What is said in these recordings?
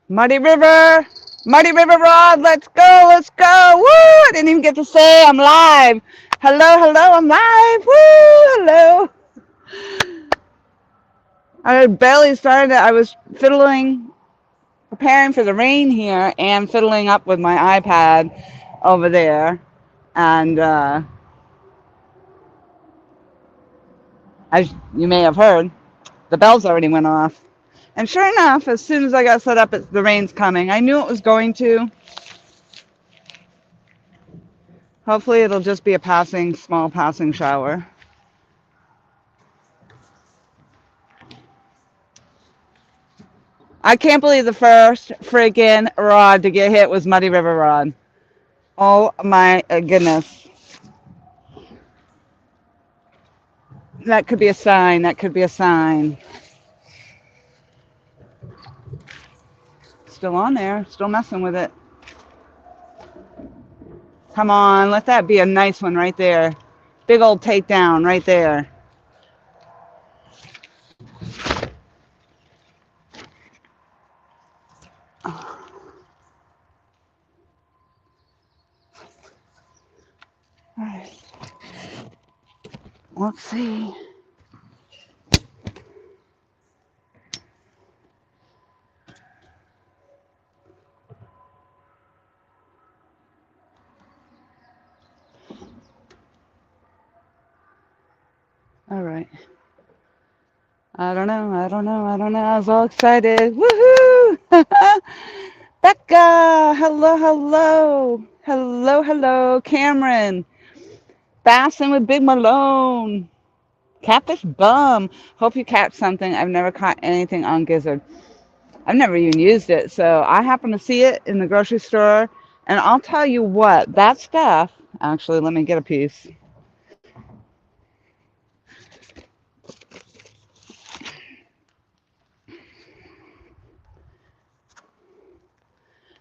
Muddy River, Muddy River Rod, let's go, let's go. Woo! I didn't even get to say I'm live. Hello, hello, I'm live. Woo! Hello. I barely started. I was fiddling, preparing for the rain here, and fiddling up with my iPad over there. And as you may have heard, the bells already went off. And sure enough, as soon as I got set up, the rain's coming. I knew it was going to. Hopefully, it'll just be a small passing shower. I can't believe the first freaking rod to get hit was Muddy River Rod. Oh my goodness. That could be a sign. That could be a sign. Still on there. Still messing with it. Come on. Let that be a nice one right there. Big old takedown right there. All right. Let's see. All right. I don't know. I don't know. I don't know. I was all excited. Woohoo! Becca! Hello, hello. Hello, hello. Cameron. Bassin with Big Malone. Catfish bum. Hope you catch something. I've never caught anything on Gizzard. I've never even used it. So I happened to see it in the grocery store. And I'll tell you what, that stuff, actually, let me get a piece.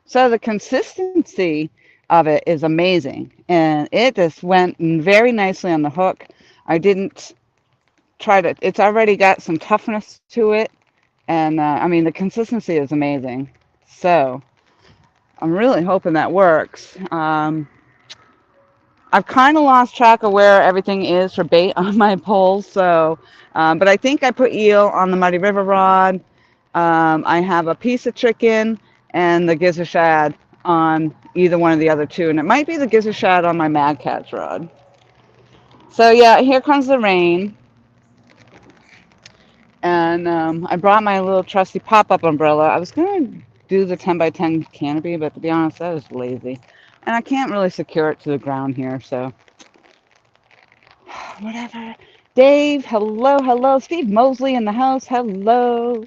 So the consistency of it is amazing. And it just went very nicely on the hook. I didn't try to, it's already got some toughness to it. And I mean, the consistency is amazing. So I'm really hoping that works. I've kind of lost track of where everything is for bait on my poles. So, but I think I put eel on the Muddy River rod. I have a piece of chicken and the gizzard shad on either one of the other two. And it might be the gizzard shad on my Mad Catch rod. So yeah, here comes the rain. And I brought my little trusty pop-up umbrella. I was going to do the 10 by 10 canopy, but to be honest, I was lazy. And I can't really secure it to the ground here, so whatever. Dave, hello, hello. Steve Mosley in the house, hello.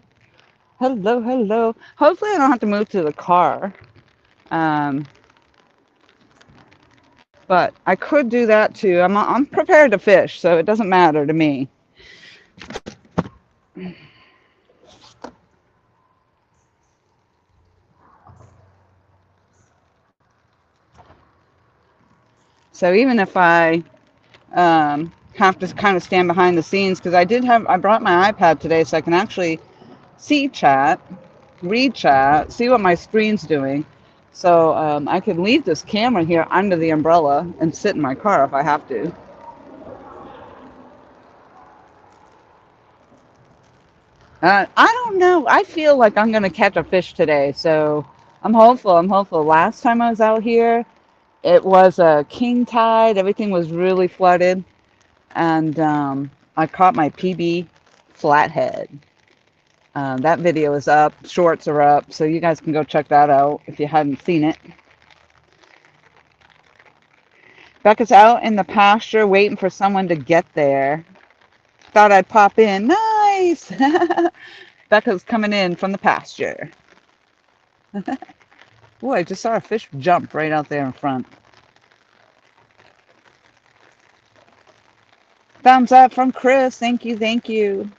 Hello, hello. Hopefully I don't have to move to the car. But I could do that too. I'm prepared to fish, so it doesn't matter to me. So even if I have to kind of stand behind the scenes, because I brought my iPad today so I can actually see chat, read chat, see what my screen's doing. So I can leave this camera here under the umbrella and sit in my car if I have to. I don't know. I feel like I'm going to catch a fish today, so I'm hopeful. I'm hopeful. Last time I was out here, it was a king tide. Everything was really flooded. And I caught my PB flathead. That video is up. Shorts are up. So you guys can go check that out if you hadn't seen it. Becca's out in the pasture waiting for someone to get there. Thought I'd pop in. Nice! Becca's coming in from the pasture. Ooh, I just saw a fish jump right out there in front. Thumbs up from Chris. Thank you, thank you.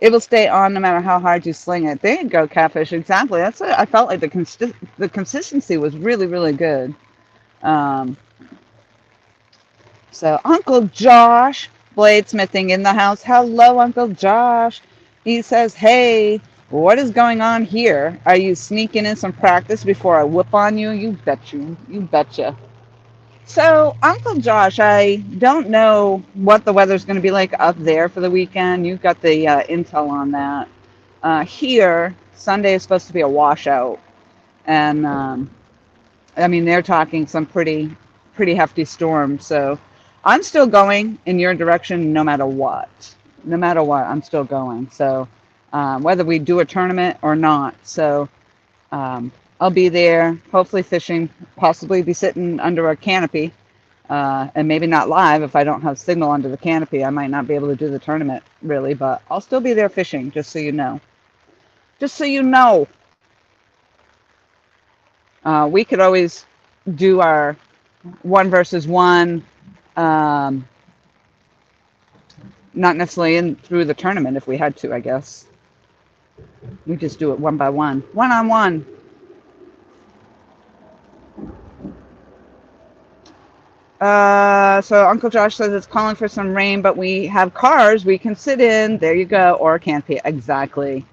It will stay on no matter how hard you sling it. There you go, Catfish. Exactly. That's it. I felt like the consistency was really, really good. So Uncle Josh, bladesmithing in the house. Hello, Uncle Josh. He says, hey, what is going on here? Are you sneaking in some practice before I whip on you? You bet you. You betcha. So, Uncle Josh, I don't know what the weather's going to be like up there for the weekend. You've got the intel on that. Here, Sunday is supposed to be a washout. And I mean, they're talking some pretty hefty storms. So I'm still going in your direction no matter what. No matter what, I'm still going. So whether we do a tournament or not. So I'll be there, hopefully fishing, possibly be sitting under a canopy, and maybe not live if I don't have signal under the canopy. I might not be able to do the tournament really, but I'll still be there fishing, just so you know. Just so you know. We could always do our one versus one, not necessarily in through the tournament if we had to, I guess. We just do it one by one on one. So Uncle Josh says it's calling for some rain, but we have cars we can sit in. There you go, or a canopy. Exactly.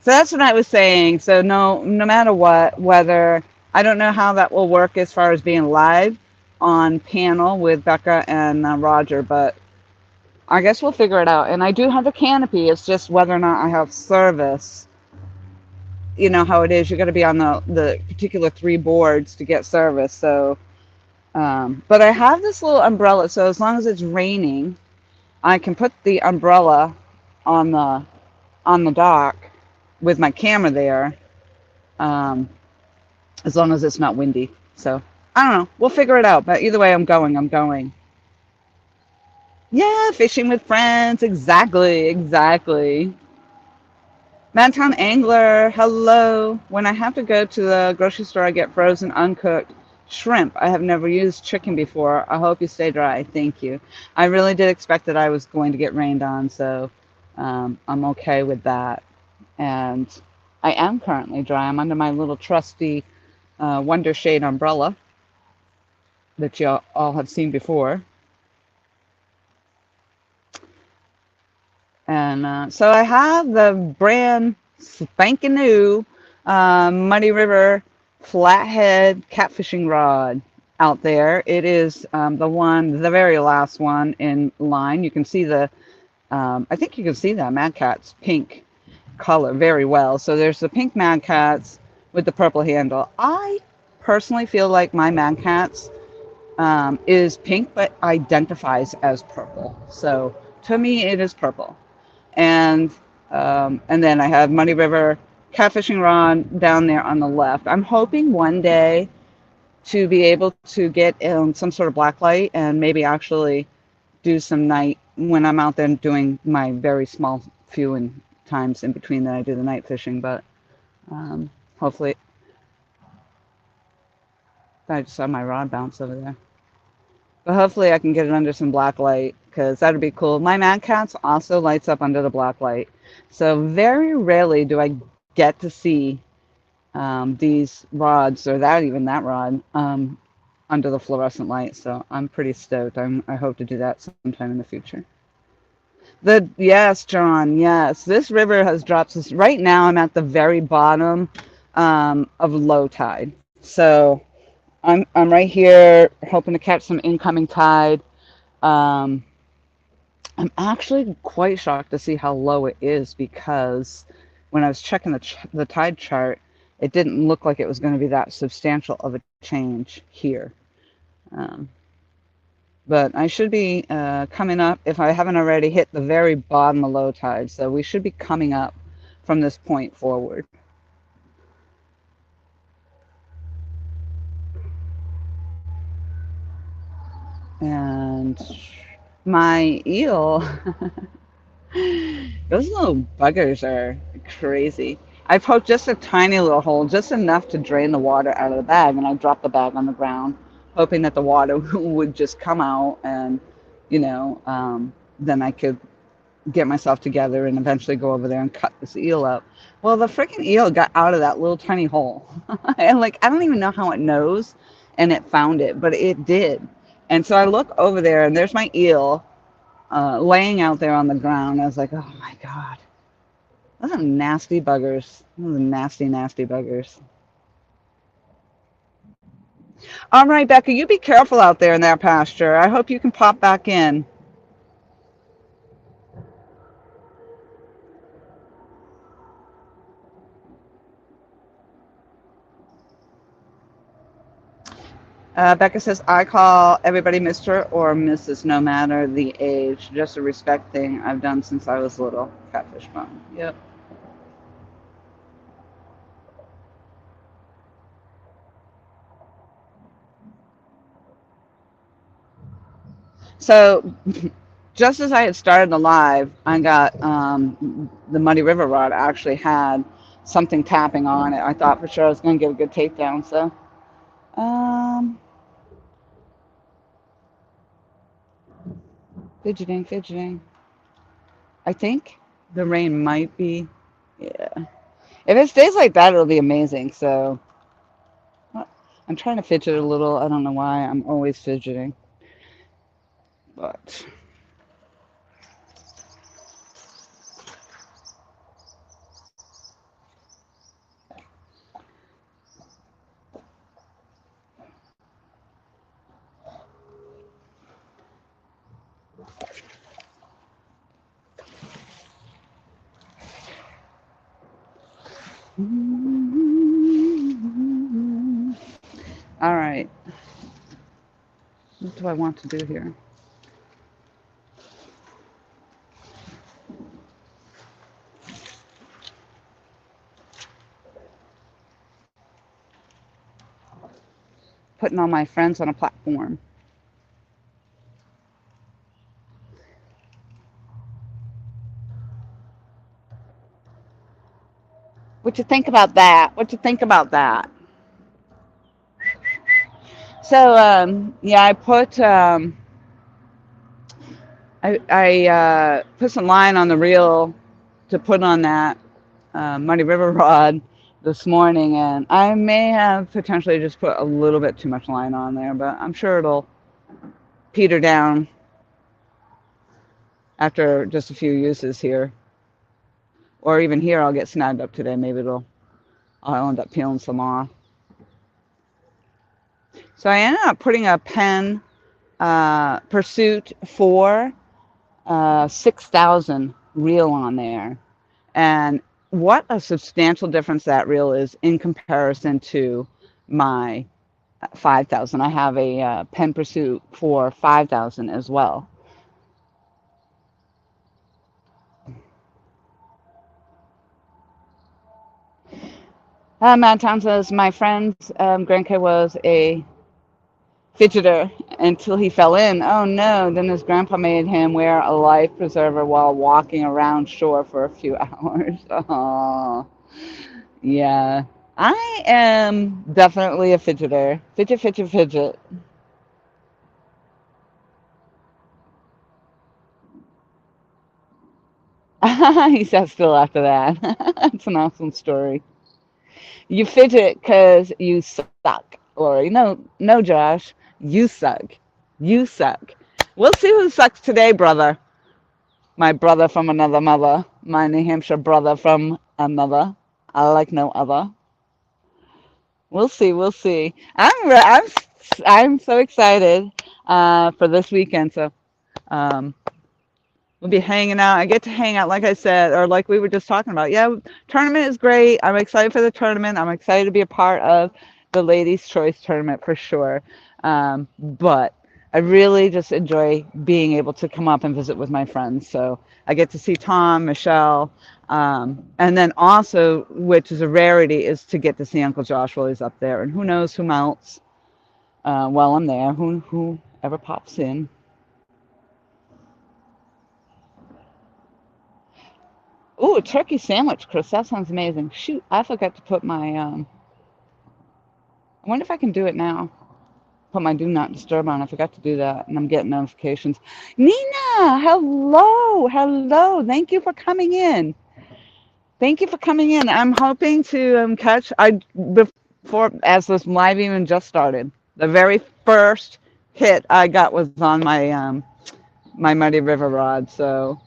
So that's what I was saying. So no matter what, whether I don't know how that will work as far as being live on panel with Becca and Roger, but I guess we'll figure it out. And I do have a canopy. It's just whether or not I have service. You know how it is. You got to be on the particular 3 boards to get service. So, but I have this little umbrella. So as long as it's raining, I can put the umbrella on the dock with my camera there, as long as it's not windy. So I don't know. We'll figure it out. But either way, I'm going. Yeah, fishing with friends. Exactly. Mantown Angler, hello. When I have to go to the grocery store, I get frozen, uncooked shrimp. I have never used chicken before. I hope you stay dry. Thank you. I really did expect that I was going to get rained on, so I'm okay with that. And I am currently dry. I'm under my little trusty Wonder Shade umbrella that you all have seen before. And so I have the brand spanking new Muddy River flathead catfishing rod out there. It is the very last one in line. You can see I think you can see that Mad Cat's pink color very well. So there's the pink Mad Cats with the purple handle. I personally feel like my Mad Cats is pink but identifies as purple. So to me it is purple. And then I have Muddy River catfishing rod down there on the left. I'm hoping one day to be able to get some sort of black light and maybe actually do some night when I'm out there doing my very small few and times in between that I do the night fishing. But hopefully, I just saw my rod bounce over there. But hopefully I can get it under some black light, because that would be cool. My Mad Cats also lights up under the black light. So very rarely do I get to see these rods, or that rod, under the fluorescent light. So I'm pretty stoked. I hope to do that sometime in the future. Yes, John, yes. This river has dropped. Right now I'm at the very bottom of low tide. So I'm right here hoping to catch some incoming tide. I'm actually quite shocked to see how low it is, because when I was checking the tide chart, it didn't look like it was going to be that substantial of a change here. But I should be coming up, if I haven't already hit the very bottom of low tide. So we should be coming up from this point forward. And my eel, those little buggers are crazy. I poked just a tiny little hole, just enough to drain the water out of the bag, and I dropped the bag on the ground, hoping that the water would just come out, and then I could get myself together and eventually go over there and cut this eel up. Well, the freaking eel got out of that little tiny hole. And I don't even know how it knows, and it found it, but it did. And so I look over there, and there's my eel, laying out there on the ground. I was like, oh my God, those are nasty buggers. Those are nasty, nasty buggers. All right, Becca, you be careful out there in that pasture. I hope you can pop back in. Becca says, I call everybody Mr. or Mrs. no matter the age. Just a respect thing I've done since I was little. Catfish bone. Yep. So just as I had started the live, I got the Muddy River rod actually had something tapping on it. I thought for sure I was going to get a good takedown. So, um, fidgeting, fidgeting. I think the rain might be, yeah. If it stays like that, it'll be amazing. So I'm trying to fidget a little. I don't know why I'm always fidgeting, but. All right. What do I want to do here? Putting all my friends on a platform. What you think about that? What you think about that? So, yeah, I put some line on the reel to put on that Muddy River rod this morning, and I may have potentially just put a little bit too much line on there, but I'm sure it'll peter down after just a few uses here. Or even here, I'll get snagged up today. Maybe I'll end up peeling some off. So I ended up putting a Penn Pursuit 4 6,000 reel on there. And what a substantial difference that reel is in comparison to my 5,000. I have a Penn Pursuit for 5,000 as well. Matt Town says, my friend's grandkid was a fidgeter until he fell in. Oh no, then his grandpa made him wear a life preserver while walking around shore for a few hours. Oh, yeah. I am definitely a fidgeter. Fidget, fidget, fidget. He says still after that. It's an awesome story. You fidget because you suck, Lori. No, no, Josh. You suck. You suck. We'll see who sucks today, brother. My brother from another mother. My New Hampshire brother from another. I like no other. We'll see. We'll see. I'm so excited for this weekend. So um, we'll be hanging out. I get to hang out, like I said, or like we were just talking about. Yeah, tournament is great. I'm excited for the tournament. I'm excited to be a part of the Ladies' Choice tournament for sure. But I really just enjoy being able to come up and visit with my friends. So I get to see Tom, Michelle, and then also, which is a rarity, is to get to see Uncle Josh while he's up there. And who knows who else while I'm there, who ever pops in. Ooh, a turkey sandwich, Chris. That sounds amazing. Shoot, I forgot to put my, I wonder if I can do it now. Put my do not disturb on. I forgot to do that, and I'm getting notifications. Nina, hello, hello. Thank you for coming in. Thank you for coming in. I'm hoping to catch, before, as this live even just started, the very first hit I got was on my my Muddy River rod. So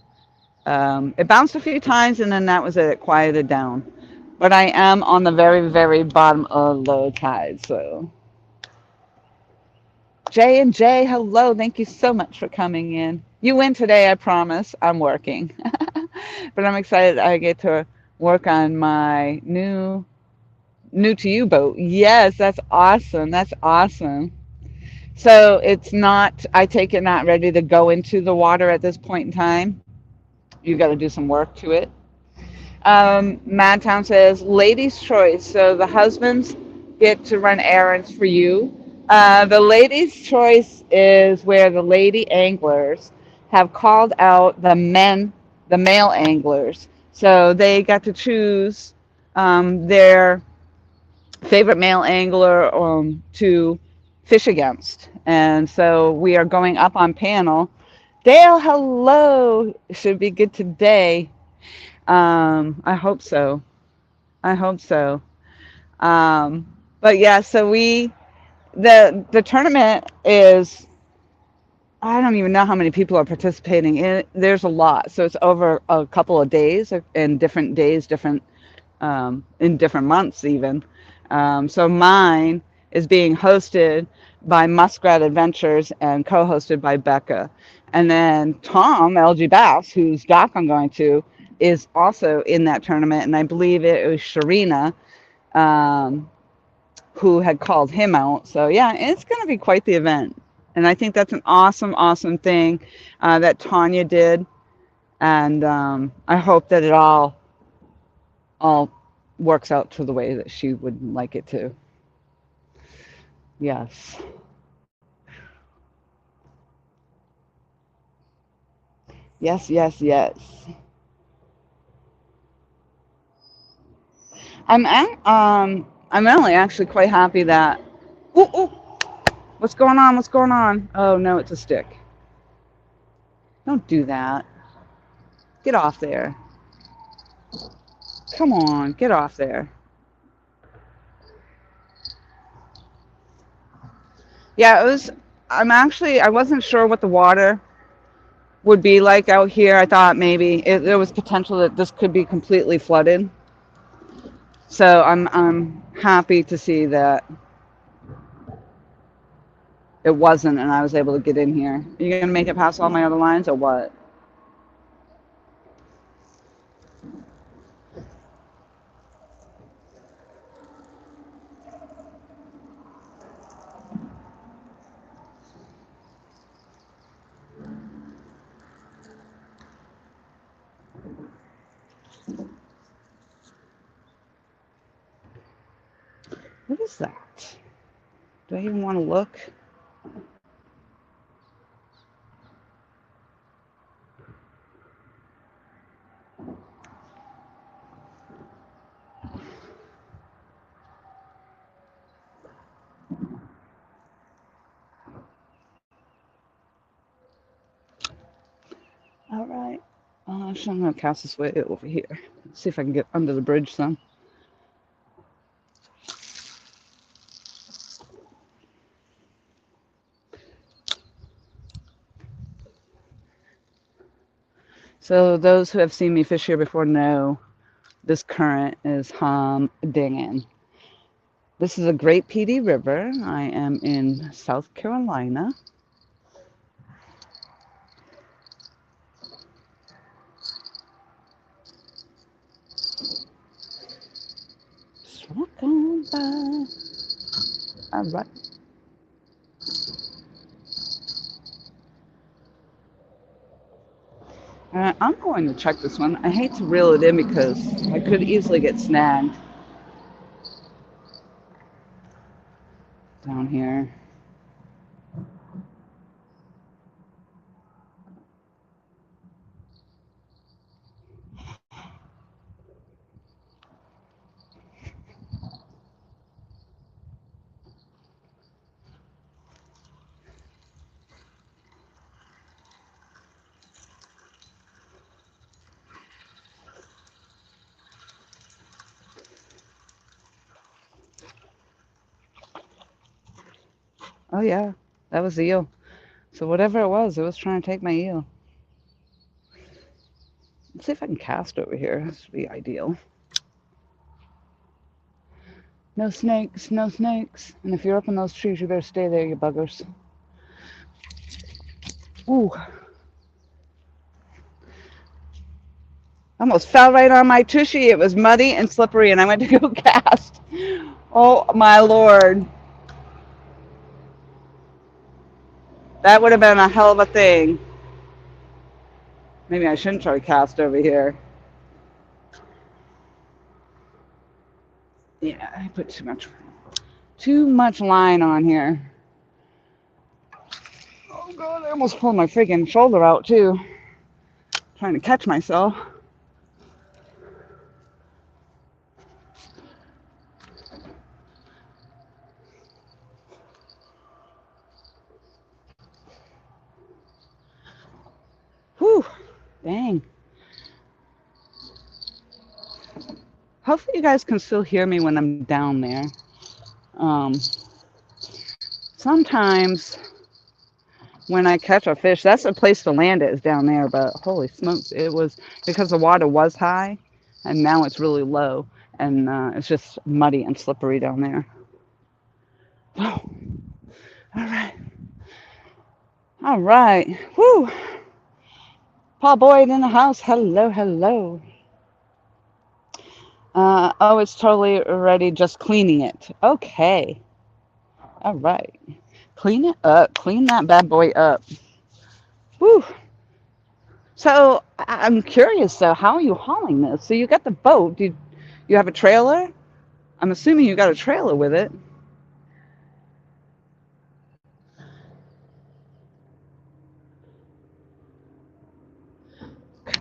it bounced a few times, and then that was it. It quieted down. But I am on the very, very bottom of low tide. So J and J, hello. Thank you so much for coming in. You win today, I promise. I'm working. But I'm excited I get to work on my new to you boat. Yes, that's awesome. That's awesome. So it's not, I take it, not ready to go into the water at this point in time. You got to do some work to it. Madtown says, ladies' choice. So the husbands get to run errands for you. The ladies' choice is where the lady anglers have called out the male anglers. So they got to choose their favorite male angler to fish against. And so we are going up on panel. Dale, hello. Should be good today. I hope so. I hope so. Um, but yeah, so the tournament is, I don't even know how many people are participating in it. There's a lot. So it's over a couple of days and different days, different in different months even. So mine is being hosted by Muskrat Adventures and co-hosted by Becca. And then Tom, LG Bass, whose doc I'm going to, is also in that tournament. And I believe it was Sharina um, who had called him out. So yeah, it's going to be quite the event. And I think that's an awesome, awesome thing that Tanya did. And I hope that it all works out to the way that she would like it to. Yes. Yes, yes, yes. I'm really actually quite happy that. Ooh, ooh, what's going on? What's going on? Oh no, it's a stick. Don't do that. Get off there. Come on, get off there. Yeah, it was. I wasn't sure what the water would be like out here. I thought maybe there was potential that this could be completely flooded. So I'm happy to see that it wasn't, and I was able to get in here. Are you gonna make it past all my other lines, or what? What is that? Do I even want to look? All right. So I'm gonna cast this way over here. See if I can get under the bridge some. So those who have seen me fish here before know this current is humdinging. This is a great PD river. I am in South Carolina. Just walk on by. All right. I'm going to check this one. I hate to reel it in because I could easily get snagged down here. Oh yeah, that was the eel. So whatever it was trying to take my eel. Let's see if I can cast over here. This would be ideal. No snakes, no snakes. And if you're up in those trees, you better stay there, you buggers. Ooh. Almost fell right on my tushy. It was muddy and slippery, and I went to go cast. Oh, my Lord. That would have been a hell of a thing. Maybe I shouldn't try to cast over here. Yeah, I put too much line on here. Oh, God, I almost pulled my freaking shoulder out, too. Trying to catch myself. Whew, dang. Hopefully you guys can still hear me when I'm down there. Sometimes when I catch a fish, that's a place to land it is down there, but holy smokes, it was because the water was high and now it's really low and it's just muddy and slippery down there. Oh, all right. All right. Whew. Paul Boyd in the house. Hello, hello. Oh, it's totally ready, just cleaning it. Okay. All right. Clean it up. Clean that bad boy up. Whew. So I'm curious, though, how are you hauling this? So you got the boat. Do you have a trailer? I'm assuming you got a trailer with it.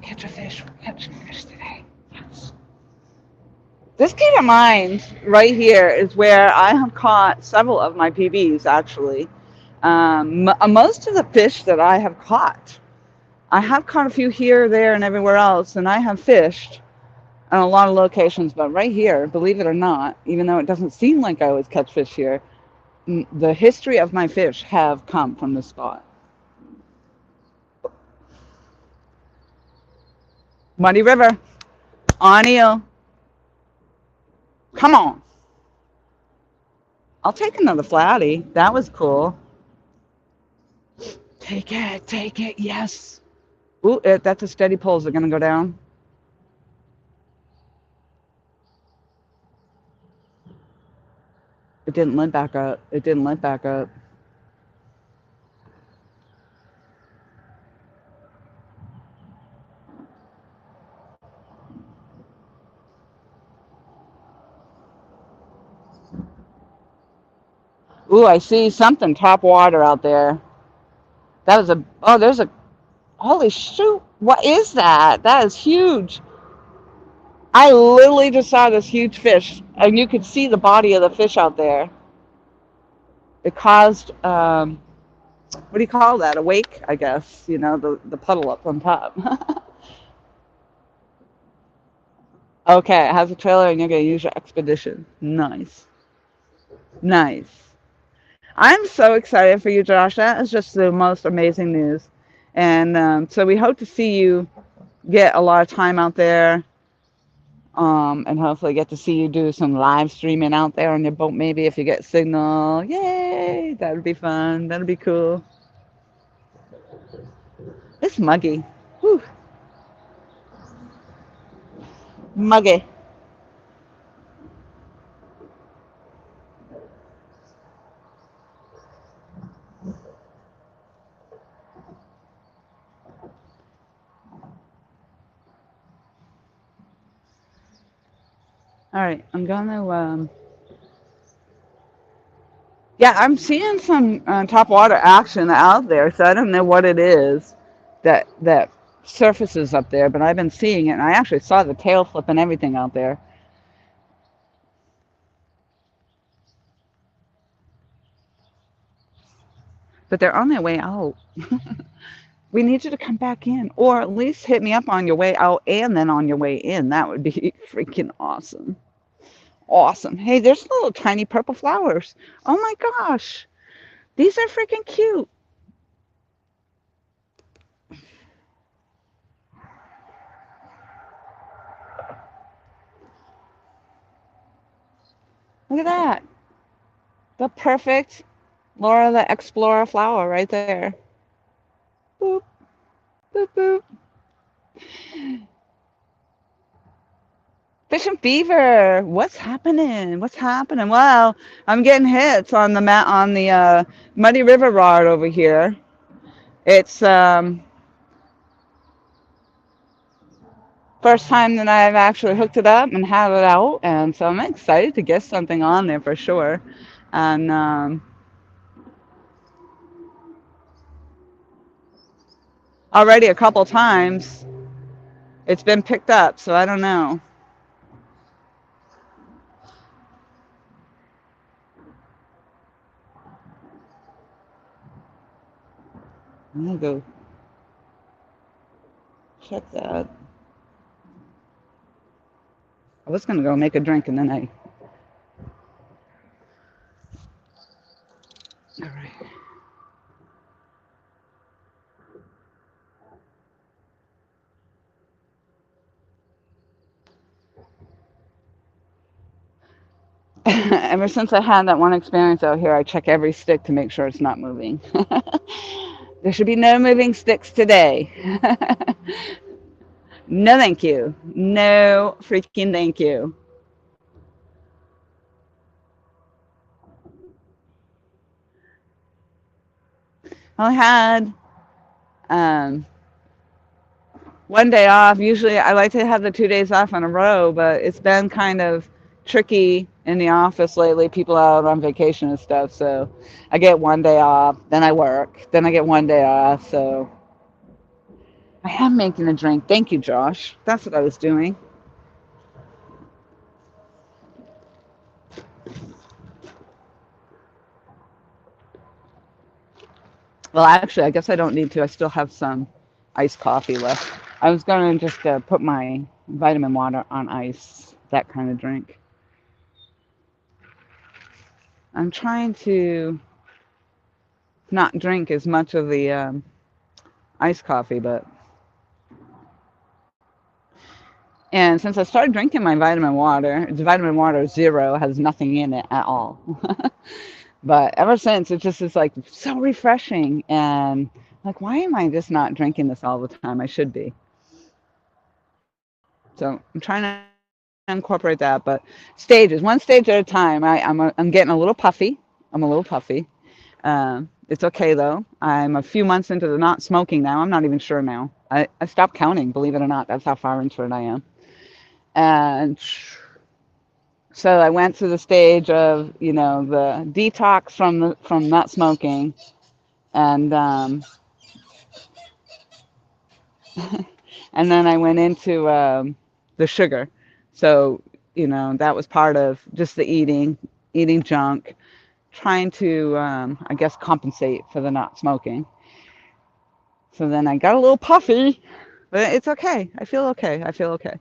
Catch a fish. Catch a fish today. Yes. This keep in mind right here is where I have caught several of my PBs, actually. Most of the fish that I have caught, I have caught a few here, there, and everywhere else, and I have fished on a lot of locations, but right here, believe it or not, even though it doesn't seem like I always catch fish here, the history of my fish have come from this spot. Muddy River, on eel. Come on. I'll take another flatty. That was cool. Take it, yes. Ooh, that's a steady pull. Is it going to go down? It didn't limp back up. It didn't limp back up. Ooh, I see something top water out there. That was there's a, holy shoot. What is that? That is huge. I literally just saw this huge fish, and you could see the body of the fish out there. It caused, what do you call that? A wake, I guess. You know, the puddle up on top. Okay, it has a trailer, and you're going to use your expedition. Nice. Nice. I'm so excited for you, Josh. That is just the most amazing news. And so we hope to see you get a lot of time out there, and hopefully get to see you do some live streaming out there on your boat, maybe if you get signal. Yay! That would be fun. That would be cool. It's muggy. Whew. Muggy. All right, I'm gonna. Yeah, I'm seeing some top water action out there, so I don't know what it is that surfaces up there, but I've been seeing it, and I actually saw the tail flip and everything out there. But they're on their way out. We need you to come back in, or at least hit me up on your way out and then on your way in. That would be freaking awesome. Awesome. Hey, there's little tiny purple flowers. Oh my gosh. These are freaking cute. Look at that. The perfect Laura the Explorer flower right there. Boop, boop, boop. Fish and fever. What's happening? What's happening? Well, I'm getting hits on the Muddy River rod over here. It's first time that I've actually hooked it up and had it out, and so I'm excited to get something on there for sure. And already a couple times it's been picked up, so I don't know. I'm gonna go check that. I was gonna go make a drink and then I. All right. Ever since I had that one experience out here, I check every stick to make sure it's not moving. There should be no moving sticks today. No, thank you. No freaking thank you. I had um, one day off. Usually I like to have the 2 days off in a row, but it's been kind of tricky in the office lately. People are out on vacation and stuff. So I get one day off, then I work, then I get one day off. So I am making a drink. Thank you, Josh. That's what I was doing. Well, actually, I guess I don't need to. I still have some iced coffee left. I was going to just put my vitamin water on ice, that kind of drink. I'm trying to not drink as much of the iced coffee, but and since I started drinking my vitamin water, it's vitamin water zero, has nothing in it at all. But ever since, it just is like so refreshing, and like, why am I just not drinking this all the time? I should be. So I'm trying to incorporate that, but stages, one stage at a time. I'm getting a little puffy. I'm a little puffy. It's okay though. I'm a few months into the not smoking now. I'm not even sure now. I stopped counting, believe it or not. That's how far into it I am. And so I went through the stage of, the detox from not smoking, and and then I went into the sugar. So, that was part of just the eating junk, trying to, I guess, compensate for the not smoking. So then I got a little puffy, but it's okay. I feel okay. I feel okay.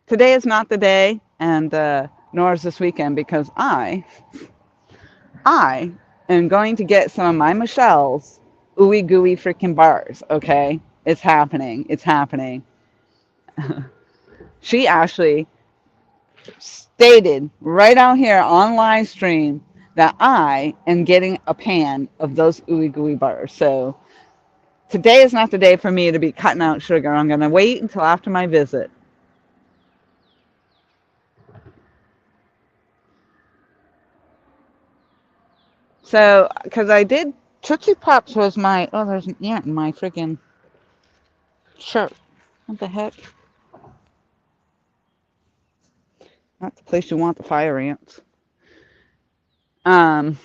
Today is not the day, and nor is this weekend, because I am going to get some of my Michelle's ooey gooey freaking bars. Okay, it's happening. It's happening. She actually stated right out here on live stream that I am getting a pan of those ooey gooey bars. So today is not the day for me to be cutting out sugar. I'm going to wait until after my visit. So, because I did, Tootsie Pops was my, oh, there's an ant in my freaking shirt. What the heck? Not the place you want the fire ants. Um,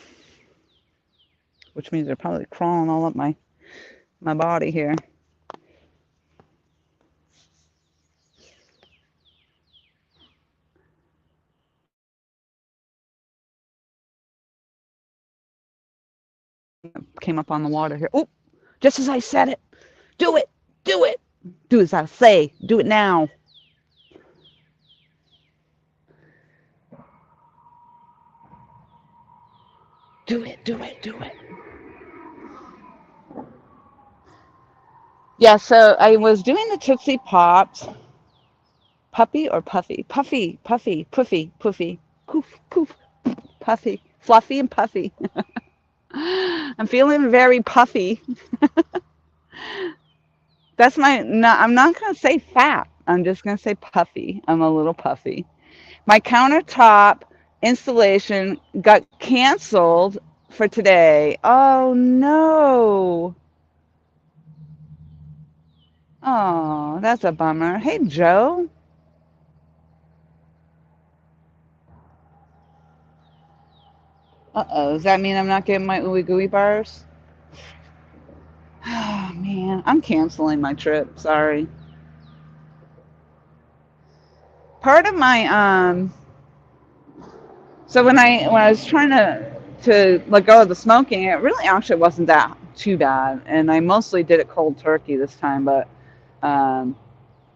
which means they're probably crawling all up my body here. Came up on the water here. Oh, just as I said it. Do it. Do it. Do as I say. Do it now. Do it. Do it. Do it. Yeah, so I was doing the Tootsie Pops. Puppy or puffy? Puffy, puffy, puffy, puffy. Poof, poof. puffy, fluffy and puffy. I'm feeling very puffy. That's my, no, I'm not going to say fat. I'm just going to say puffy. I'm a little puffy. My countertop installation got canceled for today. Oh no. Oh, that's a bummer. Hey, Joe. Uh-oh. Does that mean I'm not getting my ooey gooey bars? Oh, man. I'm canceling my trip. Sorry. Part of my, so when I was trying to let go of the smoking, it really actually wasn't that too bad. And I mostly did it cold turkey this time, but um,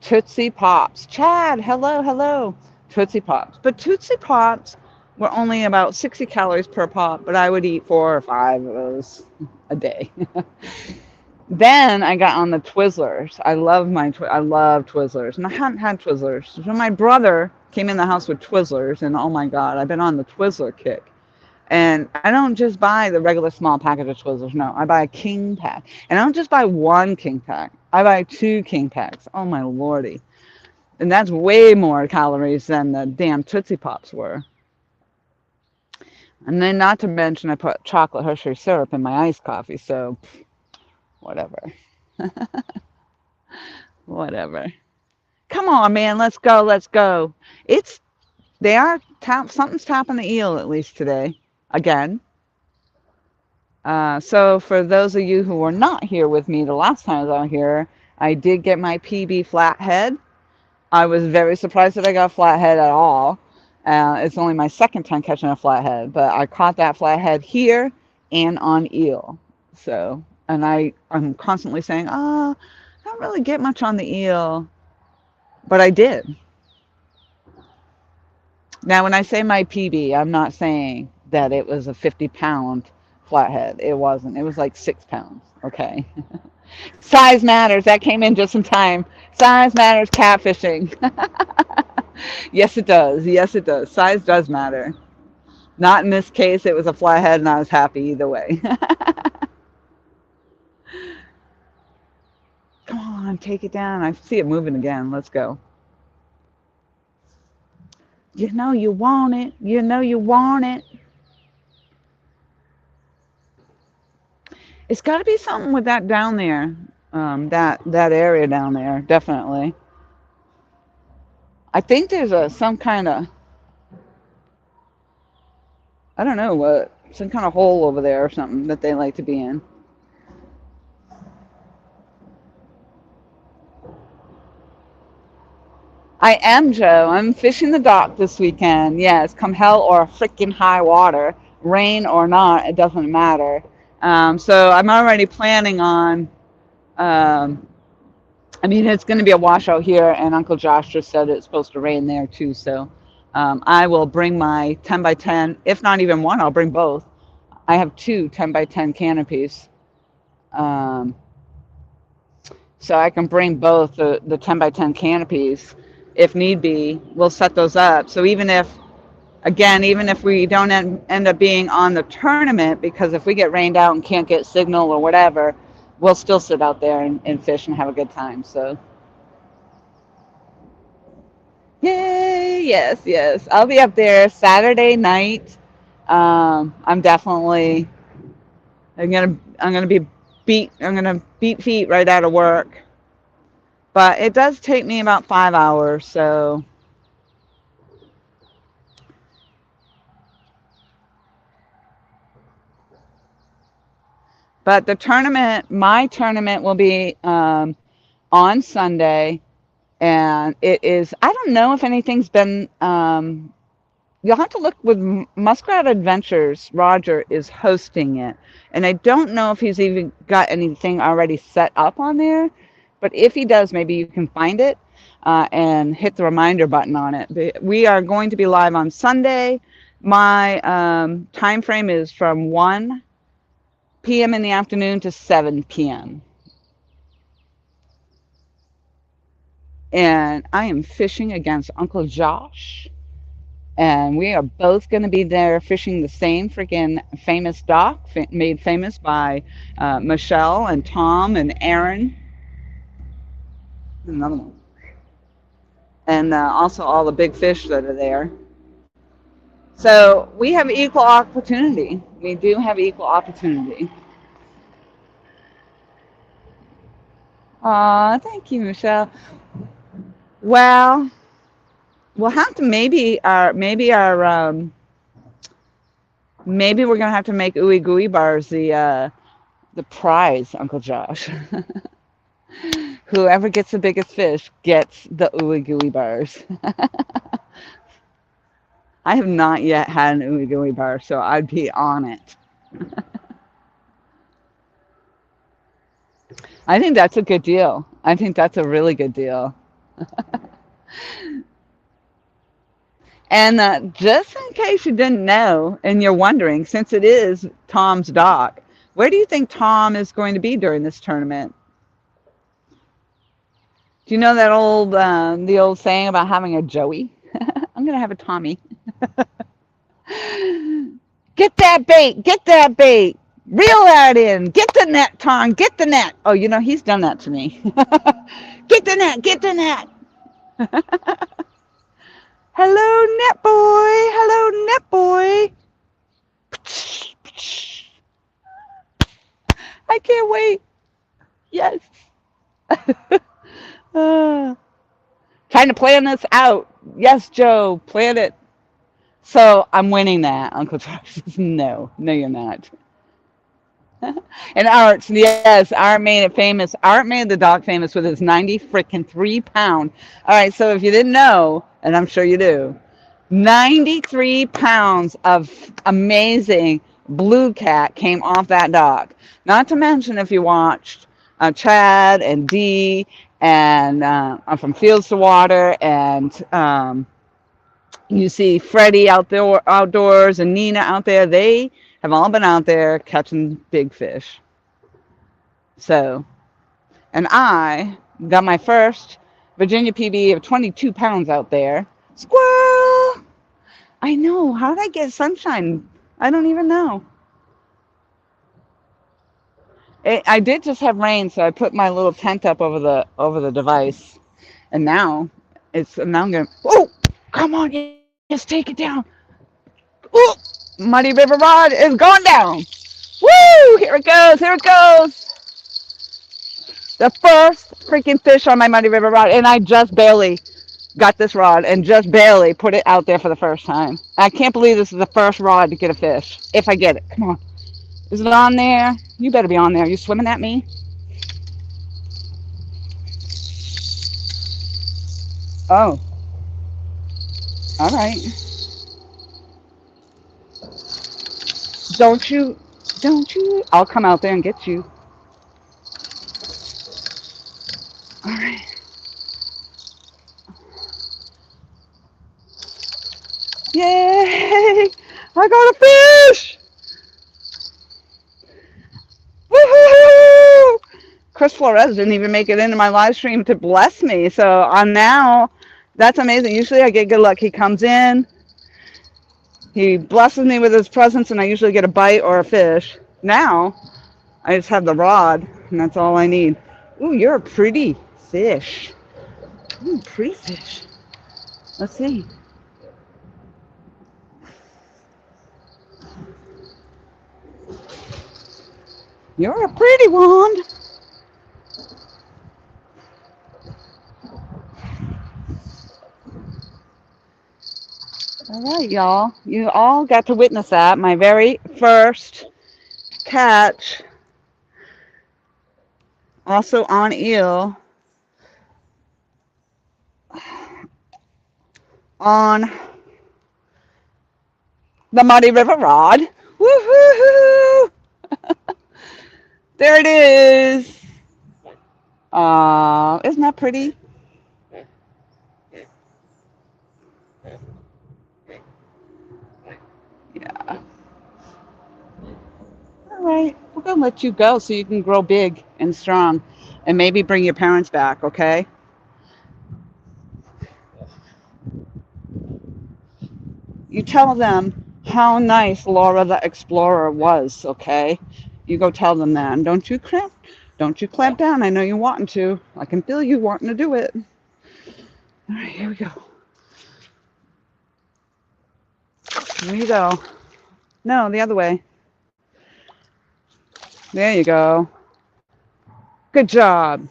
Tootsie Pops. Chad, hello, hello. Tootsie Pops. But Tootsie Pops were only about 60 calories per pop, but I would eat 4 or 5 of those a day. Then I got on the Twizzlers. I love Twizzlers, and I hadn't had Twizzlers. So my brother came in the house with Twizzlers, and oh my God, I've been on the Twizzler kick. And I don't just buy the regular small package of Twizzlers. No, I buy a king pack. And I don't just buy one king pack. I buy 2 king packs. Oh my lordy. And that's way more calories than the damn Tootsie Pops were. And then not to mention I put chocolate Hershey syrup in my iced coffee. So whatever. Whatever. Come on, man. Let's go. Let's go. Something's tapping the eel at least today. Again. So for those of you who were not here with me the last time I was out here, I did get my PB flathead. I was very surprised that I got a flathead at all. It's only my second time catching a flathead, but I caught that flathead here and on eel. So, and I'm constantly saying, oh, I don't really get much on the eel, but I did. Now, when I say my PB, I'm not saying that it was a 50-pound flathead. It wasn't. It was like 6 pounds. Okay. Size matters. That came in just in time. Size matters catfishing. Yes, it does. Yes, it does. Size does matter. Not in this case. It was a flathead, and I was happy either way. Come on, take it down. I see it moving again. Let's go. You know you want it. You know you want it. It's got to be something with that down there. That area down there, definitely. I think there's some kind of, I don't know what, some kind of hole over there or something that they like to be in. I am, Joe. I'm fishing the dock this weekend. Yes, come hell or freaking high water, rain or not, it doesn't matter. So I'm already planning on, um, I mean, it's going to be a washout here, and Uncle Josh just said it's supposed to rain there too. So I will bring my 10 by 10, if not even one, I'll bring both. I have 2 10 by 10 canopies. Um, so I can bring both the 10 by 10 canopies if need be. We'll set those up. So even if, again, even if we don't end up being on the tournament, because if we get rained out and can't get signal or whatever, we'll still sit out there and fish and have a good time. So, yay, yes, yes. I'll be up there Saturday night. I'm definitely, I'm gonna beat feet right out of work. But it does take me about 5 hours, so. But my tournament will be on Sunday, and it is, I don't know if anything's been, you'll have to look with Muskrat Adventures. Roger is hosting it, and I don't know if he's even got anything already set up on there, but if he does, maybe you can find it and hit the reminder button on it. We are going to be live on Sunday. My time frame is from 1 p.m. in the afternoon to 7 p.m. And I am fishing against Uncle Josh And we are both going to be there fishing the same freaking famous dock made famous by Michelle and Tom and Aaron. Another one. And also all the big fish that are there. So we have equal opportunity. We do have equal opportunity. Thank you, Michelle. Well, we'll have to maybe we're gonna have to make ooey gooey bars the prize, Uncle Josh. Whoever gets the biggest fish gets the ooey gooey bars. I have not yet had an ooey gooey bar, so I'd be on it. I think that's a good deal. I think that's a really good deal. And just in case you didn't know and you're wondering, since it is Tom's dock, where do you think Tom is going to be during this tournament? Do you know that the old saying about having a Joey? I'm going to have a Tommy. Get that bait, get that bait. Reel that in. Get the net, Tom, get the net. Oh, he's done that to me. Get the net, get the net. Hello, net boy. Hello, net boy. I can't wait. Yes. Trying to plan this out. Yes, Joe, plan it. So I'm winning that. Uncle Josh says, no, you're not. And Art, yes, Art made it famous. Art made the dog famous with his 93 pound. All right, so if you didn't know, and I'm sure you do, 93 pounds of amazing blue cat came off that dog. Not to mention if you watched Chad and Dee and from Fields to Water, and you see Freddie outdoors and Nina out there. They have all been out there catching big fish. So, and I got my first Virginia PB of 22 pounds out there. Squirrel! I know. How did I get sunshine? I don't even know. I did just have rain, so I put my little tent up over the device, and now I'm gonna. Oh, come on, just take it down. Oh, Muddy River Rod is going down. Woo! Here it goes. Here it goes. The first freaking fish on my Muddy River Rod, and I just barely got this rod and just barely put it out there for the first time. I can't believe this is the first rod to get a fish. If I get it, come on. Is it on there? You better be on there. Are you swimming at me? Oh. All right. Don't you? I'll come out there and get you. All right. Yay! I got a fish! Woohoo! Chris Flores didn't even make it into my live stream to bless me. So I'm now, that's amazing. Usually I get good luck. He comes in, he blesses me with his presence, and I usually get a bite or a fish. Now I just have the rod, and that's all I need. Ooh, you're a pretty fish. Ooh, pretty fish. Let's see. You're a pretty one. All right, y'all. You all got to witness that. My very first catch, also on eel, on the Muddy River Rod. Woohoo! There it is. Isn't that pretty? Yeah. All right. We're going to let you go so you can grow big and strong and maybe bring your parents back, okay? You tell them how nice Laura the Explorer was, okay? You go tell them that. And don't you clamp down. I know you wanting to. I can feel you wanting to do it. All right, here we go. Here you go. No, the other way. There you go. Good job.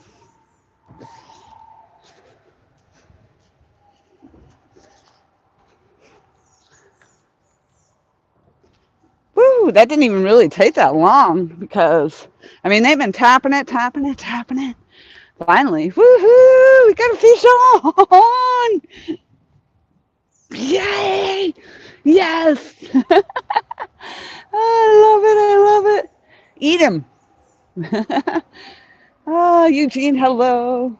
Woo, that didn't even really take that long because, I mean, they've been tapping it, tapping it, tapping it. Finally, woohoo, we got a fish on. Yay! Yes! I love it, I love it. Eat him. Oh, Eugene, hello.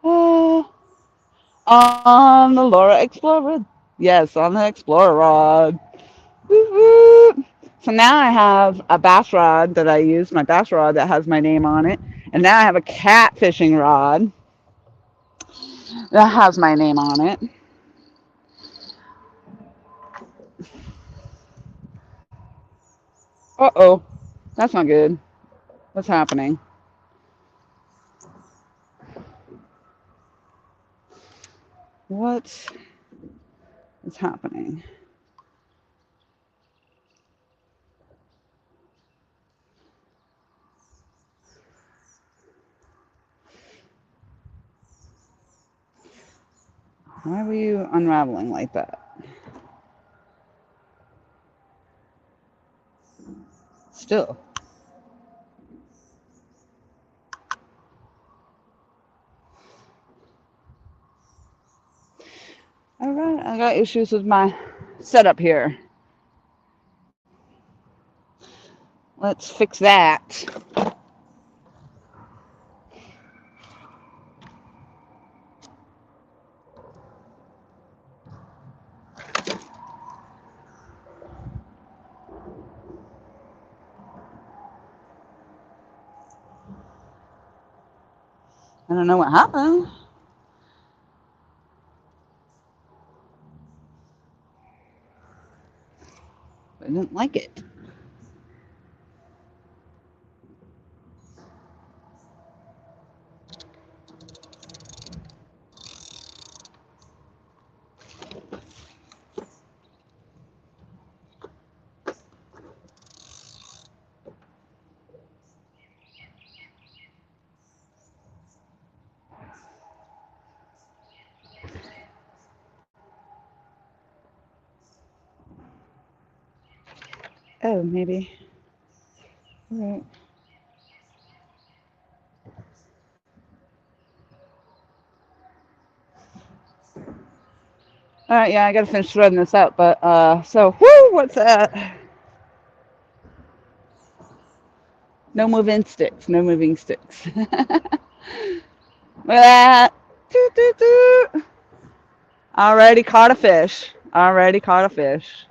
Oh, on the Laura Explorer. Yes, on the Explorer rod. Woo-hoo. So now I have a bass rod that I use, my bass rod that has my name on it. And now I have a catfishing rod that has my name on it. Uh-oh. That's not good. What's happening? What is happening? Why were you unraveling like that? Still. All right, I got issues with my setup here. Let's fix that. I don't know what happened. I didn't like it. Oh, maybe. All right. All right, yeah, I gotta finish threading this up, but so whoo, what's that? No moving sticks, no moving sticks. Look at that. Toot, toot, toot. Already caught a fish. Already caught a fish.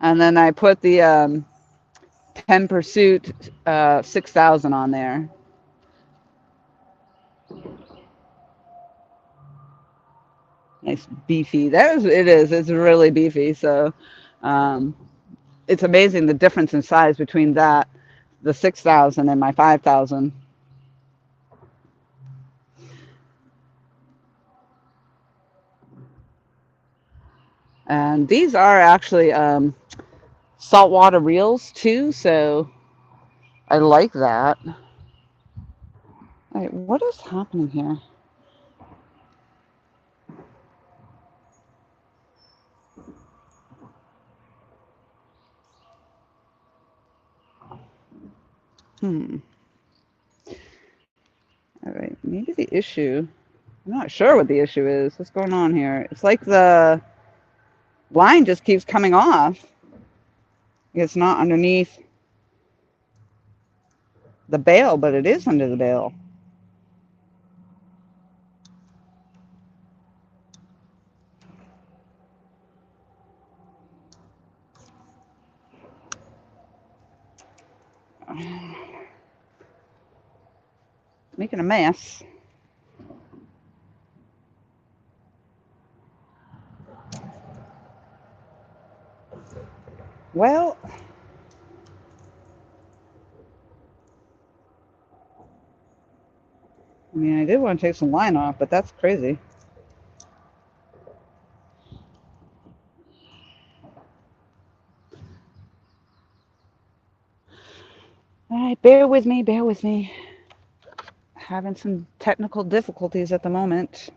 And then I put the 10 Pursuit 6000 on there. Nice beefy. It is. It's really beefy. So um, it's amazing the difference in size between that, the 6000 and my 5000. And these are actually saltwater reels too, so I like that. All right, what is happening here? All right, maybe the issue, I'm not sure what the issue is. What's going on here? It's like the line just keeps coming off. It's not underneath the bail, but it is under the bail. making a mess. Well, I mean, I did want to take some line off, but that's crazy. All right, bear with me, bear with me. Having some technical difficulties at the moment.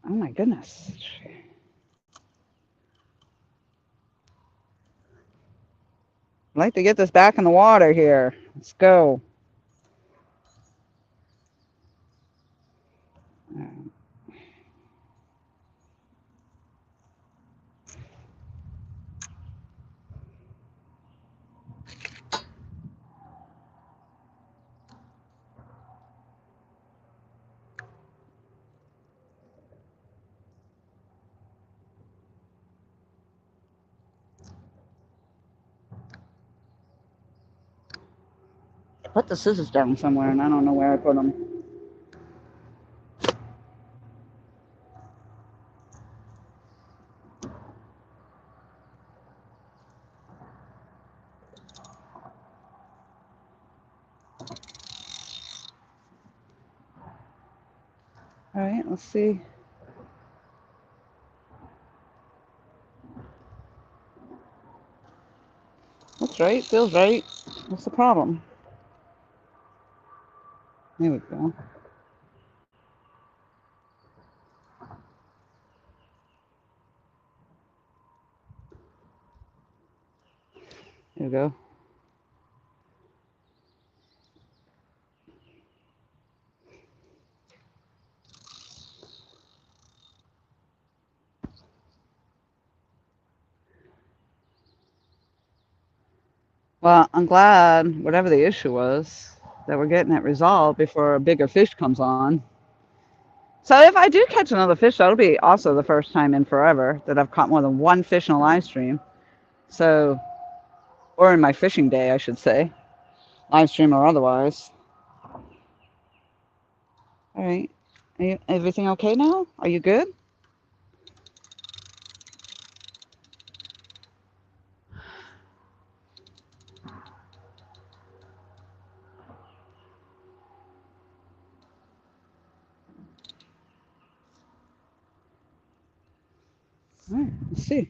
Oh my goodness. I'd like to get this back in the water here. Let's go. I put the scissors down somewhere, and I don't know where I put them. All right, let's see. That's right, feels right. What's the problem? There we go. There we go. Well, I'm glad, whatever the issue was, that we're getting it resolved before a bigger fish comes on. So if I do catch another fish, that'll be also the first time in forever that I've caught more than one fish in a live stream. So, or in my fishing day, I should say, live stream or otherwise. All right. Everything okay now? Are you good? All right, let's see.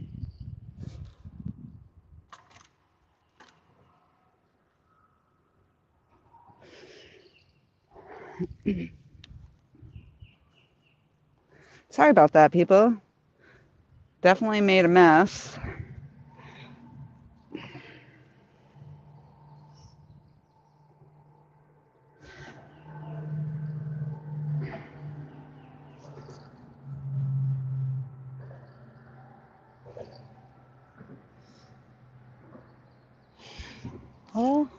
Sorry about that, people. Definitely made a mess. Well,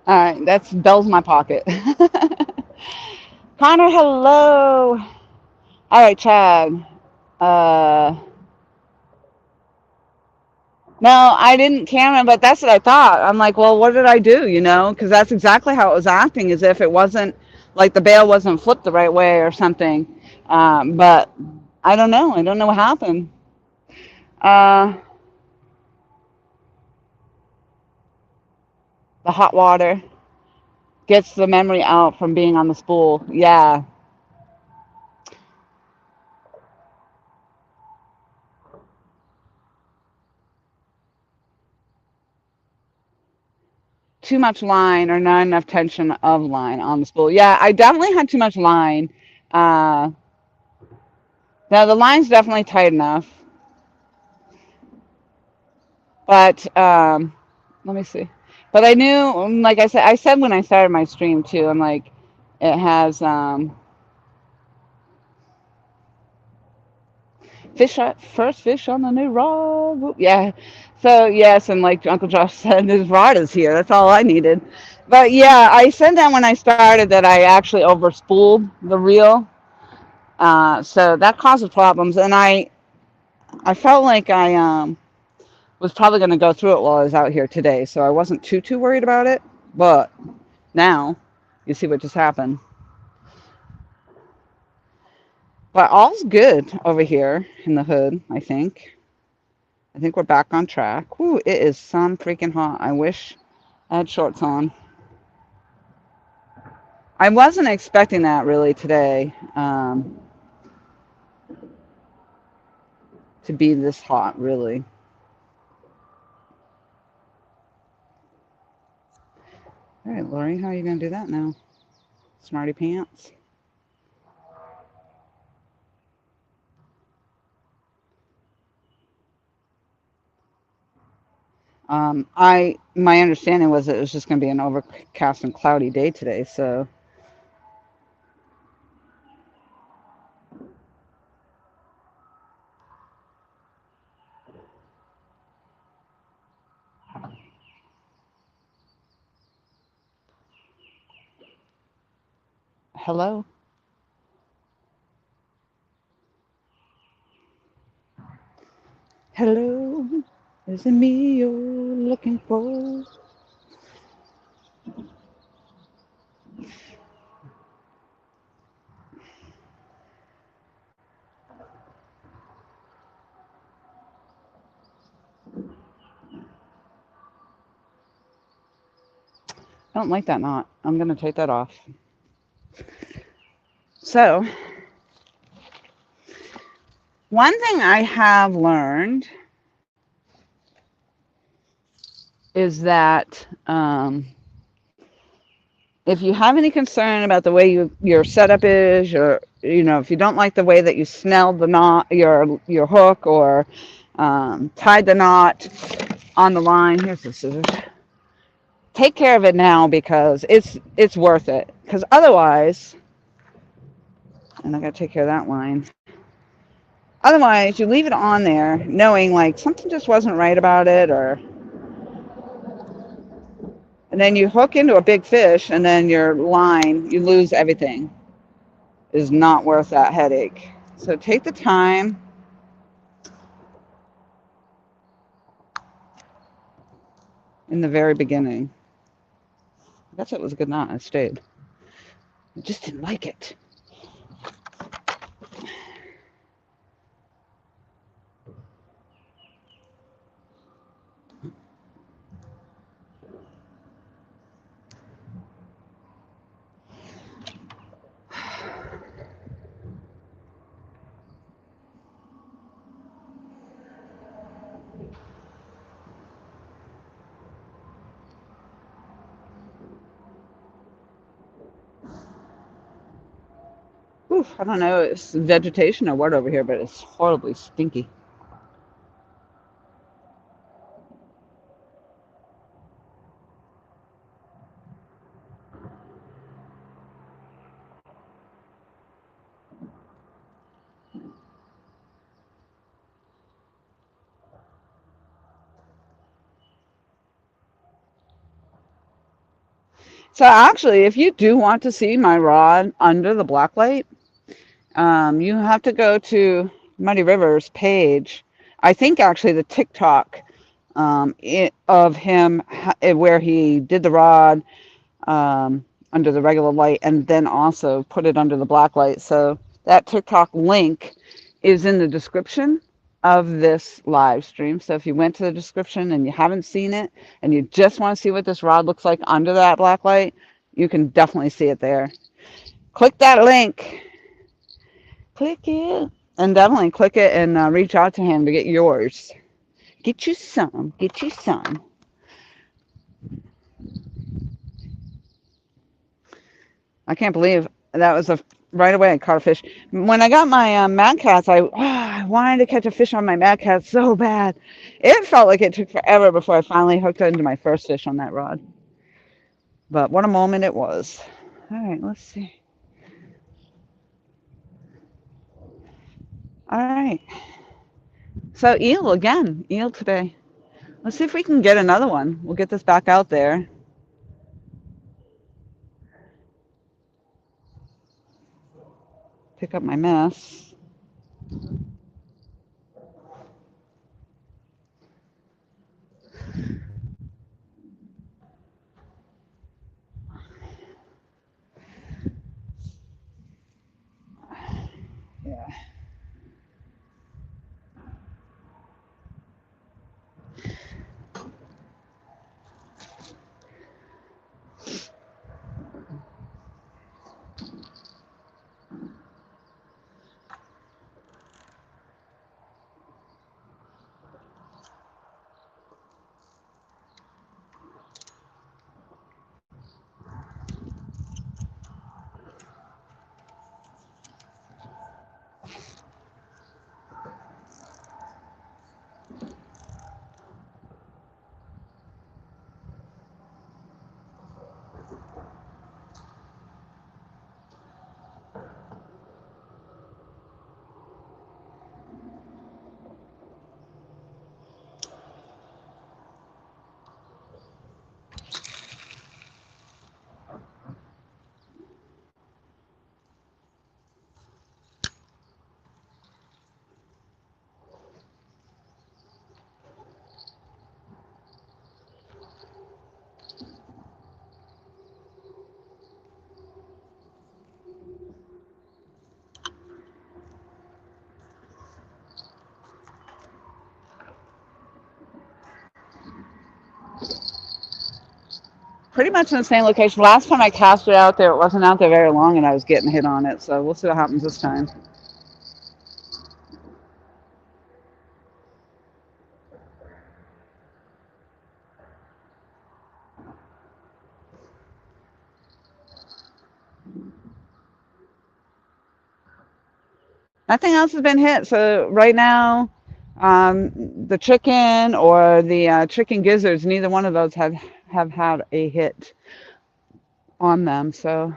all right, that's Bell's my pocket. Connor, hello. All right, Chad. Uh, no, I didn't camera, but that's what I thought. I'm like, well, what did I do? You know, because that's exactly how it was acting, as if it wasn't like the bail wasn't flipped the right way or something. But I don't know. I don't know what happened. Uh, the hot water gets the memory out from being on the spool. Yeah. Too much line or not enough tension of line on the spool. Yeah, I definitely had too much line. Uh, now the line's definitely tight enough, but let me see. But I knew, like I said when I started my stream too, I'm like, it has First fish on the new rod. Yeah. So yes, and like Uncle Josh said, his rod is here. That's all I needed. But yeah, I said that when I started that I actually overspooled the reel. So that causes problems, and I felt like I was probably going to go through it while I was out here today, so I wasn't too worried about it. But now, you see what just happened. But all's good over here in the hood, I think. I think we're back on track. Woo, it is sun freaking hot. I wish I had shorts on. I wasn't expecting that really today, to be this hot, really. All right, Lori, how are you going to do that now? Smarty pants. My understanding was that it was just going to be an overcast and cloudy day today. So, hello, hello, is it me you're looking for? I don't like that knot. I'm going to take that off. So, one thing I have learned is that if you have any concern about the way your setup is, or if you don't like the way that you snelled the knot, your hook, or tied the knot on the line, here's the scissors. Take care of it now because it's worth it. Because otherwise, and I got to take care of that line. Otherwise, you leave it on there knowing like something just wasn't right about it, and then you hook into a big fish, and then your line, you lose everything. Is not worth that headache. So take the time. In the very beginning. I guess it was a good knot. I stayed. I just didn't like it. Oof, I don't know. It's vegetation or what over here, but it's horribly stinky. So actually, if you do want to see my rod under the black light, you have to go to Muddy River's page. I think actually the TikTok of him where he did the rod under the regular light and then also put it under the black light. So that TikTok link is in the description of this live stream. So if you went to the description and you haven't seen it and you just want to see what this rod looks like under that black light, you can definitely see it there. Click that link. Click it. And definitely click it and reach out to him to get yours. Get you some. Get you some. I can't believe that was right away I caught a fish. When I got my Mad Cats, I wanted to catch a fish on my Mad Cats so bad. It felt like it took forever before I finally hooked into my first fish on that rod. But what a moment it was. All right, let's see. All right. So eel again, eel today. Let's see if we can get another one. We'll get this back out there. Pick up my mess. Yeah. Pretty much in the same location. Last time I cast it out there, it wasn't out there very long, and I was getting hit on it. So we'll see what happens this time. Nothing else has been hit. So right now, the chicken or the chicken gizzards, neither one of those have had a hit on them. So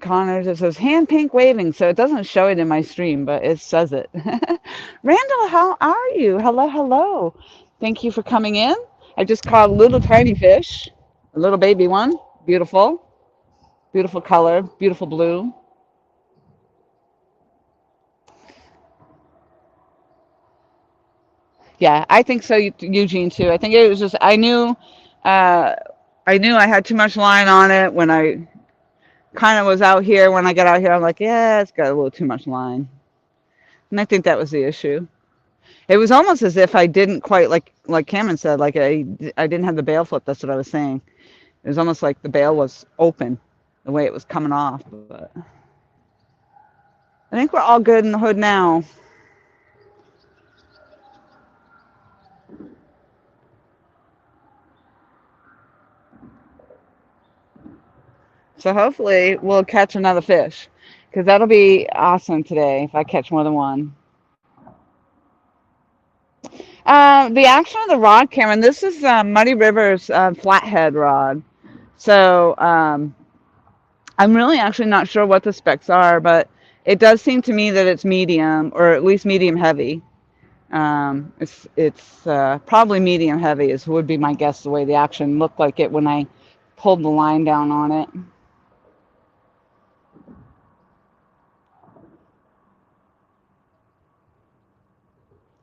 Connor just says hand pink waving. So it doesn't show it in my stream, but it says it. Randall, how are you? Hello, hello. Thank you for coming in. I just caught a little tiny fish, a little baby one. Beautiful, beautiful color, beautiful blue. Yeah, I think so, Eugene, too. I think it was just uh, I knew I had too much line on it when I kind of was out here. When I got out here, I'm like, yeah, it's got a little too much line, and I think that was the issue. It was almost as if I didn't quite like Cameron said, like I didn't have the bail flip. That's what I was saying. It was almost like the bail was open, the way it was coming off. But I think we're all good in the hood now. So hopefully we'll catch another fish, because that'll be awesome today if I catch more than one. The action of the rod, Cameron, this is Muddy River's flathead rod. So I'm really actually not sure what the specs are, but it does seem to me that it's medium, or at least medium heavy. It's probably medium heavy is would be my guess, the way the action looked like it when I pulled the line down on it.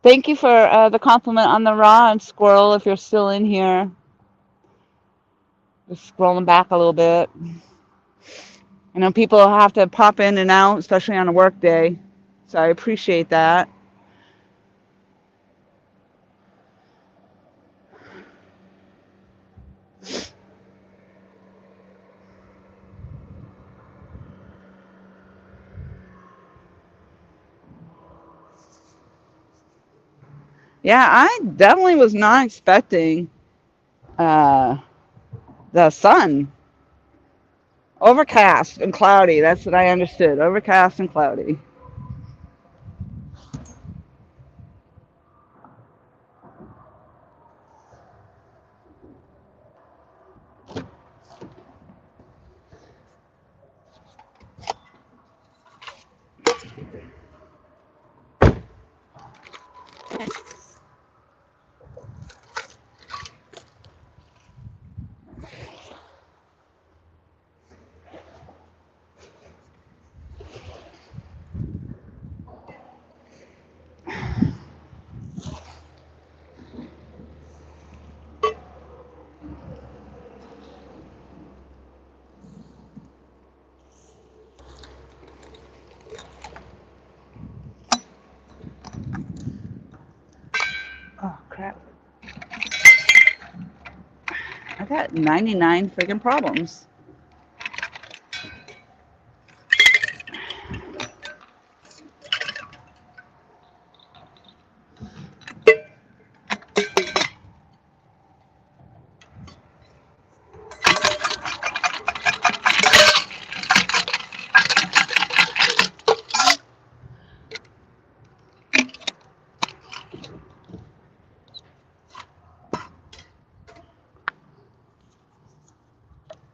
Thank you for the compliment on the rod, Squirrel, if you're still in here. Just scrolling back a little bit. I know people have to pop in and out, especially on a work day, so I appreciate that. Yeah, I definitely was not expecting uh, the sun. Overcast and cloudy. That's what I understood. Overcast and cloudy. I got 99 freaking problems.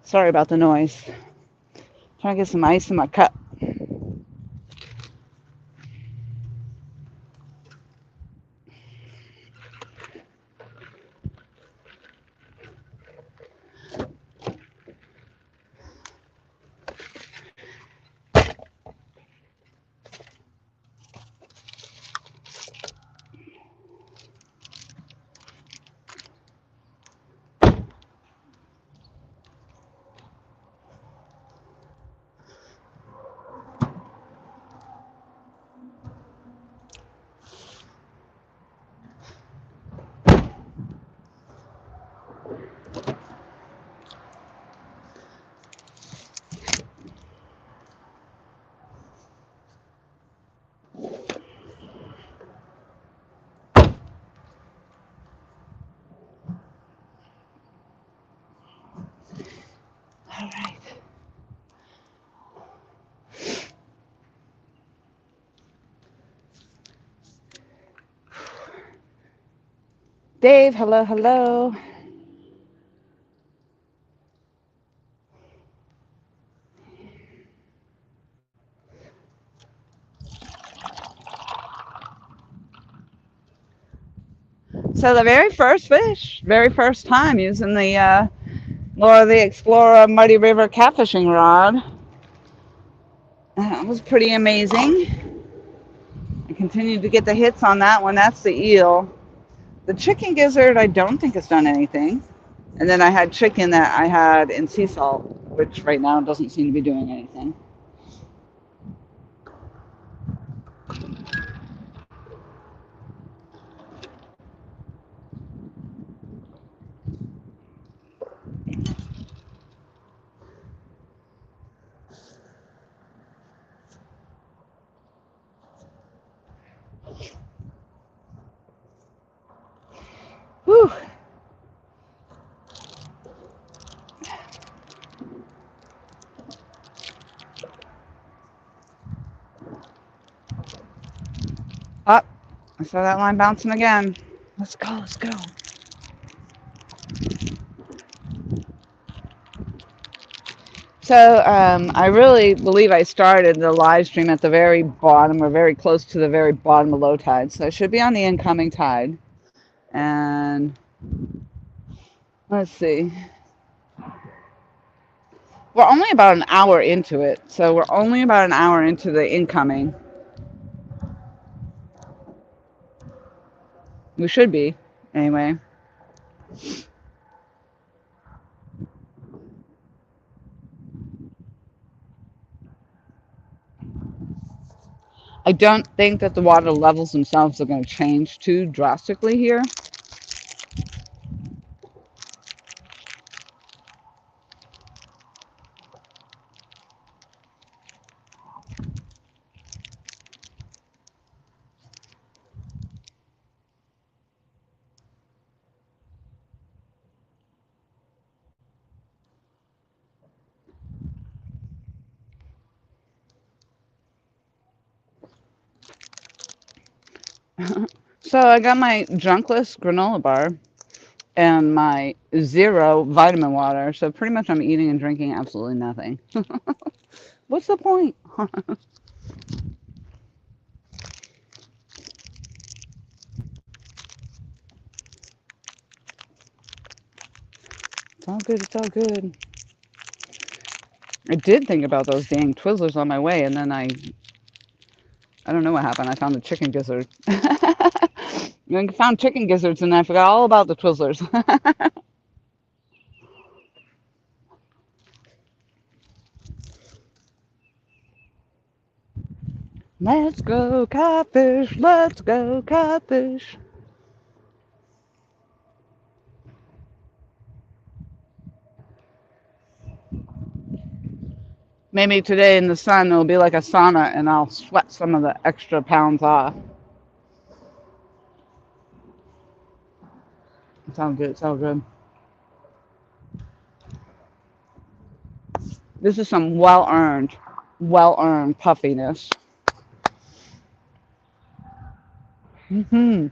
Sorry about the noise. Trying to get some ice in my cup. All right. Dave, hello, hello. So the very first fish, very first time using the Laura the Explorer Muddy River catfishing rod. That was pretty amazing. I continued to get the hits on that one. That's the eel. The chicken gizzard, I don't think has done anything. And then I had chicken that I had in sea salt, which right now doesn't seem to be doing anything. Whew. Up. I saw that line bouncing again. Let's go, let's go. So I really believe I started the live stream at the very bottom, or very close to the very bottom of low tide. So I should be on the incoming tide. And let's see. We're only about an hour into it. So we're only about an hour into the incoming. We should be, anyway. I don't think that the water levels themselves are going to change too drastically here. So I got my Junkless granola bar and my zero vitamin water. So pretty much I'm eating and drinking absolutely nothing. What's the point? It's all good. It's all good. I did think about those dang Twizzlers on my way, and then I don't know what happened. I found the chicken gizzard. I found chicken gizzards, and I forgot all about the Twizzlers. Let's go catfish. Let's go catfish. Maybe today in the sun it'll be like a sauna and I'll sweat some of the extra pounds off. It's all good. It's all good. This is some well earned puffiness. Hmm.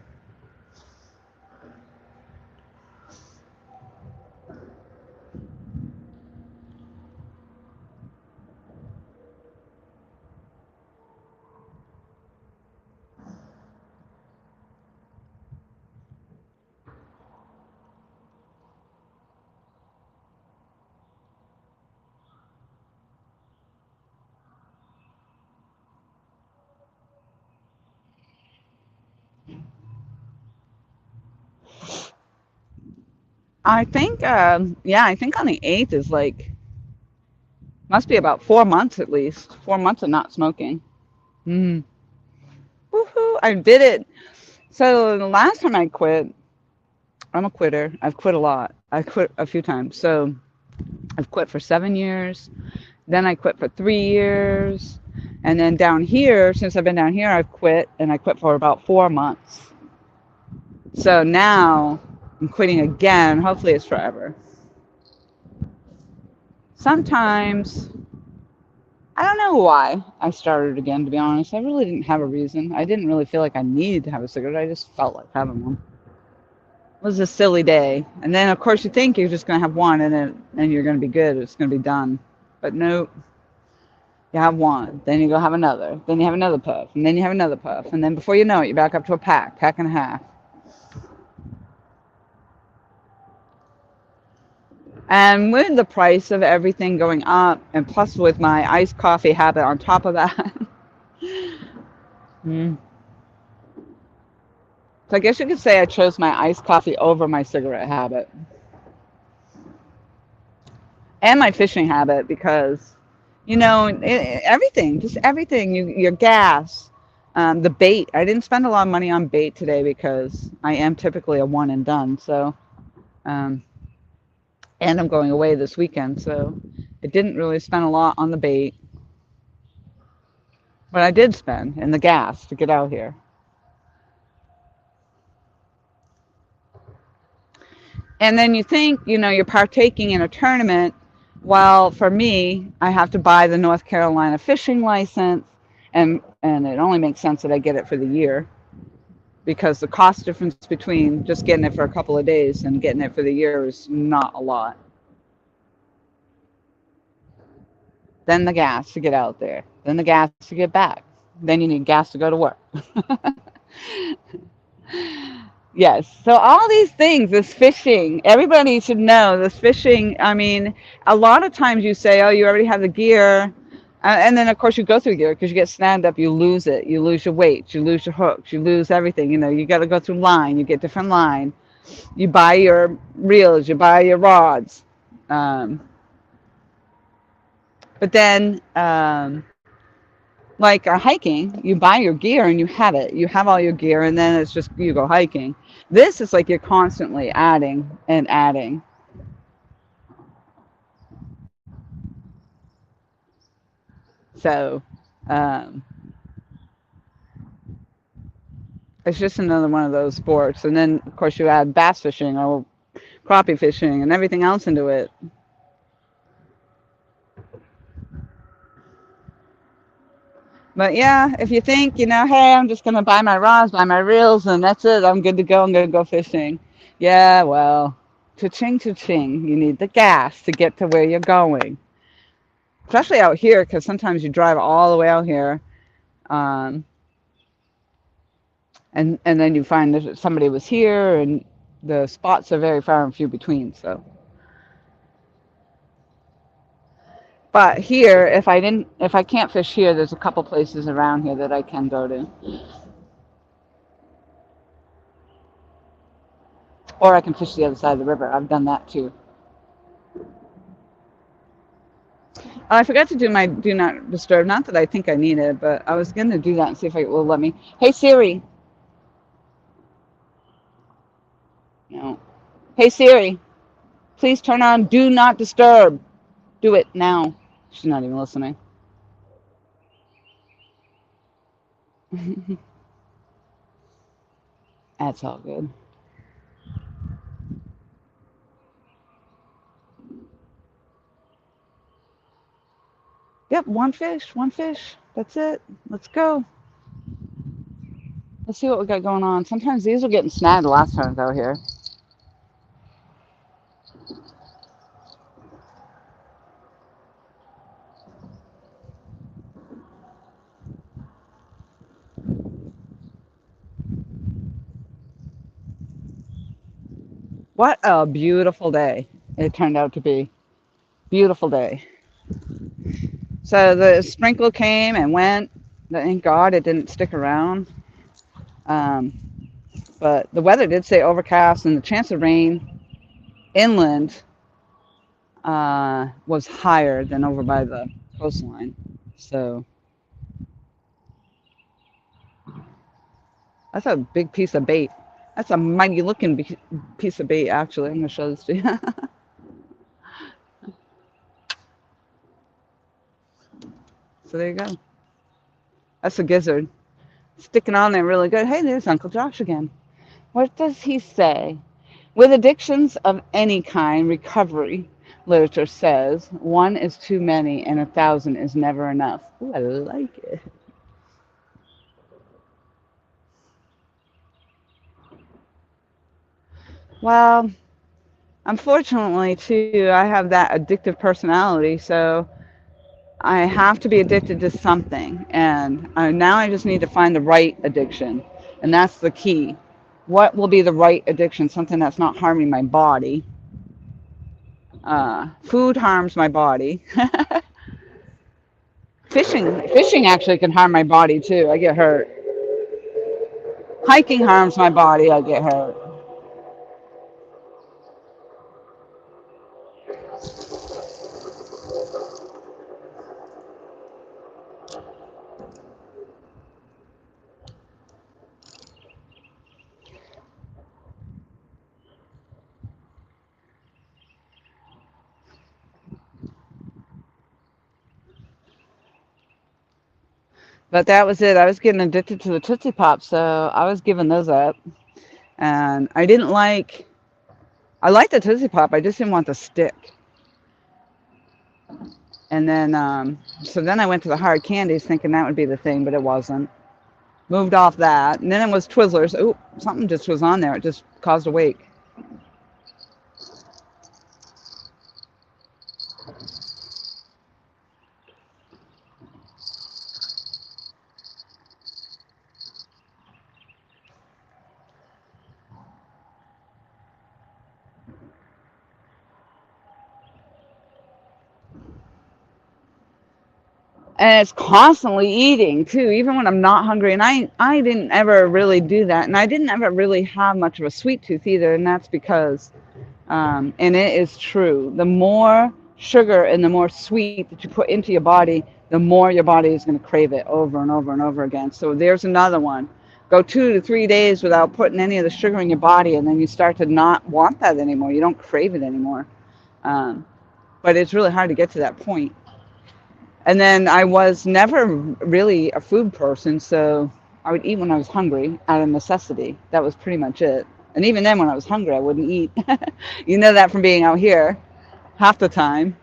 I think, yeah, I think on the 8th is like, must be about 4 months at least. 4 months of not smoking. Mm. Woohoo! I did it. So the last time I quit, I'm a quitter. I've quit a lot. I quit a few times. So I've quit for 7 years. Then I quit for 3 years. And then down here, since I've been down here, I've quit and I quit for about 4 months. So now I'm quitting again. Hopefully it's forever. Sometimes I don't know why I started again, to be honest. I really didn't have a reason. I didn't really feel like I needed to have a cigarette. I just felt like having one. It was a silly day. And then, of course, you think you're just going to have one and you're going to be good. It's going to be done. But nope. You have one. Then you go have another. Then you have another puff. And then you have another puff. And then before you know it, you're back up to a pack and a half. And with the price of everything going up, and plus with my iced coffee habit on top of that, mm. So I guess you could say I chose my iced coffee over my cigarette habit and my fishing habit because, everything, just everything, your gas, the bait. I didn't spend a lot of money on bait today because I am typically a one and done. So, um, and I'm going away this weekend, so I didn't really spend a lot on the bait, but I did spend in the gas to get out here. And then you think, you're partaking in a tournament. Well, for me, I have to buy the North Carolina fishing license, and it only makes sense that I get it for the year because the cost difference between just getting it for a couple of days and getting it for the year is not a lot. Then the gas to get out there, then the gas to get back, then you need gas to go to work. Yes. So all these things, this fishing, everybody should know this fishing. I mean, a lot of times you say, oh, you already have the gear. And then, of course, you go through gear because you get stand up, you lose it. You lose your weights, you lose your hooks, you lose everything. You got to go through line. You get different line. You buy your reels, you buy your rods. Um, but then, like hiking, you buy your gear and you have it. You have all your gear, and then it's just you go hiking. This is like you're constantly adding and adding. So um, it's just another one of those sports. And then, of course, you add bass fishing or crappie fishing and everything else into it. But yeah, if you think, hey, I'm just going to buy my rods, buy my reels, and that's it, I'm good to go, I'm going to go fishing. Yeah, well, cha-ching, you need the gas to get to where you're going. Especially out here, because sometimes you drive all the way out here, um, and then you find that somebody was here, and the spots are very far and few between. So, but here, if I can't fish here, there's a couple places around here that I can go to, or I can fish the other side of the river. I've done that too. Oh, I forgot to do my do not disturb. Not that I think I need it, but I was gonna do that and see if it will let me. Hey Siri. No. Hey Siri. Please turn on do not disturb. Do it now. She's not even listening. That's all good. Yep, one fish, one fish. That's it. Let's go. Let's see what we got going on. Sometimes these are getting snagged the last time I was out here. What a beautiful day it turned out to be. Beautiful day. So the sprinkle came and went. Thank God it didn't stick around. Um, but the weather did say overcast, and the chance of rain inland was higher than over by the coastline. So that's a big piece of bait. That's a mighty looking piece of bait, actually. I'm going to show this to you. So there you go. That's a gizzard. Sticking on there really good. Hey, there's Uncle Josh again. What does he say? With addictions of any kind, recovery literature says one is too many and 1,000 is never enough. Ooh, I like it. Well, unfortunately, too, I have that addictive personality, so I have to be addicted to something. And now I just need to find the right addiction. And that's the key. What will be the right addiction? Something that's not harming my body. Food harms my body. Fishing actually can harm my body too. I get hurt. Hiking harms my body. I get hurt. But that was it. I was getting addicted to the Tootsie Pops, so I was giving those up. And I didn't like. I liked the Tootsie Pop. I just didn't want the stick. And then, so then I went to the hard candies, thinking that would be the thing, but it wasn't. Moved off that, and then it was Twizzlers. Oh, something just was on there. It just caused a wake. And it's constantly eating too, even when I'm not hungry. And I didn't ever really do that, and I didn't ever really have much of a sweet tooth either. And that's because, and it is true, the more sugar and the more sweet that you put into your body, the more your body is going to crave it over and over and over again. So there's another one. Go 2 to 3 days without putting any of the sugar in your body, and then you start to not want that anymore. You don't crave it anymore. Um, but it's really hard to get to that point. And then I was never really a food person, so I would eat when I was hungry out of necessity. That was pretty much it. And even then, when I was hungry, I wouldn't eat. You know that from being out here half the time.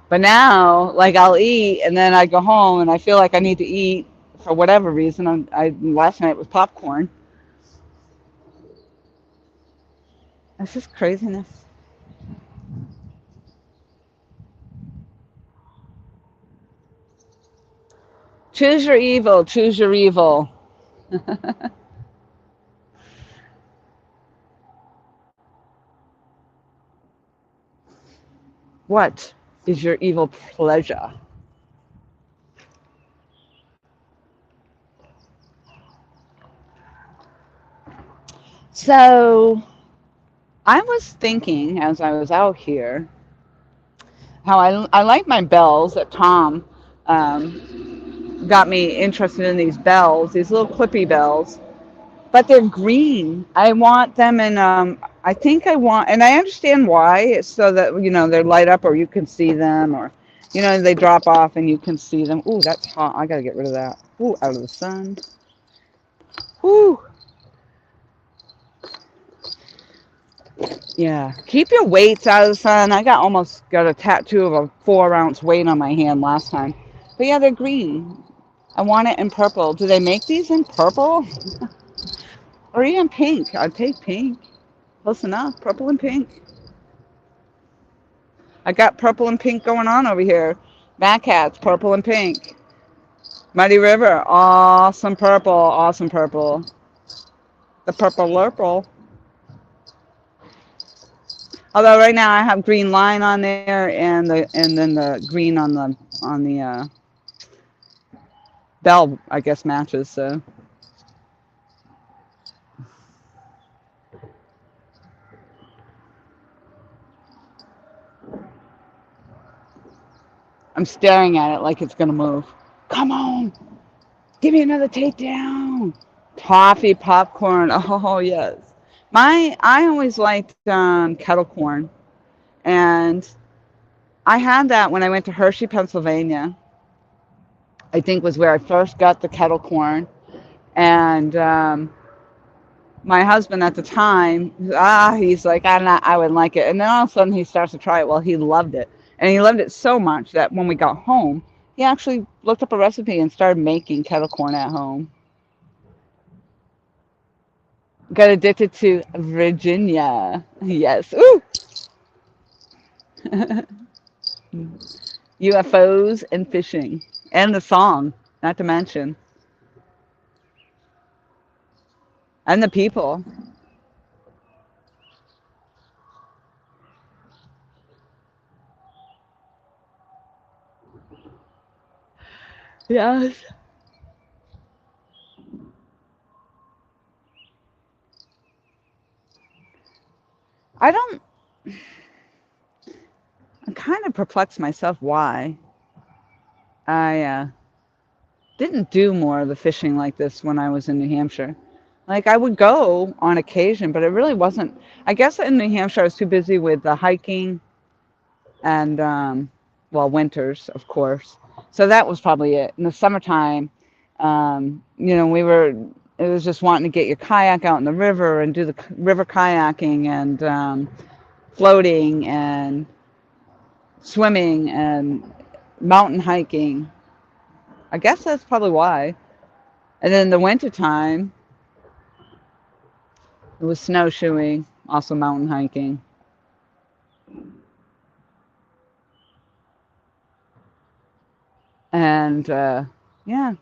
But now, like, I'll eat, and then I go home, and I feel like I need to eat for whatever reason. Last night was popcorn. That's just craziness. Choose your evil. Choose your evil. What is your evil pleasure? So I was thinking as I was out here how I like my bells that Tom got me interested in these bells, these little clippy bells, but they're green. I want them in, I think I want, and I understand why. It's so that, they light up or you can see them, or, they drop off and you can see them. Ooh, that's hot. I gotta get rid of that. Ooh, out of the sun. Ooh, yeah. Keep your weights out of the sun. I almost got a tattoo of a 4-ounce weight on my hand last time. But yeah, they're green. I want it in purple. Do they make these in purple? Or even pink? I'd take pink. Close enough. Purple and pink. I got purple and pink going on over here. Back hats, purple and pink. Muddy River, awesome purple, awesome purple. The purple lurple. Although right now I have green line on there and then the green on the bell, I guess, matches. So I'm staring at it like it's gonna move. Come on, give me another takedown. Toffee popcorn. Oh yes. I always liked kettle corn, and I had that when I went to Hershey, Pennsylvania. I think was where I first got the kettle corn. And my husband at the time, he's like, I wouldn't like it. And then all of a sudden he starts to try it. Well, he loved it. And he loved it so much that when we got home, he actually looked up a recipe and started making kettle corn at home. Got addicted to Virginia. Yes. Ooh! UFOs and fishing. And the song, not to mention. And the people. Yes. I don't, I'm kind of perplexed myself why I didn't do more of the fishing like this when I was in New Hampshire. Like I would go on occasion, but it really wasn't. I guess in New Hampshire I was too busy with the hiking and, well, winters, of course. So that was probably it. In the summertime, it was just wanting to get your kayak out in the river and do the river kayaking and floating and swimming and mountain hiking. I guess that's probably why. And then in the wintertime, it was snowshoeing, also mountain hiking. And yeah,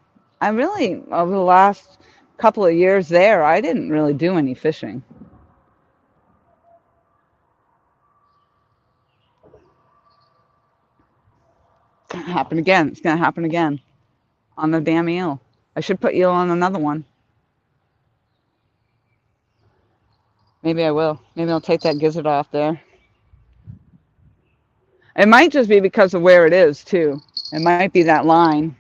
I really, over the last couple of years there, I didn't really do any fishing. It's going to happen again. It's going to happen again on the damn eel. I should put eel on another one. Maybe I will. Maybe I'll take that gizzard off there. It might just be because of where it is, too. It might be that line.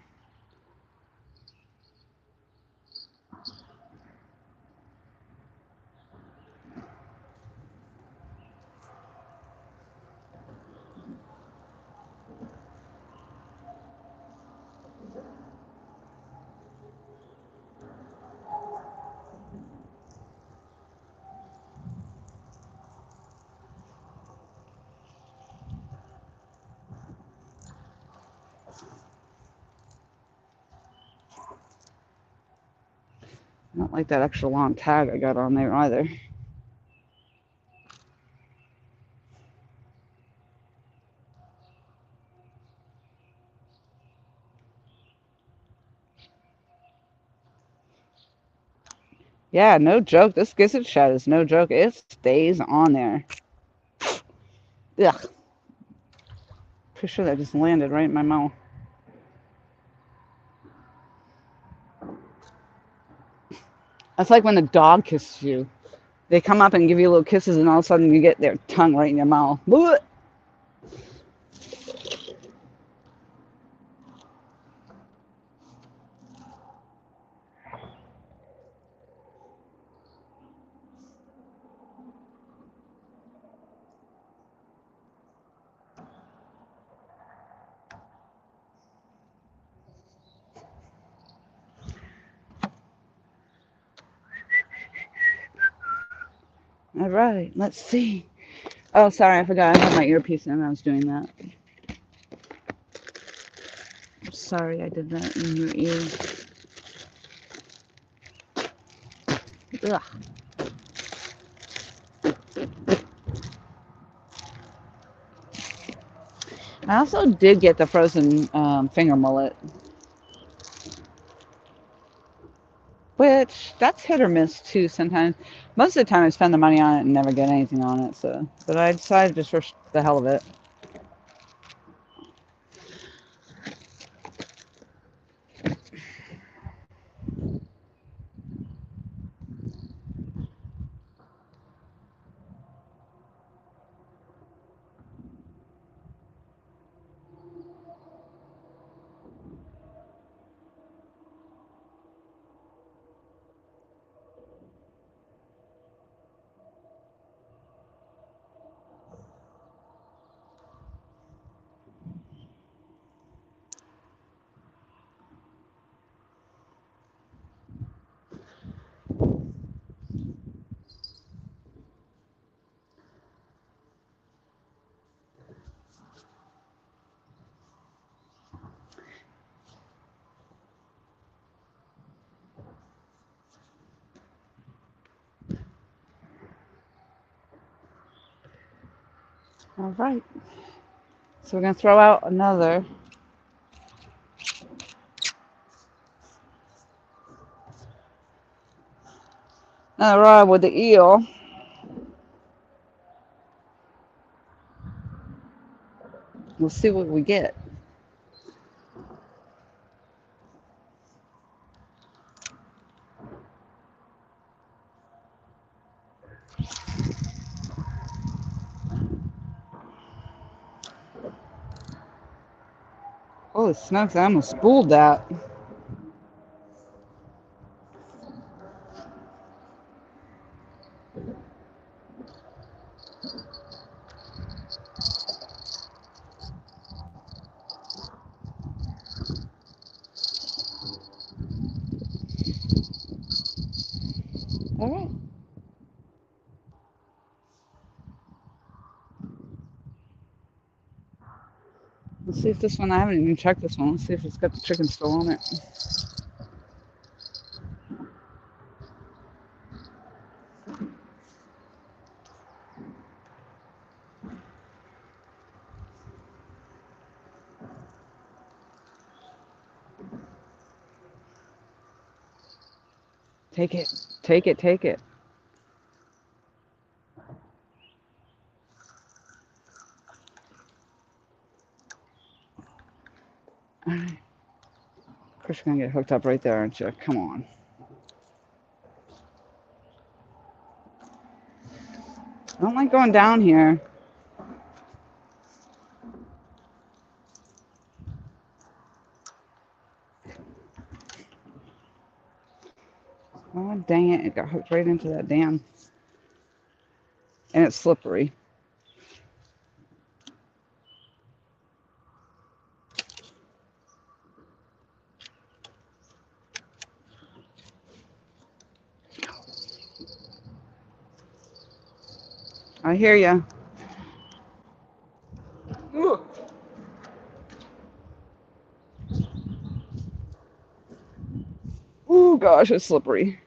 I don't like that extra long tag I got on there either. Yeah, no joke. This gizzard shad is no joke. It stays on there. Ugh. Pretty sure that just landed right in my mouth. That's like when the dog kisses you. They come up and give you little kisses, and all of a sudden you get their tongue right in your mouth. Blech. All right, let's see. Oh, sorry, I forgot. I had my earpiece in. I was doing that. Sorry, I did that in your ear. Ugh. I also did get the frozen finger mullet, which that's hit or miss too sometimes. Most of the time I spend the money on it and never get anything on it. So, but I decided just for the hell of it. All right. So we're gonna throw out another rod with the eel. We'll see what we get. Holy smokes! I almost spooled that. All right. Let's see if this one. I haven't even checked this one. Let's see if it's got the chicken still on it. Take it. Take it. Take it. All right. Of course, you're gonna get hooked up right there, aren't you? Come on. I don't like going down here. Oh, dang it. It got hooked right into that dam. And it's slippery. I hear ya. Ooh. Ooh, gosh, it's slippery.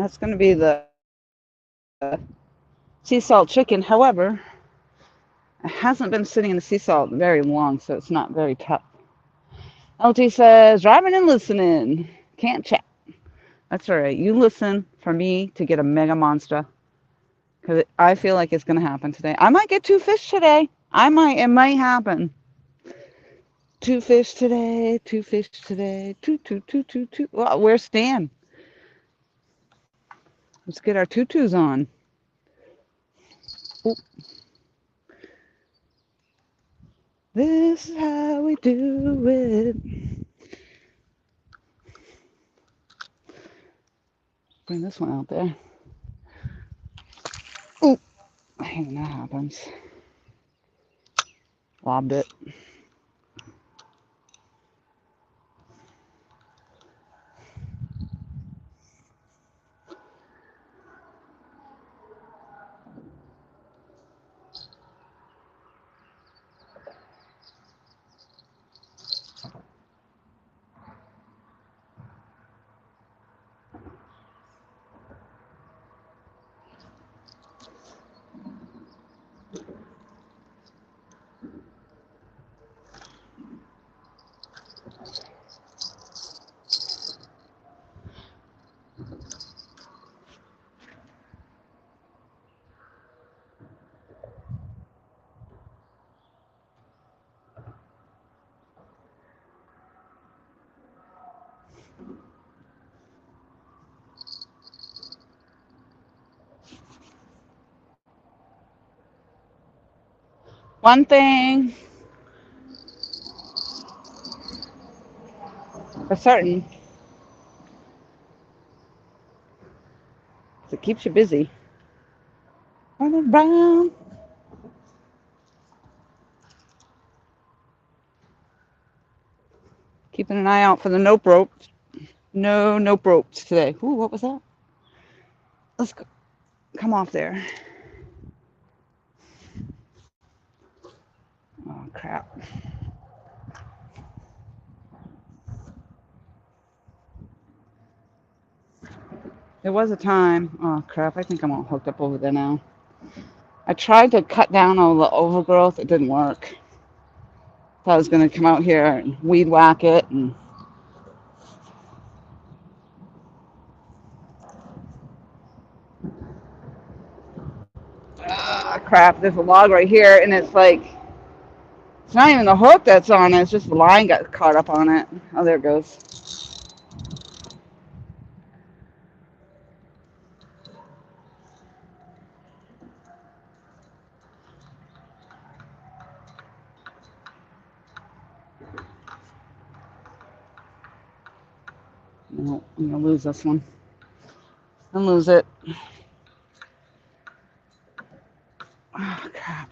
That's going to be the sea salt chicken. However, it hasn't been sitting in the sea salt very long, so it's not very tough. LT says, driving and listening. Can't chat. That's all right. You listen for me to get a mega monster. Because I feel like it's going to happen today. I might get 2 fish today. It might happen. 2 fish today, 2 fish today, two. Well, where's Stan? Let's get our tutus on. Ooh. This is how we do it. Bring this one out there. Ooh, I hate that happens. Lobbed it. One thing for certain is it keeps you busy. Running around. Keeping an eye out for the nope ropes. No nope ropes today. Ooh, what was that? Let's go. Come off there. Oh, crap. There was a time. Oh, crap. I think I'm all hooked up over there now. I tried to cut down all the overgrowth. It didn't work. Thought I was going to come out here and weed whack it. And crap. There's a log right here, and it's like, it's not even the hook that's on it. It's just the line got caught up on it. Oh, there it goes. No, I'm going to lose this one. And lose it. Oh, crap.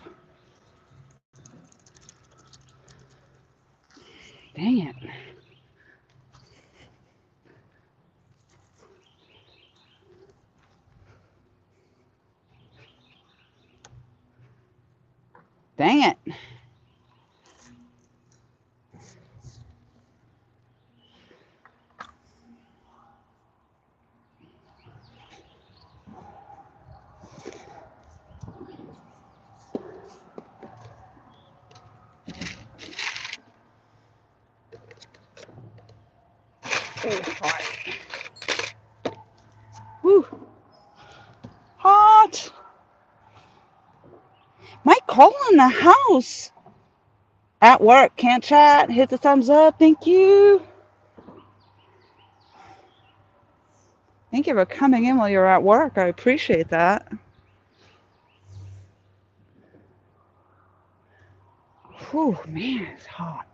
Dang it. Dang it. Whew. Hot. Mike Cole in the house. At work. Can't chat. Hit the thumbs up. Thank you. Thank you for coming in while you're at work. I appreciate that. Whew, man, it's hot.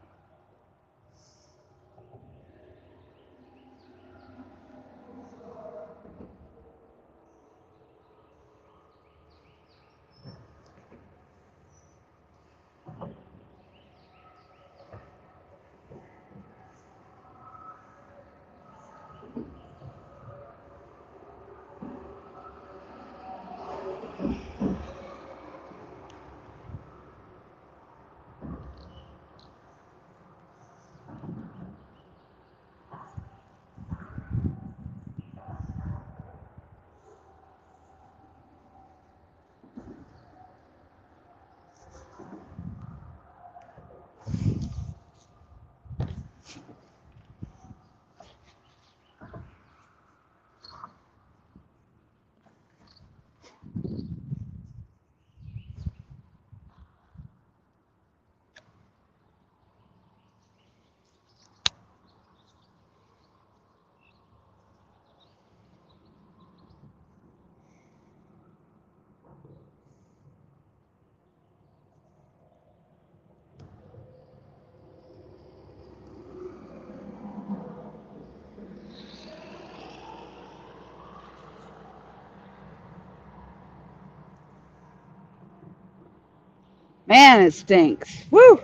Man, it stinks. Woo!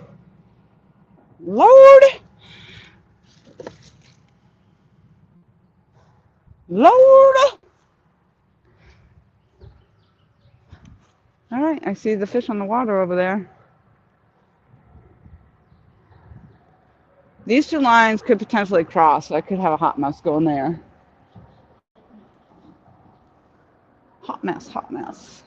Lord! Lord! All right, I see the fish on the water over there. These two lines could potentially cross. So I could have a hot mess going there. Hot mess, hot mess.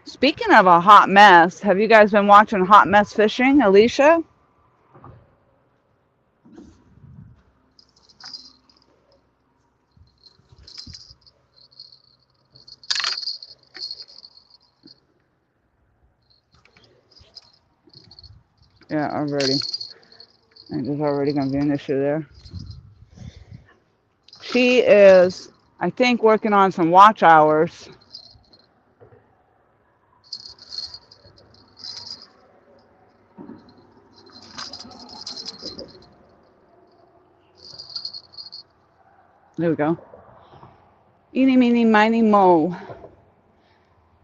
Speaking of a hot mess, have you guys been watching Hot Mess Fishing, Alicia? Yeah, already. And there's already going to be an issue there. She is, I think, working on some watch hours. There we go. Eeny, meeny, miny, mo.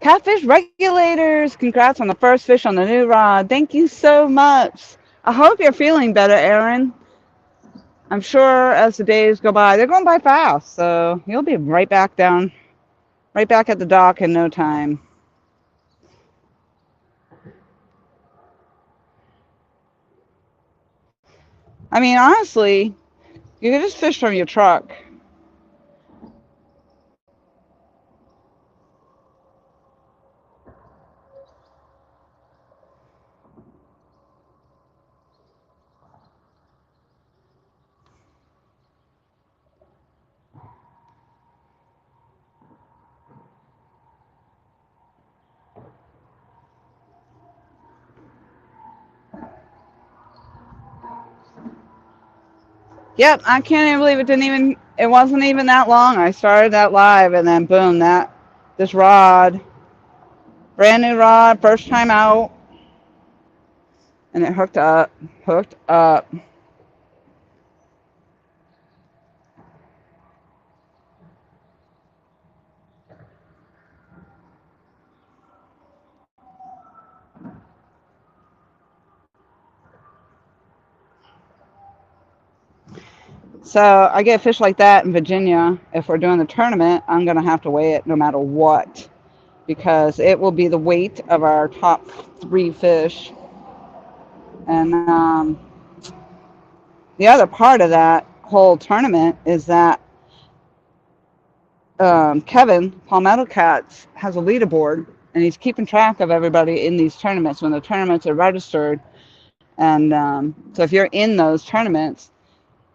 Catfish regulators, congrats on the first fish on the new rod. Thank you so much. I hope you're feeling better, Aaron. I'm sure as the days go by, they're going by fast, so you'll be right back down, right back at the dock in no time. I mean, honestly, you can just fish from your truck. Yep, I can't even believe it wasn't even that long. I started that live and then boom, this rod, brand new rod, first time out, and it hooked up, hooked up. So I get fish like that in Virginia. If we're doing the tournament, I'm going to have to weigh it no matter what because it will be the weight of our top 3 fish. And the other part of that whole tournament is that Kevin, Palmetto Cats, has a leaderboard and he's keeping track of everybody in these tournaments when the tournaments are registered. And so if you're in those tournaments,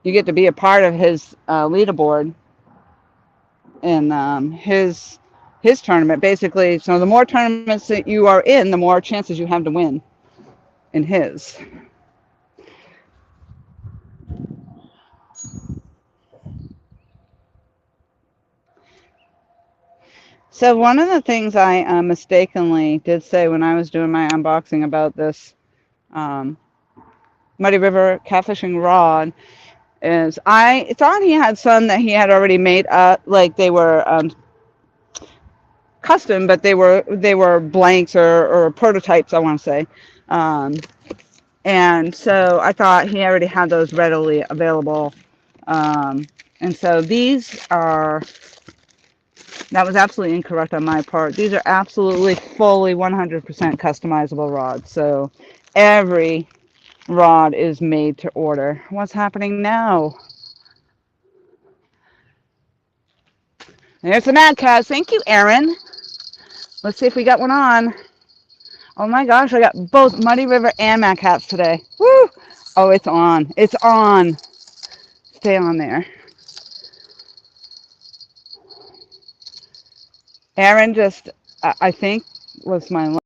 you get to be a part of his leaderboard and his tournament basically. So the more tournaments that you are in, the more chances you have to win in his. So one of the things I mistakenly did say when I was doing my unboxing about this Muddy River catfishing rod is I thought he had some that he had already made up, like they were custom, but they were blanks or prototypes, I want to say. Um, and so I thought he already had those readily available. And so these are, that was absolutely incorrect on my part. These are absolutely fully 100% customizable rods. So every rod is made to order. What's happening now? There's the Mad Cows. Thank you, Aaron. Let's see if we got one on. Oh my gosh, I got both Muddy River and Mad Cats today. Woo! Oh, it's on. It's on. Stay on there. Aaron just, I think, was my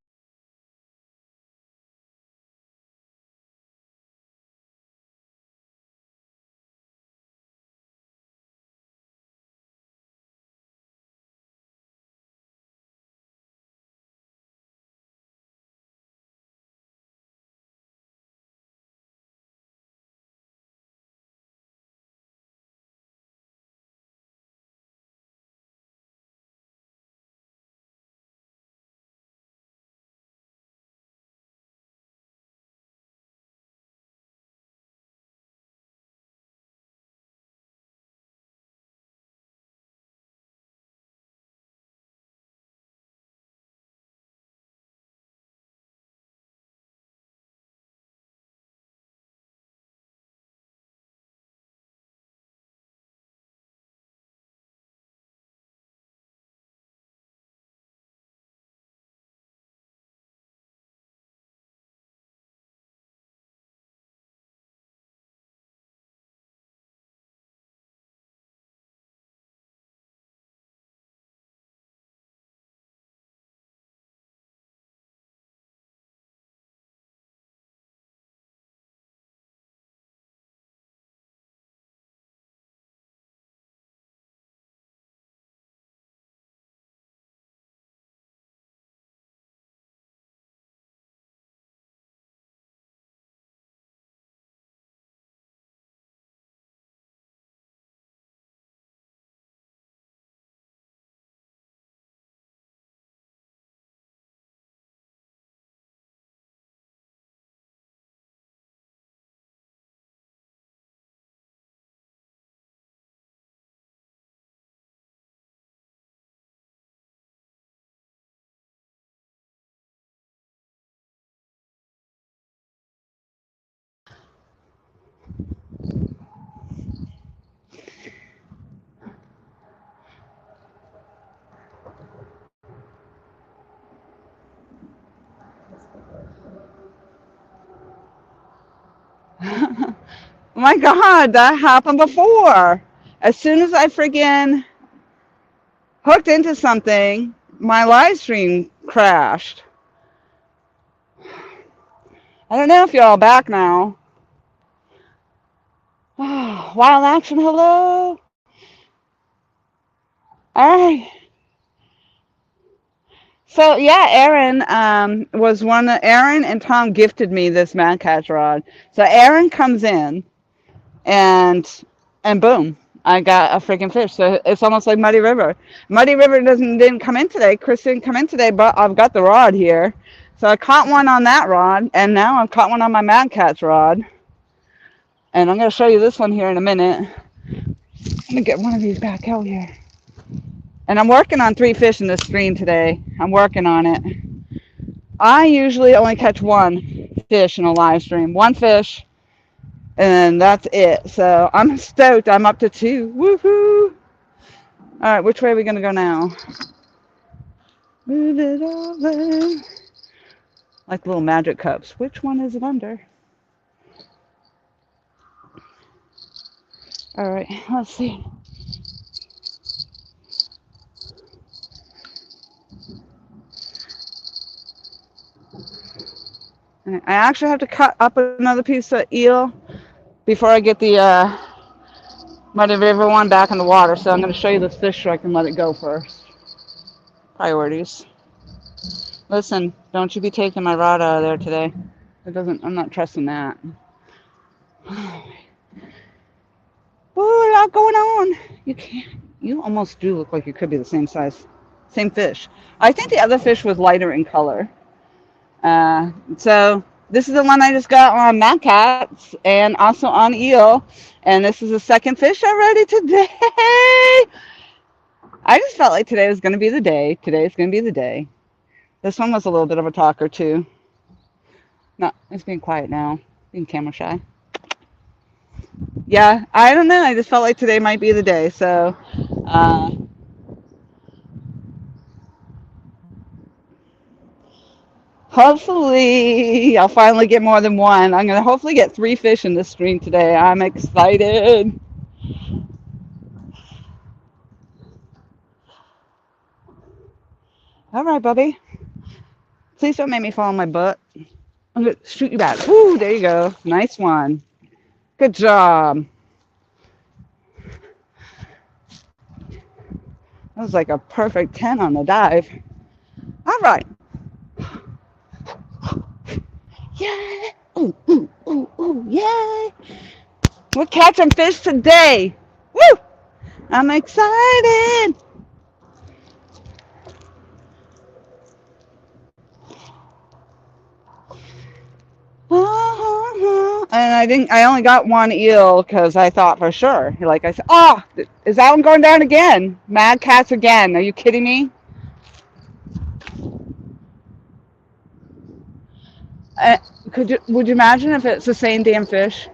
My God, that happened before. As soon as I freaking hooked into something, my live stream crashed. I don't know if you're all back now. Wild Action, hello. All right. So yeah, Aaron was one of Aaron and Tom gifted me this Mad Catch rod. So Aaron comes in and boom, I got a freaking fish. So it's almost like Muddy River. Muddy River didn't come in today. Chris didn't come in today, but I've got the rod here. So I caught one on that rod, and now I've caught one on my Mad Catch rod. And I'm gonna show you this one here in a minute. I'm gonna get one of these back out here. And I'm working on 3 fish in this stream today. I'm working on it. I usually only catch 1 fish in a live stream. 1 fish, and that's it. So I'm stoked. I'm up to 2. Woohoo! All right, which way are we going to go now? Move it over. Like little magic cups. Which one is it under? All right, let's see. I actually have to cut up another piece of eel before I get the Muddy River one back in the water. So I'm going to show you this fish so I can let it go first. Priorities. Listen, don't you be taking my rod out of there today. I'm not trusting that. Oh, a lot going on. You almost do look like you could be the same size, same fish. I think the other fish was lighter in color. So this is the one I just got on Mad Cats and also on eel. And this is the second fish already today. I just felt like today was going to be the day. Today's going to be the day. This one was a little bit of a talker too. No, it's being quiet now. Being camera shy. Yeah, I don't know. I just felt like today might be the day. So, hopefully I'll finally get more than one. I'm going to hopefully get 3 fish in this stream today. I'm excited. All right, Bubby. Please don't make me fall on my butt. I'm going to shoot you back. Woo, there you go. Nice one. Good job. That was like a perfect 10 on the dive. All right. Yay. Ooh, ooh, ooh, ooh, yay. We're catching fish today. Woo! I'm excited. And I only got 1 eel because I thought for sure. Like I said, oh, is that one going down again? Mad Cats again. Are you kidding me? Would you imagine if it's the same damn fish?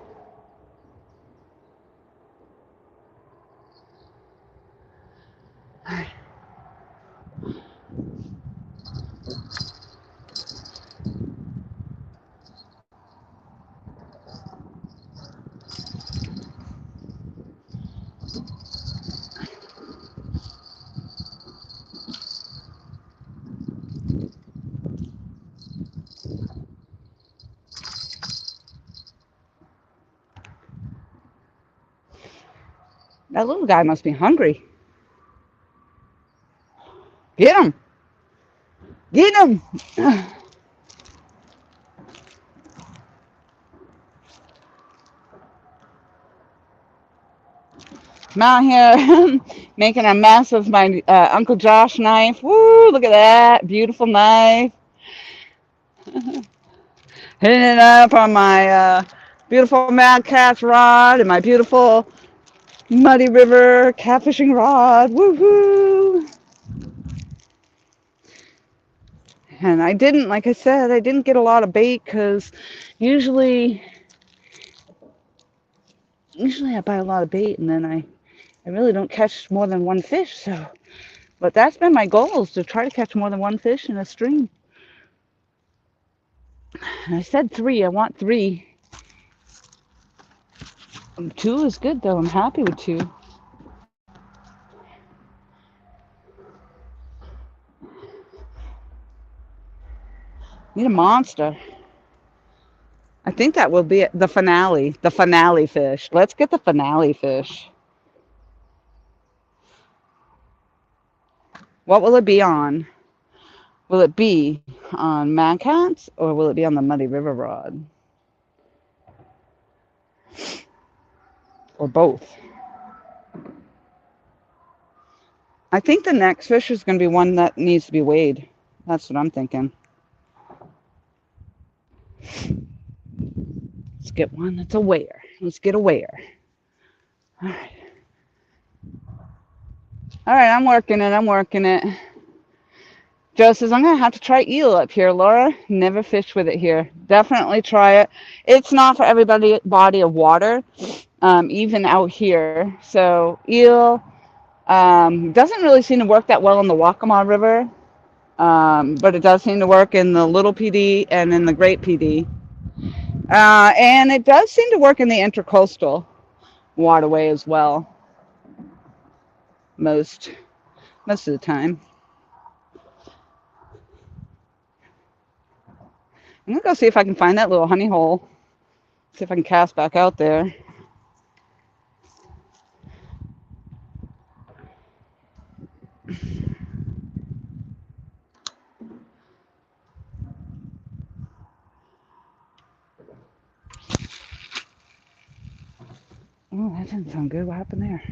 That little guy must be hungry. Get him. Get him. I'm out here making a mess with my Uncle Josh knife. Woo, look at that. Beautiful knife. Hitting it up on my beautiful Mad Catch rod and my beautiful Muddy River catfishing rod. Woohoo! And I didn't, like I said, I didn't get a lot of bait because usually I buy a lot of bait and then I really don't catch more than 1 fish. So, but that's been my goal, is to try to catch more than 1 fish in a stream. And I said 3. I want 3. Two is good though. I'm happy with two. Need a monster. I think that will be the finale. The finale fish. Let's get the finale fish. What will it be on? Will it be on Mad Cats or will it be on the Muddy River Rod? Or both? I think the next fish is going to be one that needs to be weighed. That's what I'm thinking. Let's get one that's a weigher. Let's get a weigher. All right. All right, I'm working it. I'm working it. Joe says, I'm going to have to try eel up here, Laura. Never fished with it here. Definitely try it. It's not for everybody body of water, even out here. So eel doesn't really seem to work that well in the Waccamaw River, but it does seem to work in the Little PD and in the Great PD. And it does seem to work in the Intracoastal waterway as well, most of the time. I'm going to go see if I can find that little honey hole. See if I can cast back out there. Oh, that didn't sound good. What happened there?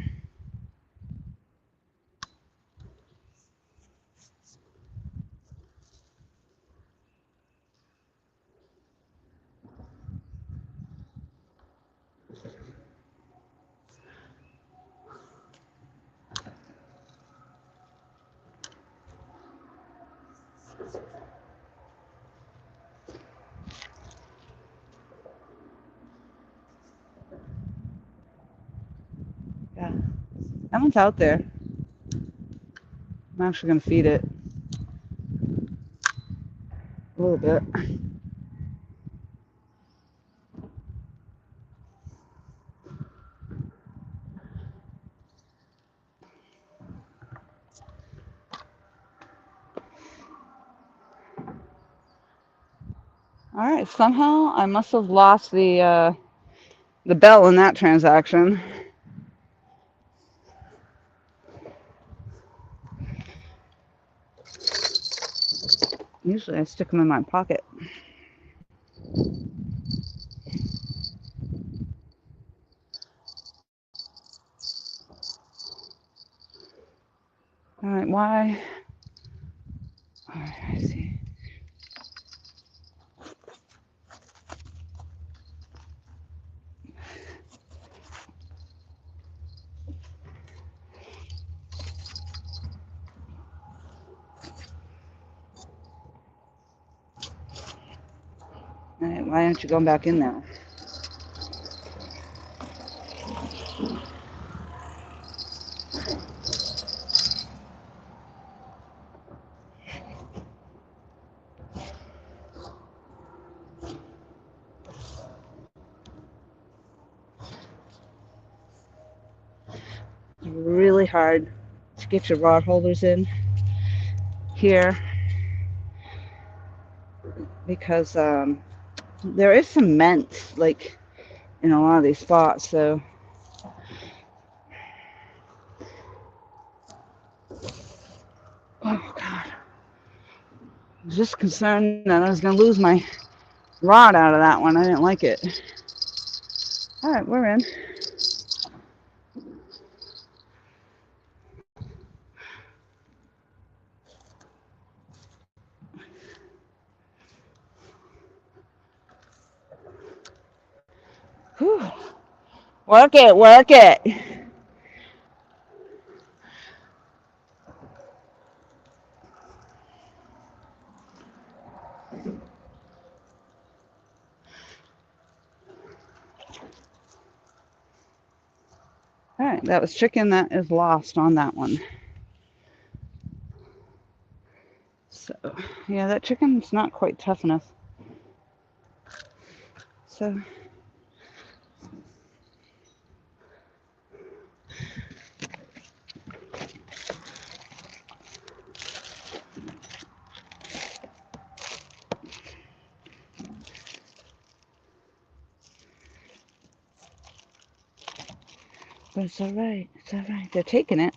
Yeah, that one's out there. I'm actually going to feed it a little bit. All right, somehow I must have lost the bell in that transaction. Usually I stick them in my pocket. All right, why? All right, I see. All right, why aren't you going back in there? It's really hard to get your rod holders in here because there is cement like in a lot of these spots. So, oh God, I was just concerned that I was going to lose my rod out of that one. I didn't like it. All right, we're in. Whew. Work it, work it. All right, that was chicken that is lost on that one. So, yeah, that chicken's not quite tough enough. So, But it's all right. It's all right. They're taking it.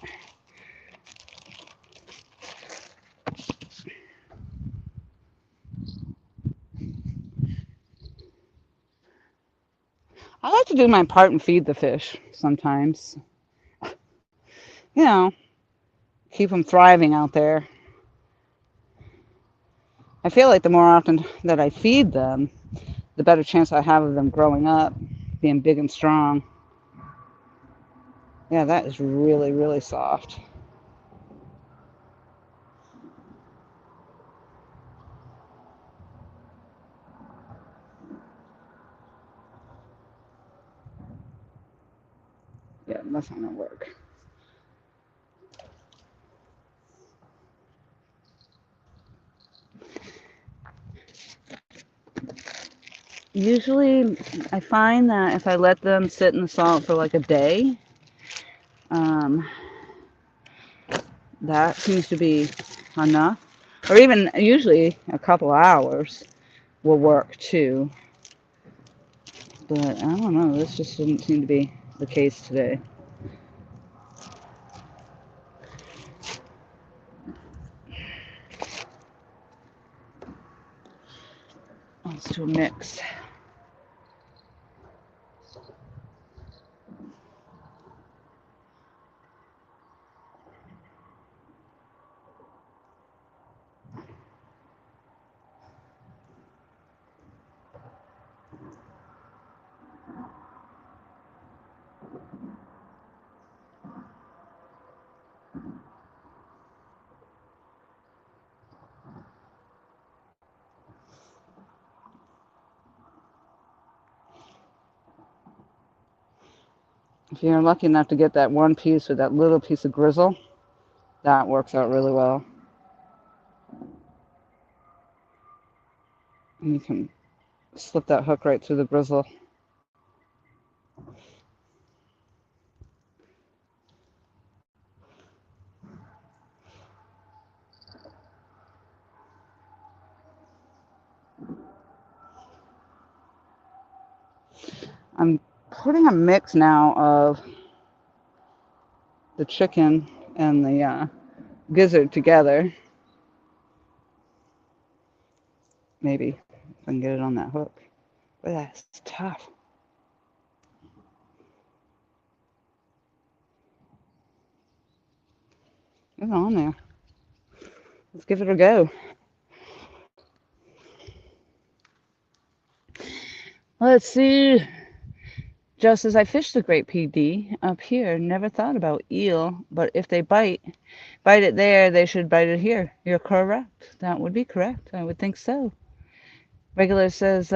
I like to do my part and feed the fish sometimes. You know, keep them thriving out there. I feel like the more often that I feed them, the better chance I have of them growing up, being big and strong. Yeah, that is really, really soft. Yeah, that's not gonna work. Usually, I find that if I let them sit in the salt for like a day, um, that seems to be enough. Or even usually a couple hours will work too. But I don't know, this just didn't seem to be the case today. Let's do a mix. If you're lucky enough to get that one piece with that little piece of grizzle, that works out really well. And you can slip that hook right through the grizzle. I'm putting a mix now of the chicken and the gizzard together. Maybe if I can get it on that hook. But that's tough. It's on there. Let's give it a go. Let's see. Just as I fished the Great PD up here, never thought about eel, but if they bite it there, they should bite it here. You're correct. That would be correct. I would think so. Regular says,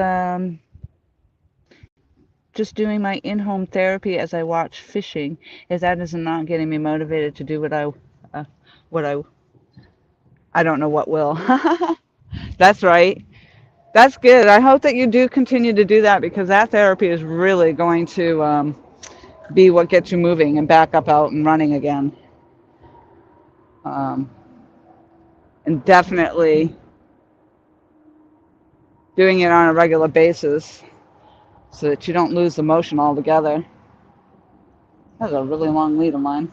just doing my in-home therapy as I watch fishing. If that is not getting me motivated to do what I don't know what will. That's right. That's good. I hope that you do continue to do that because that therapy is really going to be what gets you moving and back up out and running again. Um, and definitely doing it on a regular basis so that you don't lose the motion altogether. That's a really long lead of mine.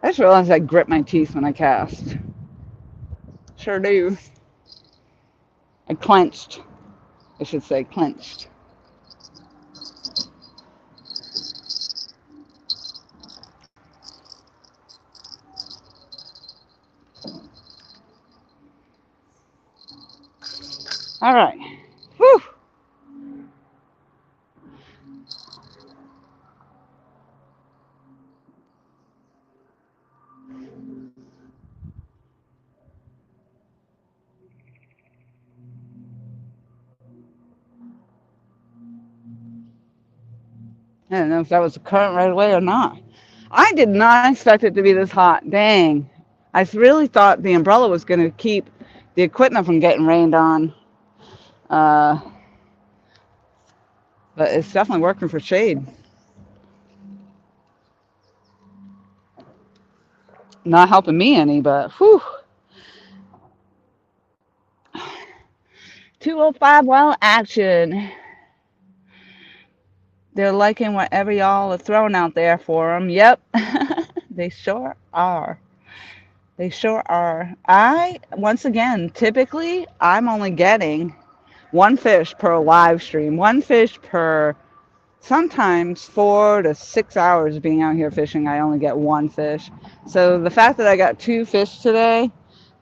I just realized I grip my teeth when I cast. Sure do. I clenched. I should say clenched. All right. Whew. I don't know if that was the current right away or not. I did not expect it to be this hot. Dang. I really thought the umbrella was going to keep the equipment from getting rained on. Uh, but it's definitely working for shade. Not helping me any, but whew. 205 Wild Action. They're liking whatever y'all are throwing out there for them. Yep. They sure are. They sure are. Once again, typically, I'm only getting one fish per live stream, one fish per sometimes 4 to 6 hours being out here fishing. I only get one fish. So the fact that I got two fish today,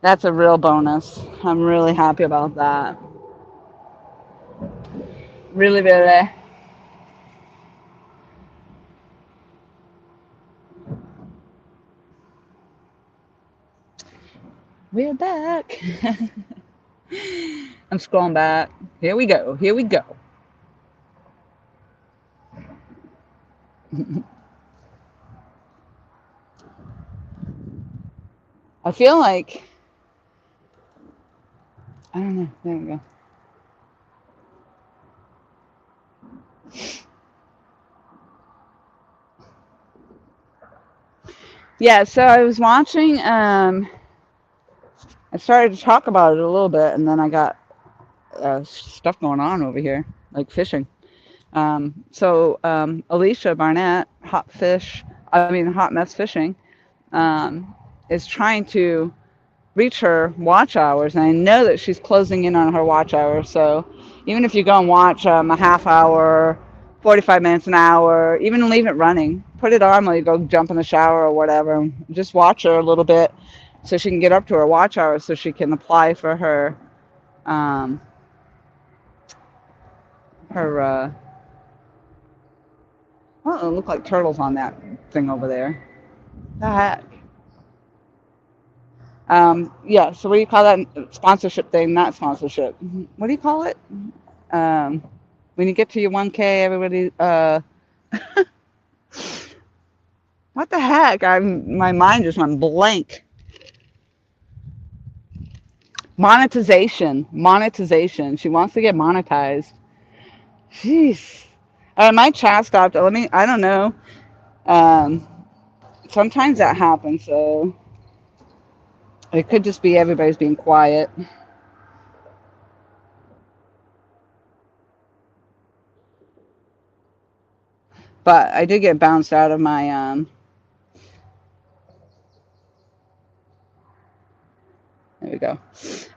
that's a real bonus. I'm really happy about that. Really, really. We're back. I'm scrolling back. Here we go. Here we go. I feel like, I don't know. There we go. Yeah, so I was watching, I started to talk about it a little bit, and then I got stuff going on over here, like fishing. Alicia Barnett, Hot Mess Fishing, is trying to reach her watch hours, and I know that she's closing in on her watch hours. So even if you go and watch a half hour, 45 minutes, an hour, even leave it running, put it on while you go jump in the shower or whatever, and just watch her a little bit so she can get up to her watch hours so she can apply for um, her well, it look like turtles on that thing over there. The heck? Yeah, so what do you call that sponsorship thing? Not sponsorship. What do you call it? Um, when you get to your 1K, everybody, what the heck? My mind just went blank. Monetization. Monetization. She wants to get monetized. Jeez. My chat stopped. I don't know. Um, Sometimes that happens, so it could just be everybody's being quiet. But I did get bounced out of my, there we go.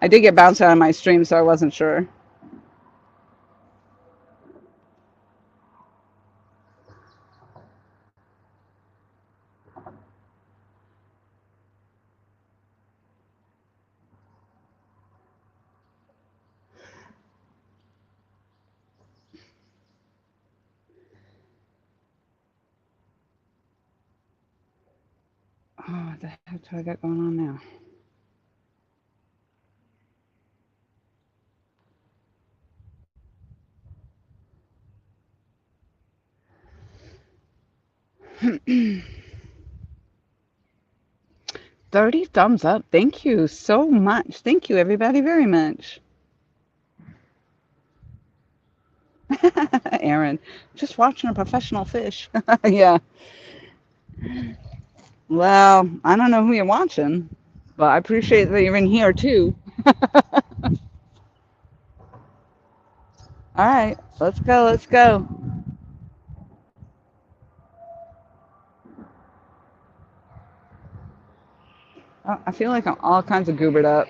I did get bounced out of my stream, so I wasn't sure. Oh, what the heck do I got going on now? Thirty thumbs up. Thank you so much. Thank you, everybody, very much. Aaron, just watching a professional fish. Yeah. Well, I don't know who you're watching, but I appreciate that you're in here too. All right, let's go. Let's go. Oh, I feel like I'm all kinds of goobered up.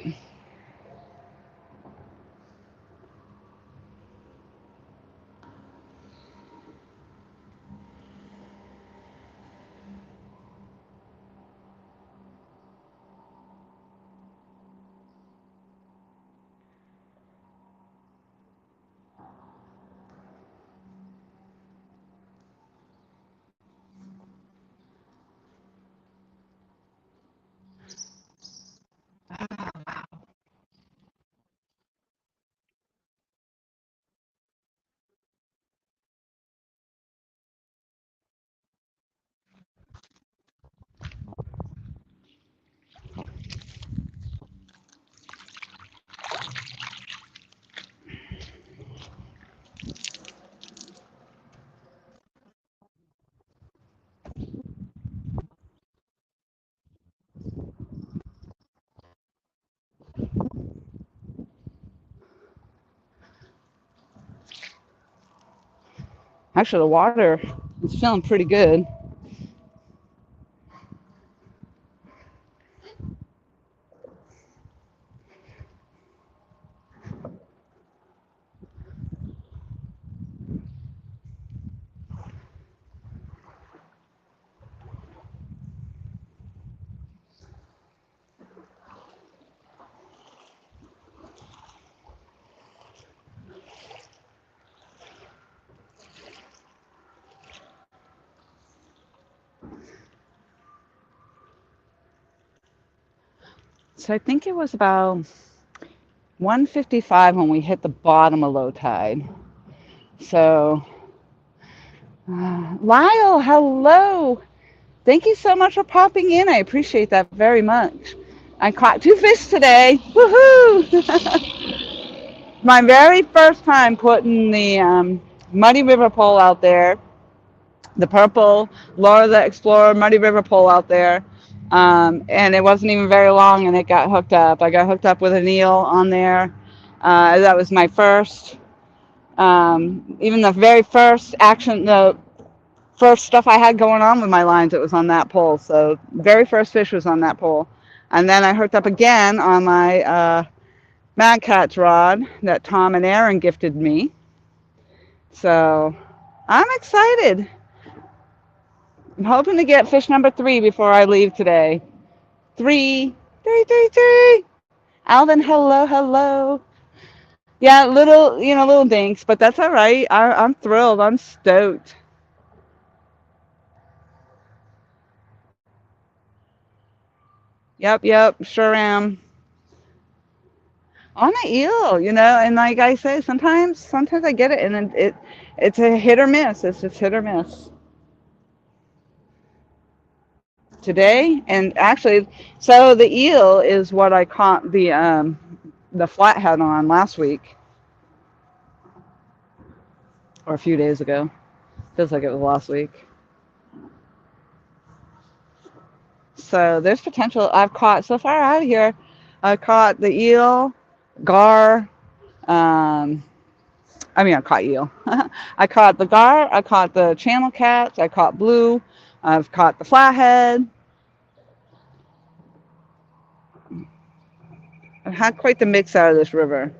Actually, the water is feeling pretty good. So I think it was about 1:55 when we hit the bottom of low tide. So, Lyle, hello. Thank you so much for popping in. I appreciate that very much. I caught 2 fish today. Woohoo! My very first time putting the Muddy River pole out there, the purple Laura the Explorer Muddy River pole out there. And it wasn't even very long and it got hooked up. I got hooked up with an eel on there. That was my first, even the very first action, the first stuff I had going on with my lines, it was on that pole. So very first fish was on that pole. And then I hooked up again on my Mad Cat's rod that Tom and Aaron gifted me. So I'm excited. I'm hoping to get fish number 3 before I leave today. 3, 3, 3, 3. Alvin, hello, hello. Yeah, little dinks, but that's all right. I'm thrilled. I'm stoked. Yep, sure am. On the eel, and like I say, sometimes I get it, and then it's a hit or miss. It's just hit or miss. Today, and actually, so the eel is what I caught the flathead on last week or a few days ago. Feels like it was last week. So there's potential. I've caught so far out of here. I caught the eel, gar. I caught eel. I caught the gar. I caught the channel cats. I caught blue. I've caught the flathead. I've had quite the mix out of this river.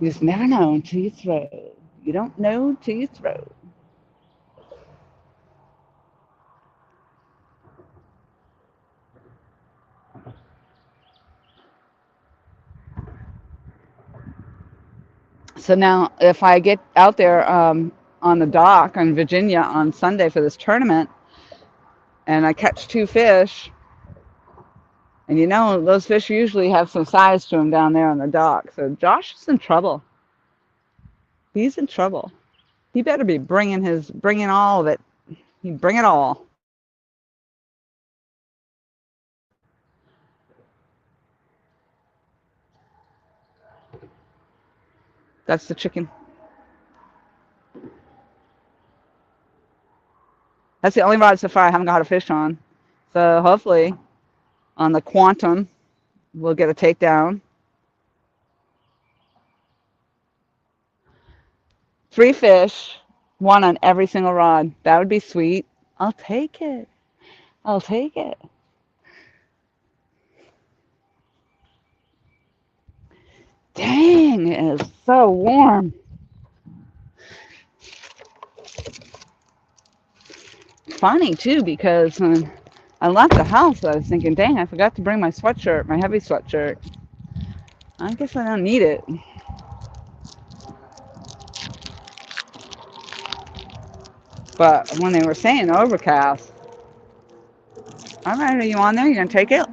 You just never know until you throw. You don't know until you throw. So now, if I get out there on the dock in Virginia on Sunday for this tournament, and I catch 2 fish, and those fish usually have some size to them down there on the dock. So Josh is in trouble. He's in trouble. He better be bringing all of it. He bring it all. That's the chicken. That's the only rod so far I haven't got a fish on. So hopefully on the Quantum, we'll get a takedown. 3 fish, 1 on every single rod. That would be sweet. I'll take it. I'll take it. Dang, it is so warm. Funny, too, because when I left the house, I was thinking, dang, I forgot to bring my sweatshirt, my heavy sweatshirt. I guess I don't need it. But when they were saying overcast, all right, are you on there? You going to take it?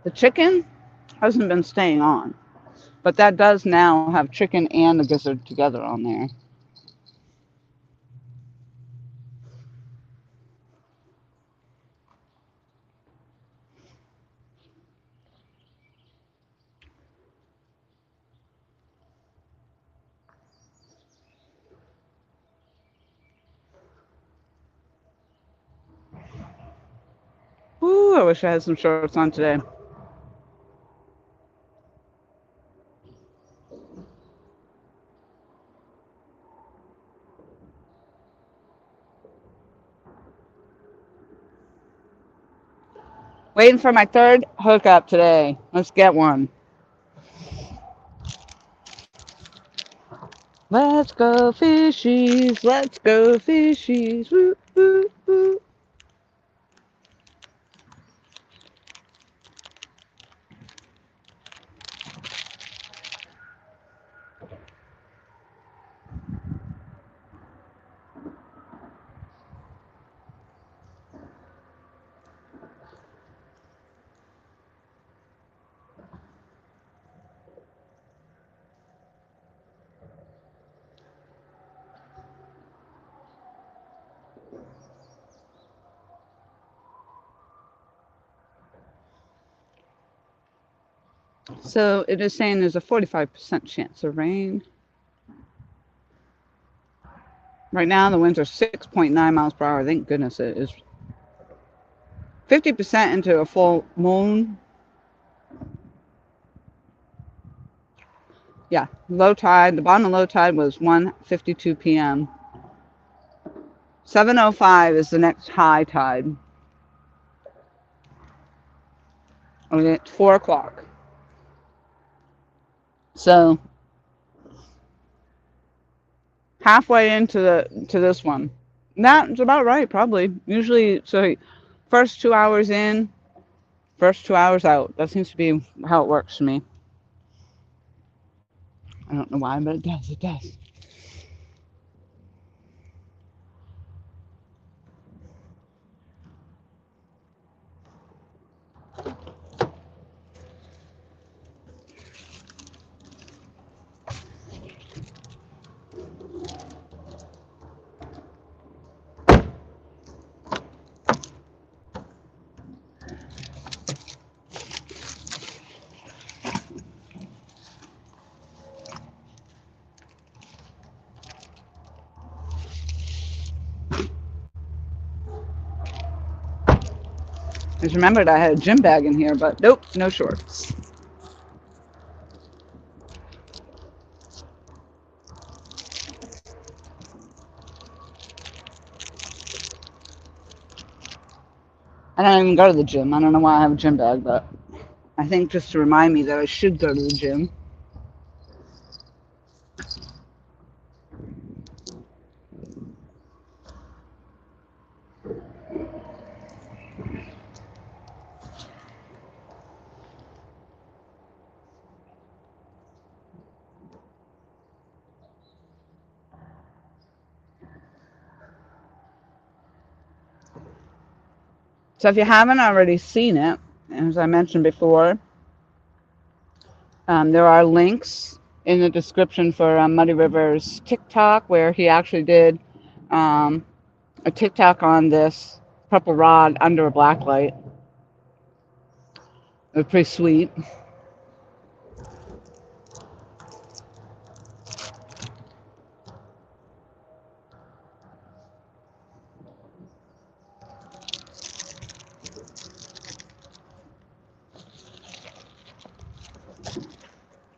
The chicken hasn't been staying on, but that does now have chicken and the gizzard together on there. Ooh, I wish I had some shorts on today. Waiting for my third hookup today. Let's get one. Let's go fishies. Let's go fishies. Woo, woo, woo. So it is saying there's a 45% chance of rain. Right now, the winds are 6.9 miles per hour. Thank goodness it is 50% into a full moon. Yeah, low tide. The bottom of low tide was 1:52 p.m. 7:05 is the next high tide. Okay, it's 4 o'clock. So halfway into this one. That's about right, probably. Usually, so first 2 hours in, first 2 hours out. That seems to be how it works for me. I don't know why, but it does. It does. I just remembered I had a gym bag in here, but nope, no shorts. I don't even go to the gym. I don't know why I have a gym bag, but I think just to remind me that I should go to the gym. So if you haven't already seen it, as I mentioned before, there are links in the description for Muddy River's TikTok, where he actually did um, a TikTok on this purple rod under a black light. It was pretty sweet.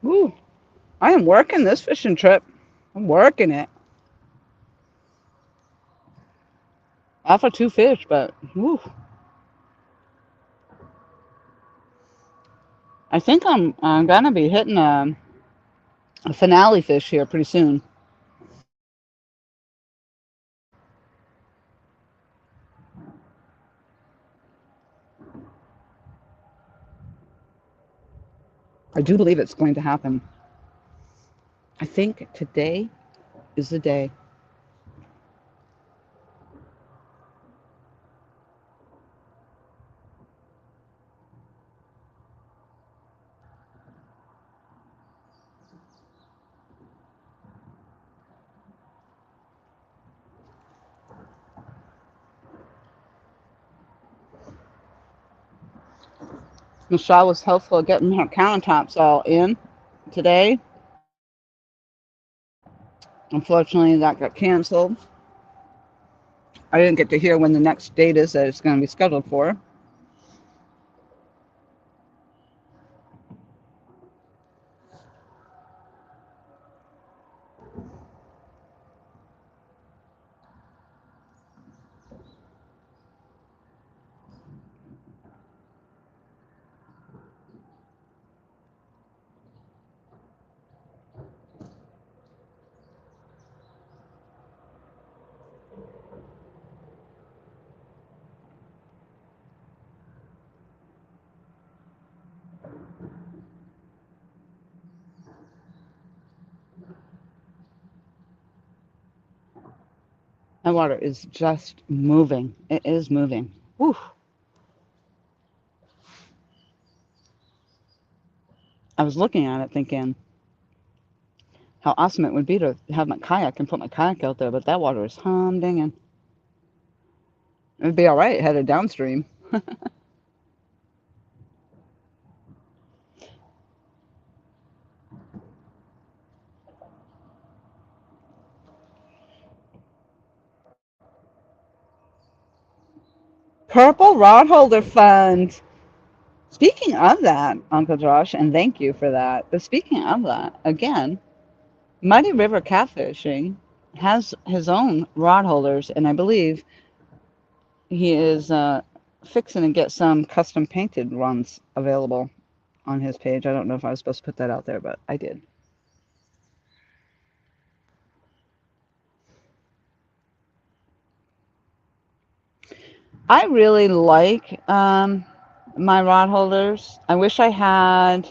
Ooh, I am working this fishing trip. I'm working it. Off of 2 fish, but ooh, I think I'm gonna be hitting a finale fish here pretty soon. I do believe it's going to happen. I think today is the day. Michelle was helpful at getting her countertops all in today. Unfortunately, that got canceled. I didn't get to hear when the next date is that it's going to be scheduled for. My water is just moving. It is moving. Whew. I was looking at it thinking how awesome it would be to have my kayak and put my kayak out there, but that water is humdinging. It'd be all right headed downstream. Purple Rod Holder Fund. Speaking of that, Uncle Josh, and thank you for that. But speaking of that, again, Muddy River Catfishing has his own rod holders, and I believe he is fixing to get some custom painted ones available on his page. I don't know if I was supposed to put that out there, but I did. I really like my rod holders. I wish I had.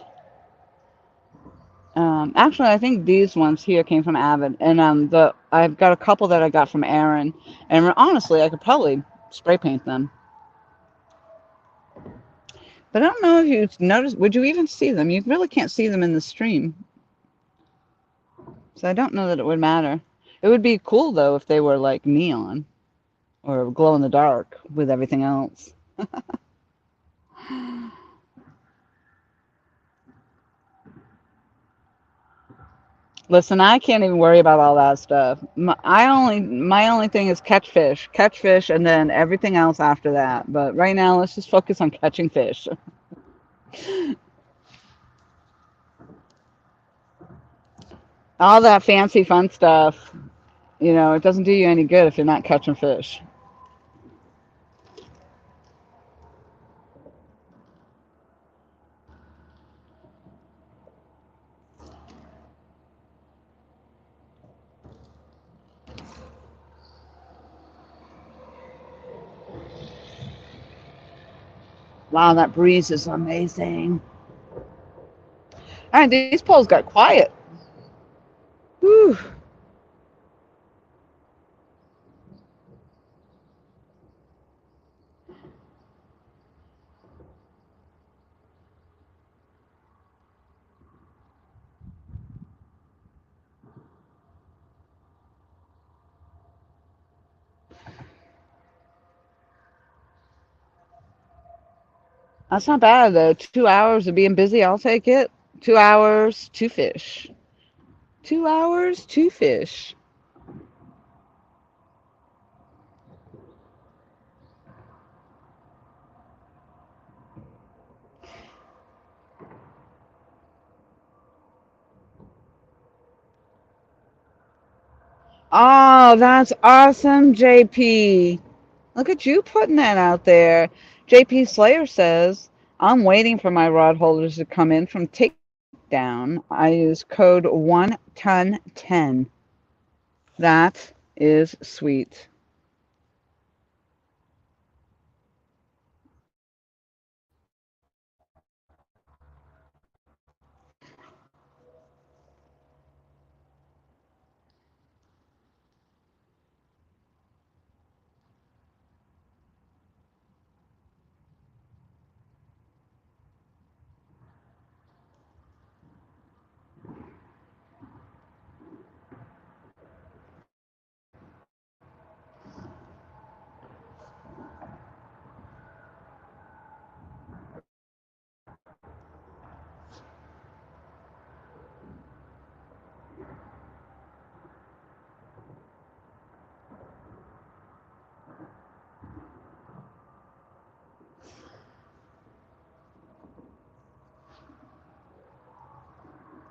Actually, I think these ones here came from Avid, and I've got a couple that I got from Aaron, and honestly, I could probably spray paint them. But I don't know if you noticed. Would you even see them? You really can't see them in the stream, so I don't know that it would matter. It would be cool though if they were like neon or glow in the dark with everything else. Listen, I can't even worry about all that stuff. My only thing is catch fish, and then everything else after that. But right now, let's just focus on catching fish. All that fancy fun stuff, it doesn't do you any good if you're not catching fish. Wow, that breeze is amazing. All right, these poles got quiet. Whew. That's not bad though. 2 hours of being busy, I'll take it. 2 hours, two fish. 2 hours, two fish. Oh, that's awesome, JP. Look at you putting that out there. JP Slayer says, I'm waiting for my rod holders to come in from Takedown. I use code 1ton10. That is sweet.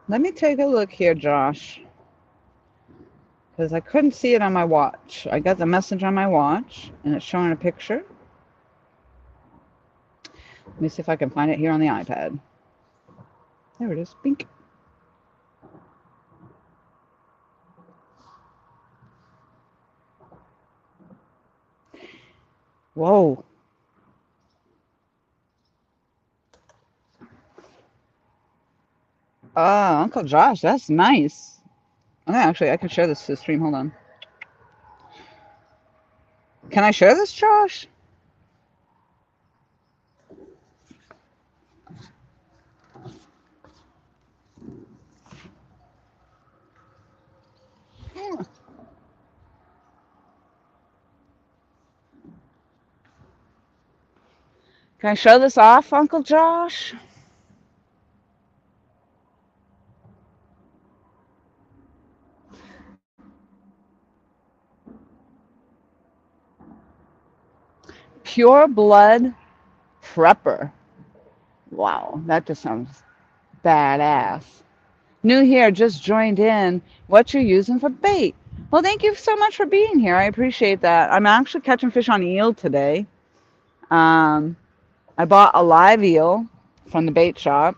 Let me take a look here, Josh, because I couldn't see it on my watch. I got the message on my watch, and it's showing a picture. Let me see if I can find it here on the iPad. There it is. Bink. Whoa. Uncle Josh, that's nice. Okay, actually, I can share this to the stream. Hold on. Can I share this, Josh? Yeah. Can I show this off, Uncle Josh? Pure blood prepper. Wow, that just sounds badass. New here, just joined in. What you're using for bait? Well, thank you so much for being here. I appreciate that. I'm actually catching fish on eel today. I bought a live eel from the bait shop.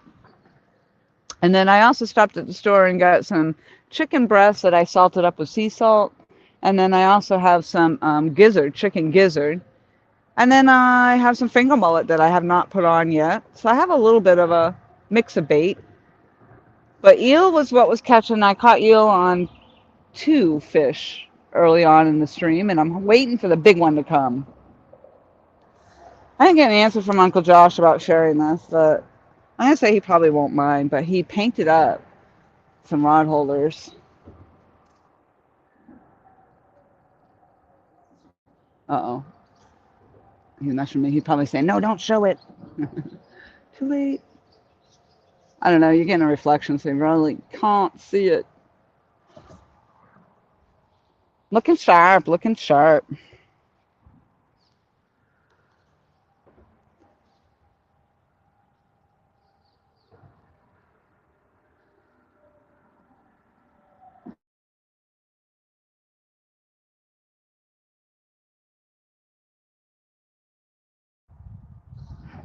And then I also stopped at the store and got some chicken breasts that I salted up with sea salt. And then I also have some chicken gizzard. And then I have some finger mullet that I have not put on yet. So I have a little bit of a mix of bait. But eel was what was catching. I caught eel on 2 fish early on in the stream, and I'm waiting for the big one to come. I didn't get an answer from Uncle Josh about sharing this, but I'm going to say he probably won't mind, but he painted up some rod holders. Uh-oh. He's messaging me. He'd probably say, no, don't show it. Too late. I don't know. You're getting a reflection, so you really can't see it. Looking sharp, looking sharp.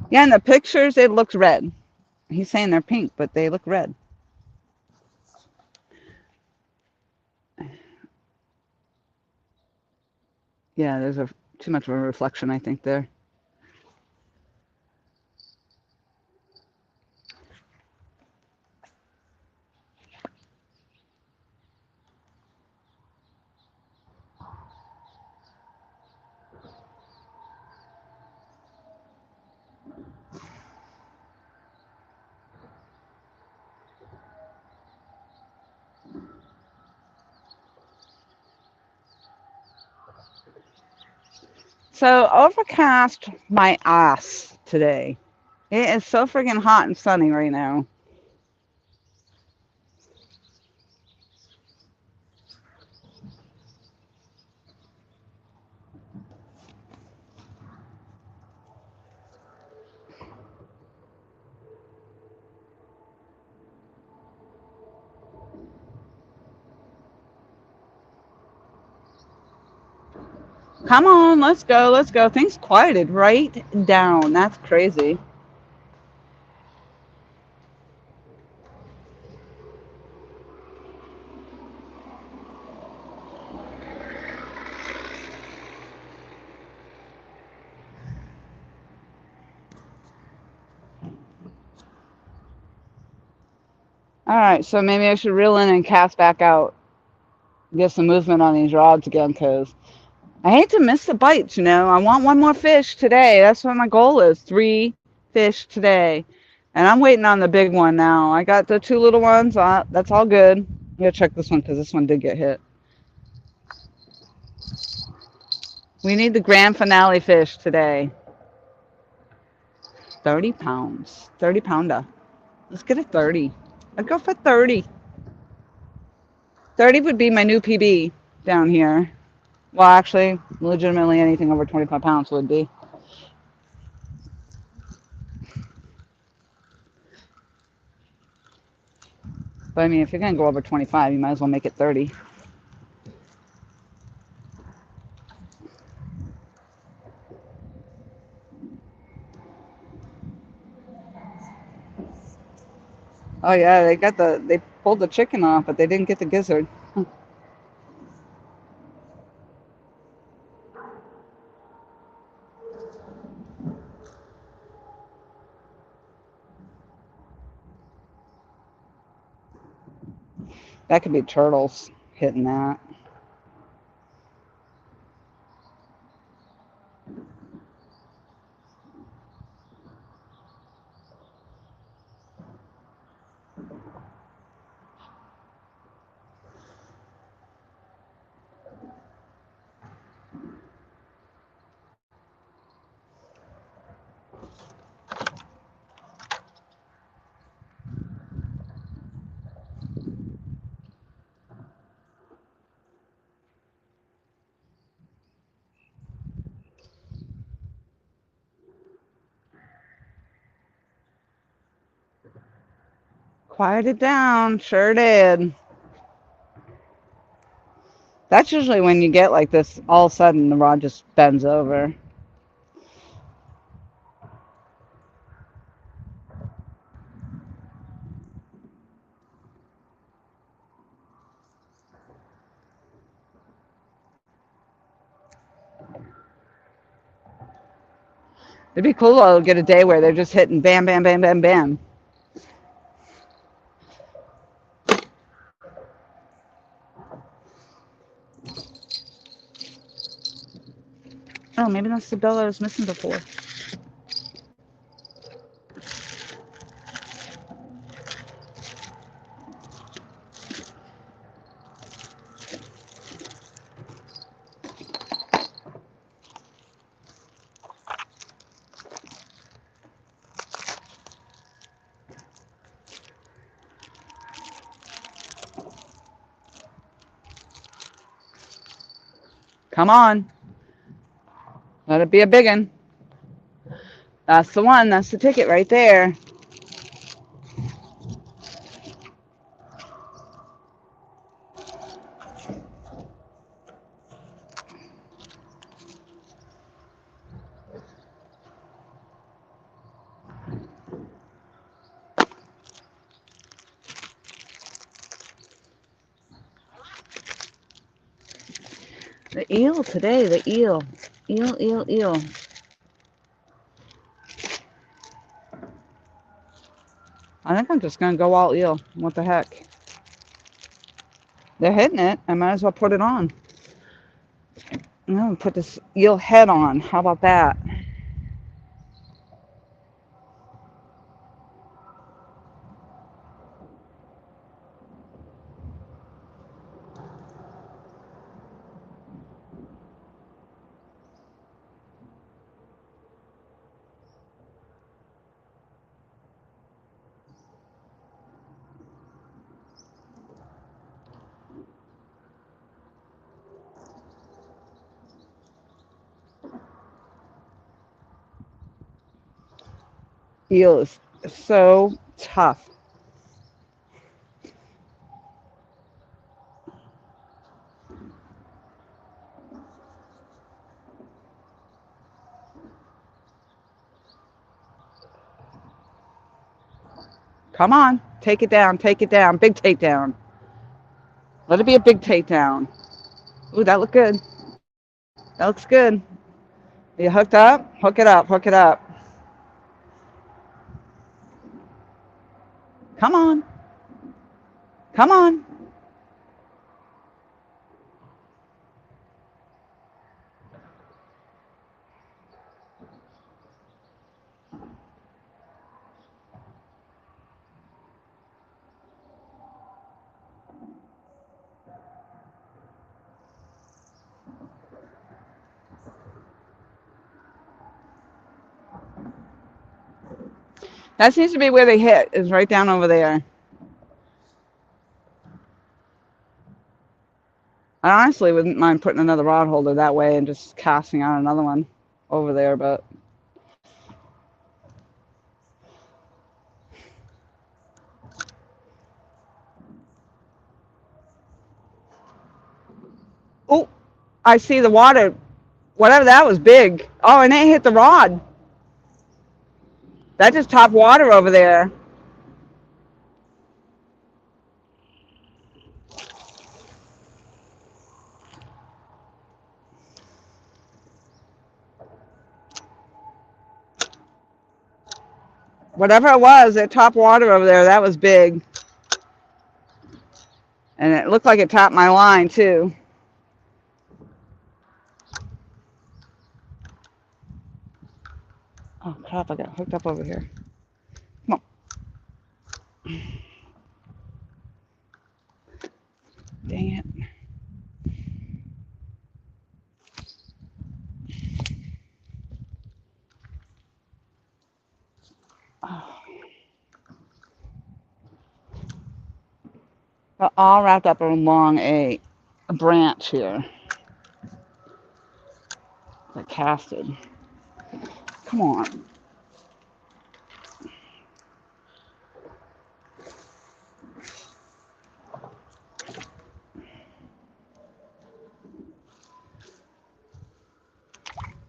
Yeah, in the pictures, it looks red. He's saying they're pink, but they look red. Yeah, there's too much of a reflection, I think, there. So overcast my ass today. It is so freaking hot and sunny right now. Come on, let's go, let's go. Things quieted right down. That's crazy. All right, so maybe I should reel in and cast back out. Get some movement on these rods again, because I hate to miss the bites, you know. I want one more fish today. That's what my goal is. 3 fish today. And I'm waiting on the big one now. I got the 2 little ones. That's all good. I'm going to check this one because this one did get hit. We need the grand finale fish today. 30 pounds. 30 pounder. Let's get a 30. I'd go for 30. 30 would be my new PB down here. Well, actually, legitimately anything over 25 pounds would be. But I mean, if you're going to go over 25, you might as well make it 30. Oh yeah, they pulled the chicken off, but they didn't get the gizzard. That could be turtles hitting that. Quieted down, sure did. That's usually when you get like this, all of a sudden the rod just bends over. It'd be cool to get a day where they're just hitting bam, bam, bam, bam, bam. Oh, maybe that's the bill I was missing before. Come on. Let it be a big one. That's the one. That's the ticket right there. The eel today, the eel. Eel, eel, eel. I think I'm just going to go all eel. What the heck? They're hitting it. I might as well put it on. I'm going to put this eel head on. How about that? Eel is so tough. Come on. Take it down. Take it down. Big takedown. Let it be a big takedown. Ooh, that looked good. That looks good. Are you hooked up? Hook it up. Hook it up. Come on. Come on. That seems to be where they hit, is right down over there. I honestly wouldn't mind putting another rod holder that way and just casting out another one over there, but I see the water. Whatever that was big. Oh, and it hit the rod. That just topped water over there. Whatever it was, it topped water over there. That was big. And it looked like it topped my line, too. Oh, crap, I got hooked up over here. Come on. Dang it. Oh. Well, all wrapped up along a branch here. I casted. Come on.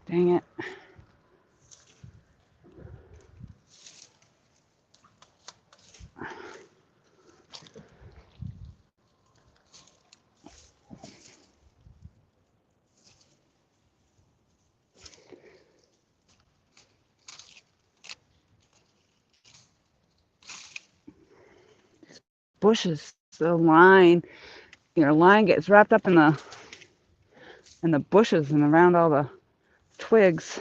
Dang it. Bushes. The line, line gets wrapped up in the bushes and around all the twigs.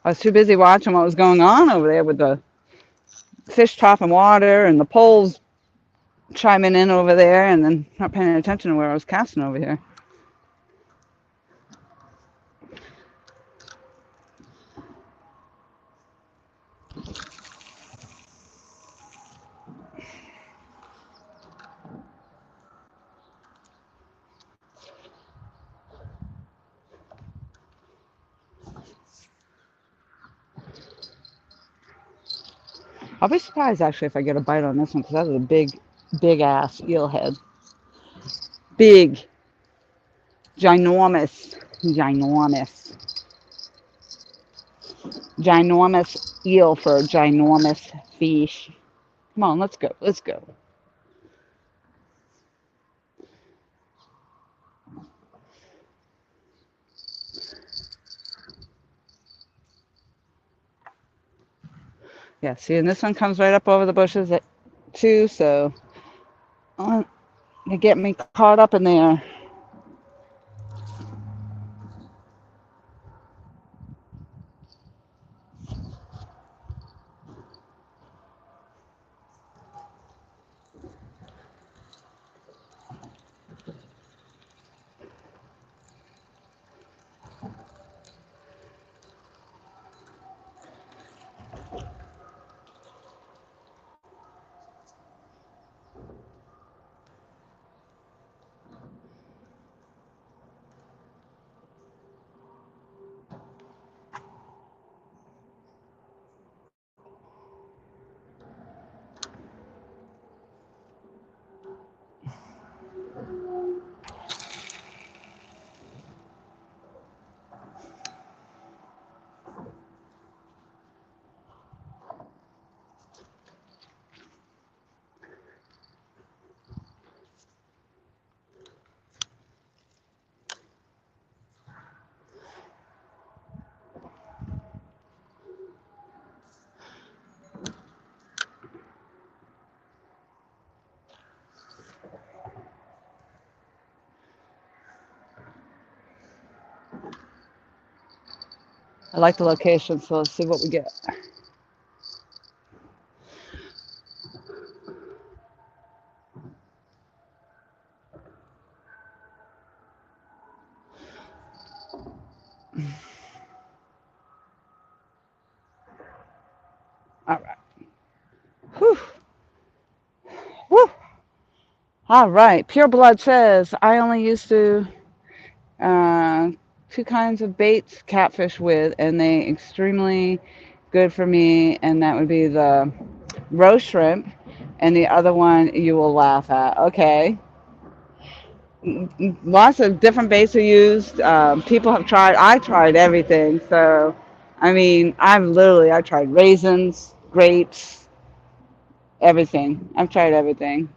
I was too busy watching what was going on over there with the fish topping water and the poles chiming in over there, and then not paying attention to where I was casting over here. I'll be surprised actually if I get a bite on this one because that was a big ass eelhead. Big, ginormous, ginormous eel for a ginormous fish. Come on, let's go, let's go. Yeah, see, and this one comes right up over the bushes too, so they get me caught up in there. I like the location, so let's see what we get. All right. Whew. Whew. All right. Pure Blood says, I only used to uh, two kinds of baits catfish with, and they extremely good for me, and that would be the roast shrimp, and the other one you will laugh at. Okay. Lots of different baits are used. People have tried. I tried everything. So, I mean, I tried raisins, grapes, everything. I've tried everything.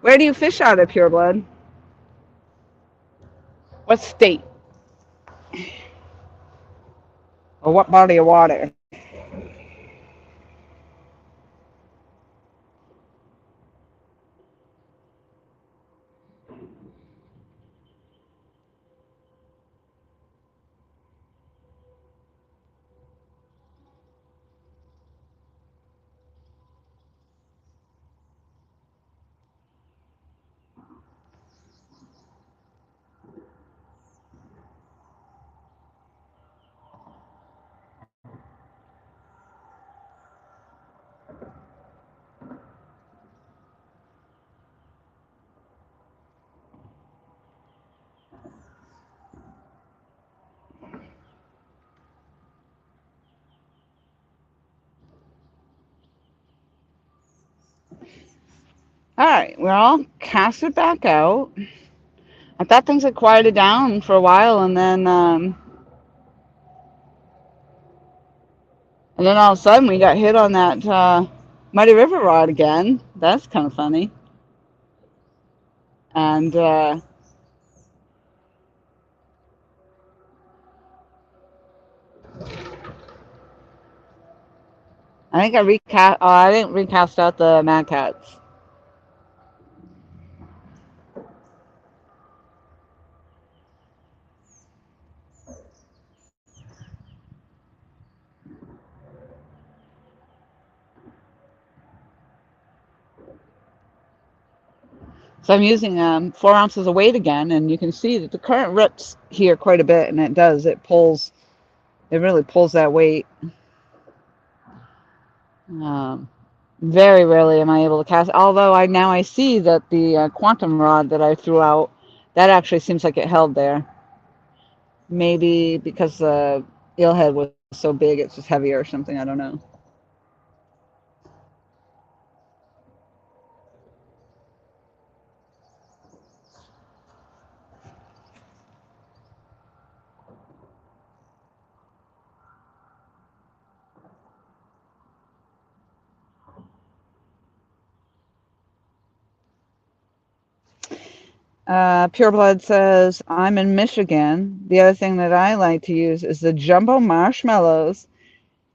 Where do you fish out of, Pure Blood? What state or what body of water? All right, we're all casted back out. I thought things had quieted down for a while, and then all of a sudden we got hit on that Muddy River rod again. That's kind of funny. And I think I recast. Oh, I didn't recast out the Mad Cats. So I'm using 4 ounces of weight again, and you can see that the current rips here quite a bit, and it does. It really pulls that weight. Um, Very rarely am I able to cast. Although I see that the quantum rod that I threw out, that actually seems like it held there. Maybe because the eelhead was so big, it's just heavier or something. I don't know. Pure Blood says, I'm in Michigan. The other thing that I like to use is the jumbo marshmallows.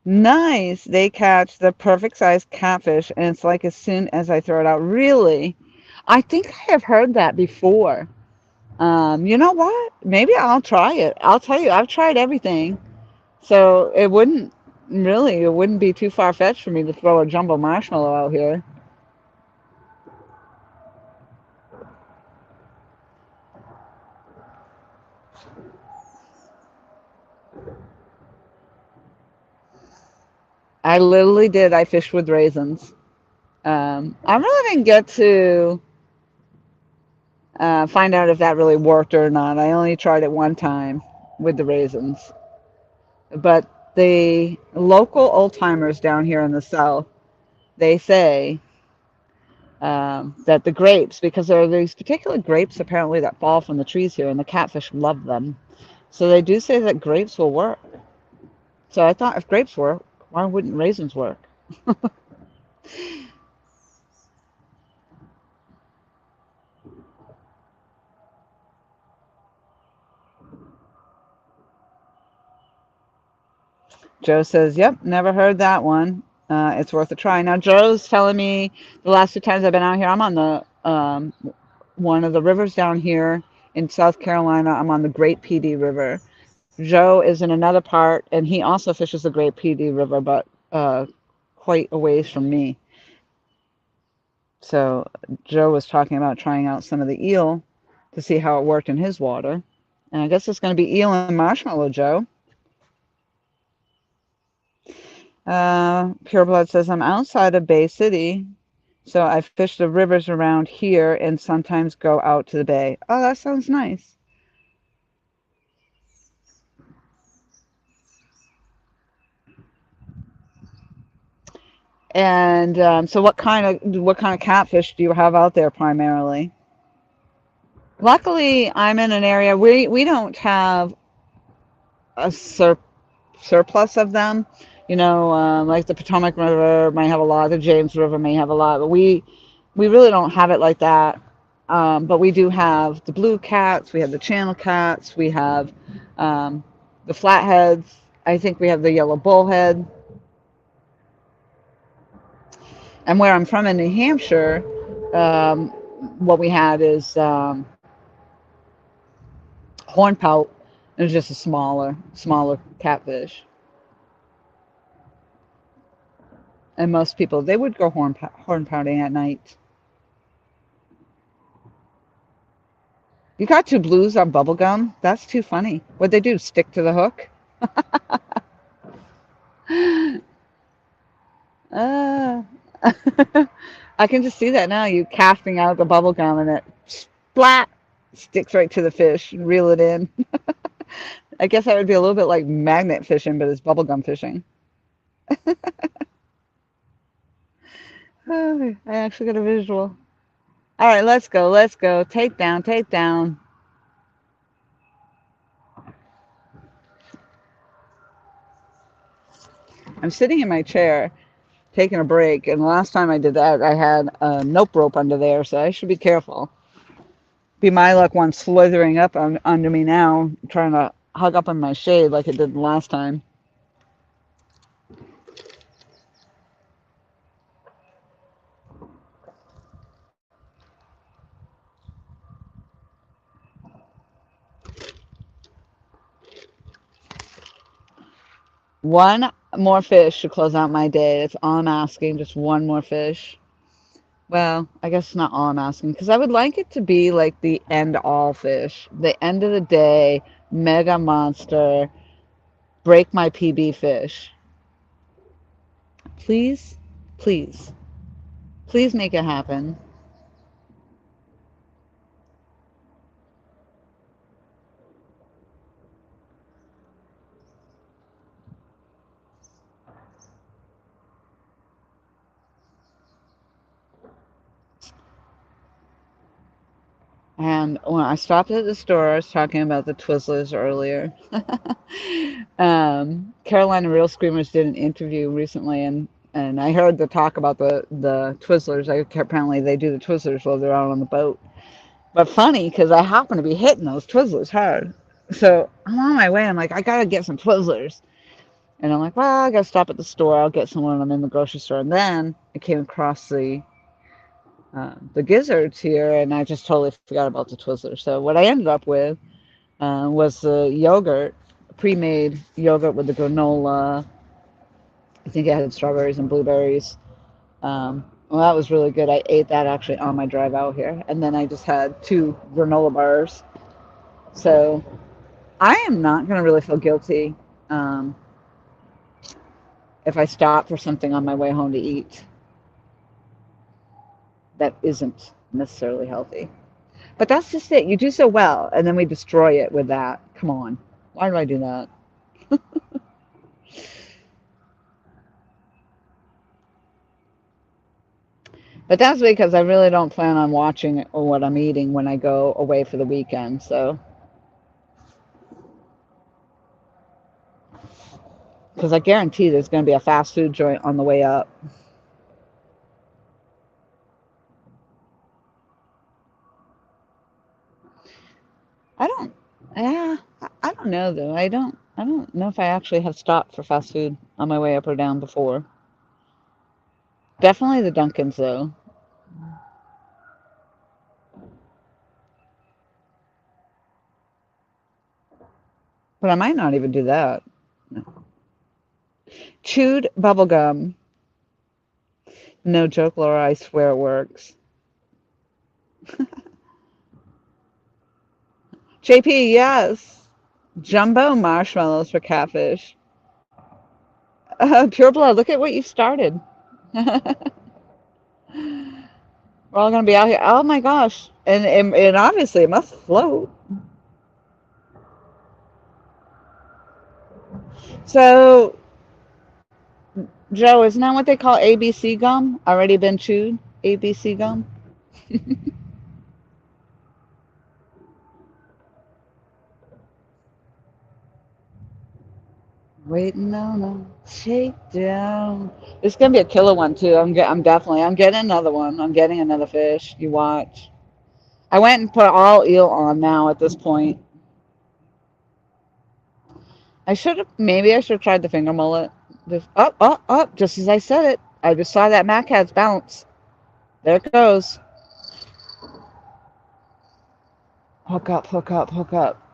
Nice. They catch the perfect size catfish, and it's like as soon as I throw it out. Really? I think I have heard that before. You know what? Maybe I'll try it. I'll tell you, I've tried everything. So it wouldn't be too far fetched for me to throw a jumbo marshmallow out here. I literally did. I fished with raisins. I really didn't get to find out if that really worked or not. I only tried it one time with the raisins. But the local old timers down here in the south, they say that the grapes, because there are these particular grapes apparently that fall from the trees here, and the catfish love them. So they do say that grapes will work. So I thought if grapes work, why wouldn't raisins work? Joe says, yep, never heard that one. It's worth a try. Now, Joe's telling me the last 2 times I've been out here, I'm on the one of the rivers down here in South Carolina. I'm on the Great PD River. Joe is in another part, and he also fishes the Great PD River, but quite a ways from me. So Joe was talking about trying out some of the eel to see how it worked in his water. And I guess it's going to be eel and marshmallow, Joe. Pureblood says, I'm outside of Bay City, so I fish the rivers around here and sometimes go out to the bay. Oh, that sounds nice. And so what kind of catfish do you have out there primarily? Luckily, I'm in an area we don't have a surplus of them. Like the Potomac River may have a lot, the James River may have a lot, but we really don't have it like that. But we do have the blue cats, we have the channel cats, we have um, the flatheads. I think we have the yellow bullhead. And where I'm from in New Hampshire, um, what we had is hornpout. It was just a smaller catfish. And most people, they would go hornpouting at night. You got two blues on bubble gum? That's too funny. What'd they do? Stick to the hook? Uh, I can just see that now. You casting out the bubble gum and it splat sticks right to the fish. You reel it in. I guess that would be a little bit like magnet fishing, but it's bubble gum fishing. Oh, I actually got a visual. All right, let's go. Let's go. Take down, take down. I'm sitting in my chair taking a break, and the last time I did that, I had a nope rope under there, so I should be careful. Be my luck one slithering up under me now, trying to hug up on my shade like it did the last time. One more fish to close out my day. That's all I'm asking. Just one more fish. Well, I guess it's not all I'm asking because I would like it to be like the end all fish. The end of the day, mega monster, break my PB fish. Please, please, please make it happen. And when I stopped at the store, I was talking about the Twizzlers earlier. Carolina Real Screamers did an interview recently, and I heard the talk about the Twizzlers. Apparently, they do the Twizzlers while they're out on the boat. But funny, because I happen to be hitting those Twizzlers hard. So I'm on my way. I'm like, I gotta get some Twizzlers. And I'm like, well, I gotta stop at the store. I'll get some when I'm in the grocery store. And then I came across the Gizzards here, and I just totally forgot about the Twizzlers. So what I ended up with was the yogurt, pre-made yogurt with the granola. I think it had strawberries and blueberries. Well, that was really good. I ate that actually on my drive out here, and then I just had two granola bars. So I am not going to really feel guilty um, if I stop for something on my way home to eat that isn't necessarily healthy. But that's just it. You do so well, and then we destroy it with that. Come on. Why do I do that? But that's because I really don't plan on watching what I'm eating when I go away for the weekend. So, because I guarantee there's going to be a fast food joint on the way up. I don't, yeah, I don't know though. I don't know if I actually have stopped for fast food on my way up or down before. Definitely the Dunkins though. But I might not even do that. Chewed bubble gum. No joke, Laura. I swear it works. JP, yes. Jumbo marshmallows for catfish. Pure blood. Look at what you started. We're all gonna be out here. Oh my gosh! And obviously it must float. So, Joe, isn't that what they call ABC gum? Already been chewed? ABC gum? Waiting on a shakedown. It's gonna be a killer one too. I'm getting another one. I'm getting another fish. You watch. I went and put all eel on now at this point. Maybe I should have tried the finger mullet. Just up, up, up, just as I said it. I just saw that Mac Cats bounce. There it goes. Hook up, hook up, hook up.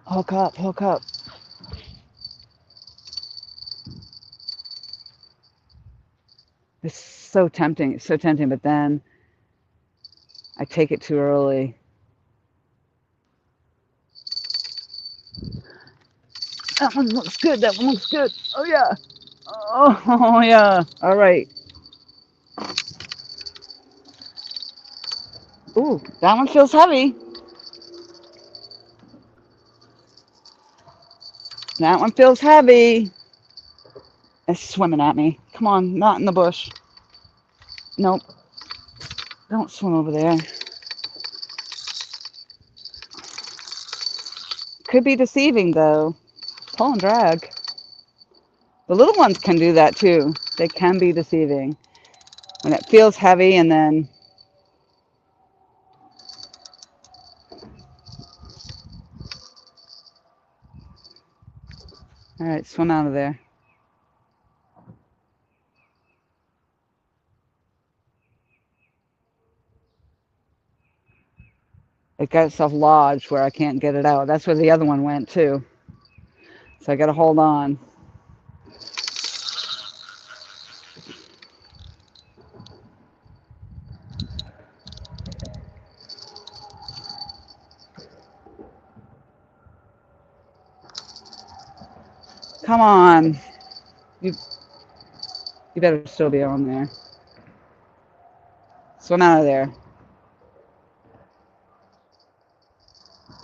Hook up, hook up. It's so tempting, but then I take it too early. That one looks good, that one looks good. Oh yeah. Oh yeah. All right. Ooh, that one feels heavy. That one feels heavy. It's swimming at me. Come on, not in the bush. Nope. Don't swim over there. Could be deceiving though. Pull and drag. The little ones can do that too. They can be deceiving. When it feels heavy and then, all right, swim out of there. It got itself lodged where I can't get it out. That's where the other one went too. So I got to hold on. Come on. You, you better still be on there. Swim out of there.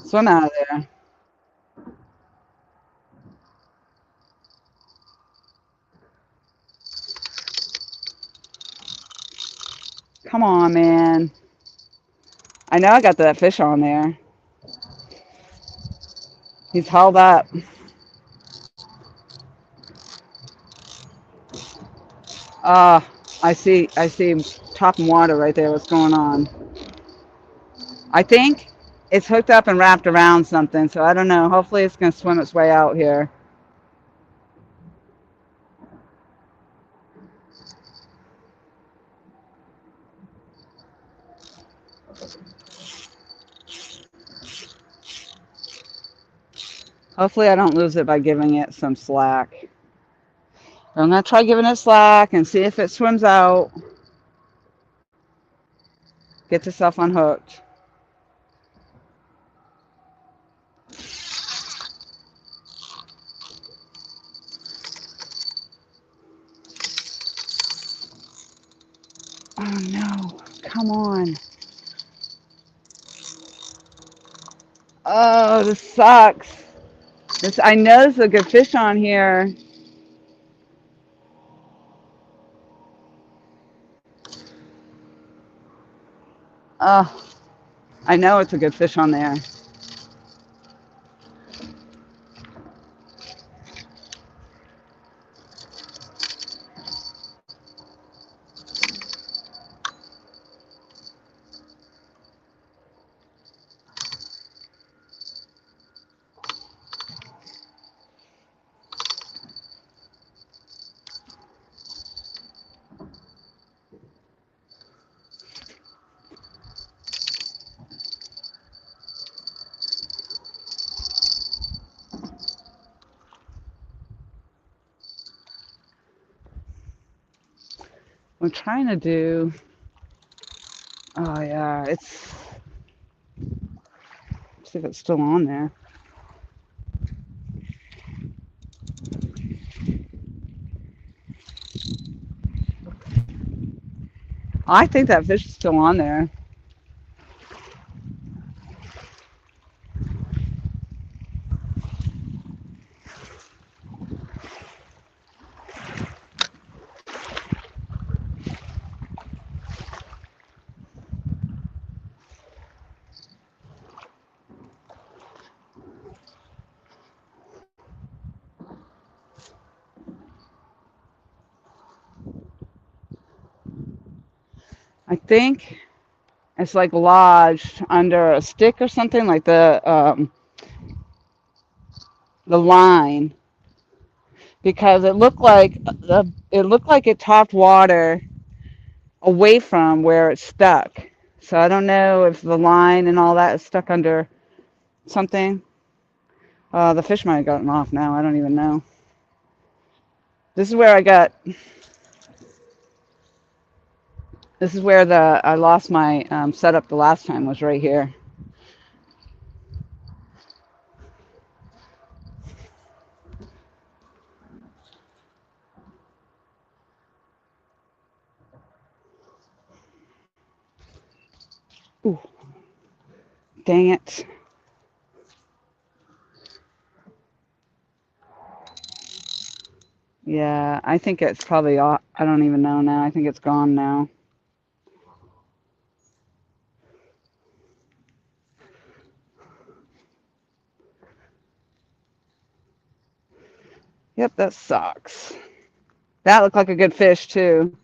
Swim out of there. Come on, man. I know I got that fish on there. He's held up. Ah, I see top and water right there. What's going on? I think it's hooked up and wrapped around something, so I don't know. Hopefully it's going to swim its way out here. Hopefully I don't lose it by giving it some slack. I'm going to try giving it slack and see if it swims out. Gets itself unhooked. Oh no, come on. Oh, this sucks. I know there's a good fish on here. Oh, I know it's a good fish on there. I'm trying to do. Oh yeah, it's. Let's see if it's still on there. I think that fish is still on there. I think it's like lodged under a stick or something like the line because it looked like it topped water away from where it's stuck. So I don't know if the line and all that is stuck under something. The fish might have gotten off now. I don't even know. This is where I got. This is where I lost my setup the last time was right here. Ooh, dang it. Yeah, I think it's probably off. I don't even know now. I think it's gone now. Yep, that sucks. That looked like a good fish too.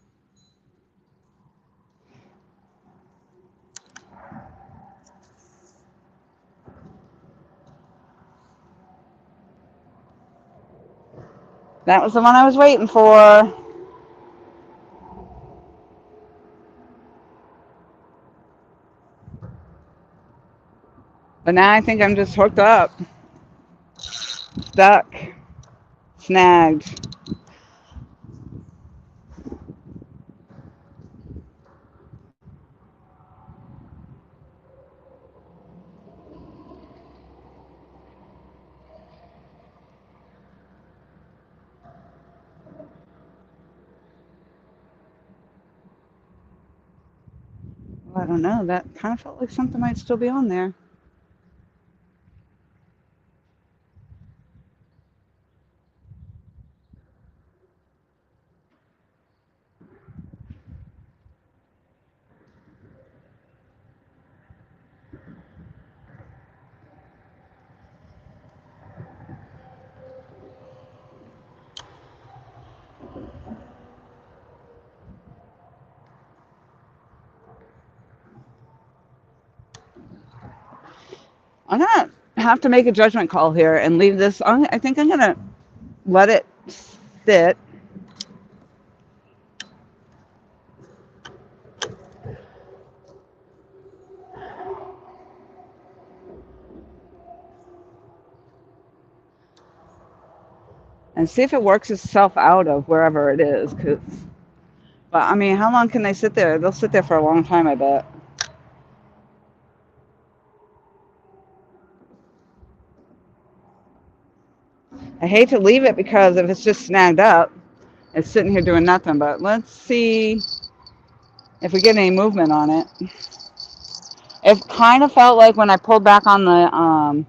That was the one I was waiting for. But now I think I'm just hooked up, stuck, snagged. Well, I don't know. That kind of felt like something might still be on there. I'm gonna have to make a judgment call here and leave this. I think I'm gonna let it sit and see if it works itself out of wherever it is. But I mean, how long can they sit there? They'll sit there for a long time, I bet. I hate to leave it because if it's just snagged up, it's sitting here doing nothing. But let's see if we get any movement on it. It kind of felt like when I pulled back on the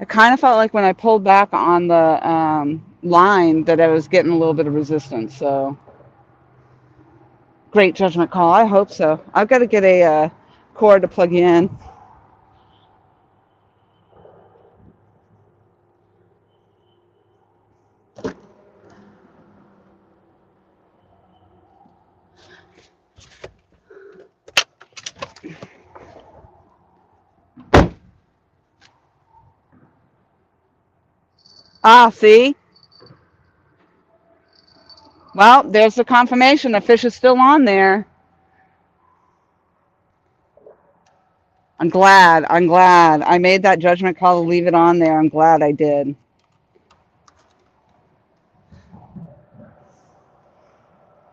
it kind of felt like when I pulled back on the line that I was getting a little bit of resistance. So great judgment call. I hope so. I've got to get a cord to plug in. Ah, see? Well, there's the confirmation. The fish is still on there. I'm glad. I'm glad. I made that judgment call to leave it on there. I'm glad I did.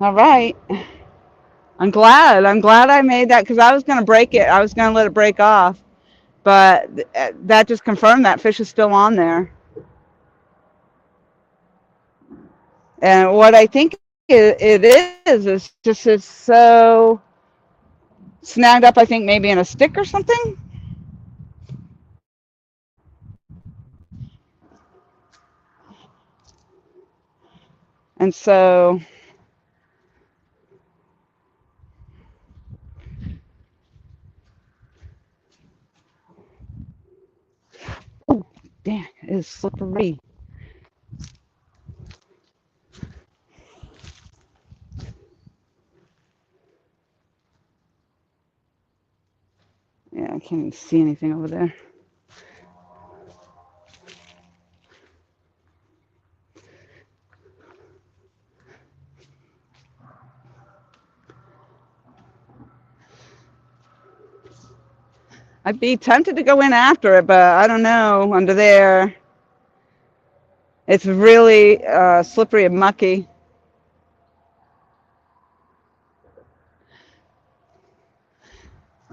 All right. I'm glad. I'm glad I made that because I was going to break it. I was going to let it break off. But that just confirmed that fish is still on there. And what I think it is just it's so snagged up, I think maybe in a stick or something. And so, oh, damn, it is slippery. Yeah, I can't even see anything over there. I'd be tempted to go in after it, but I don't know. Under there, it's really slippery and mucky.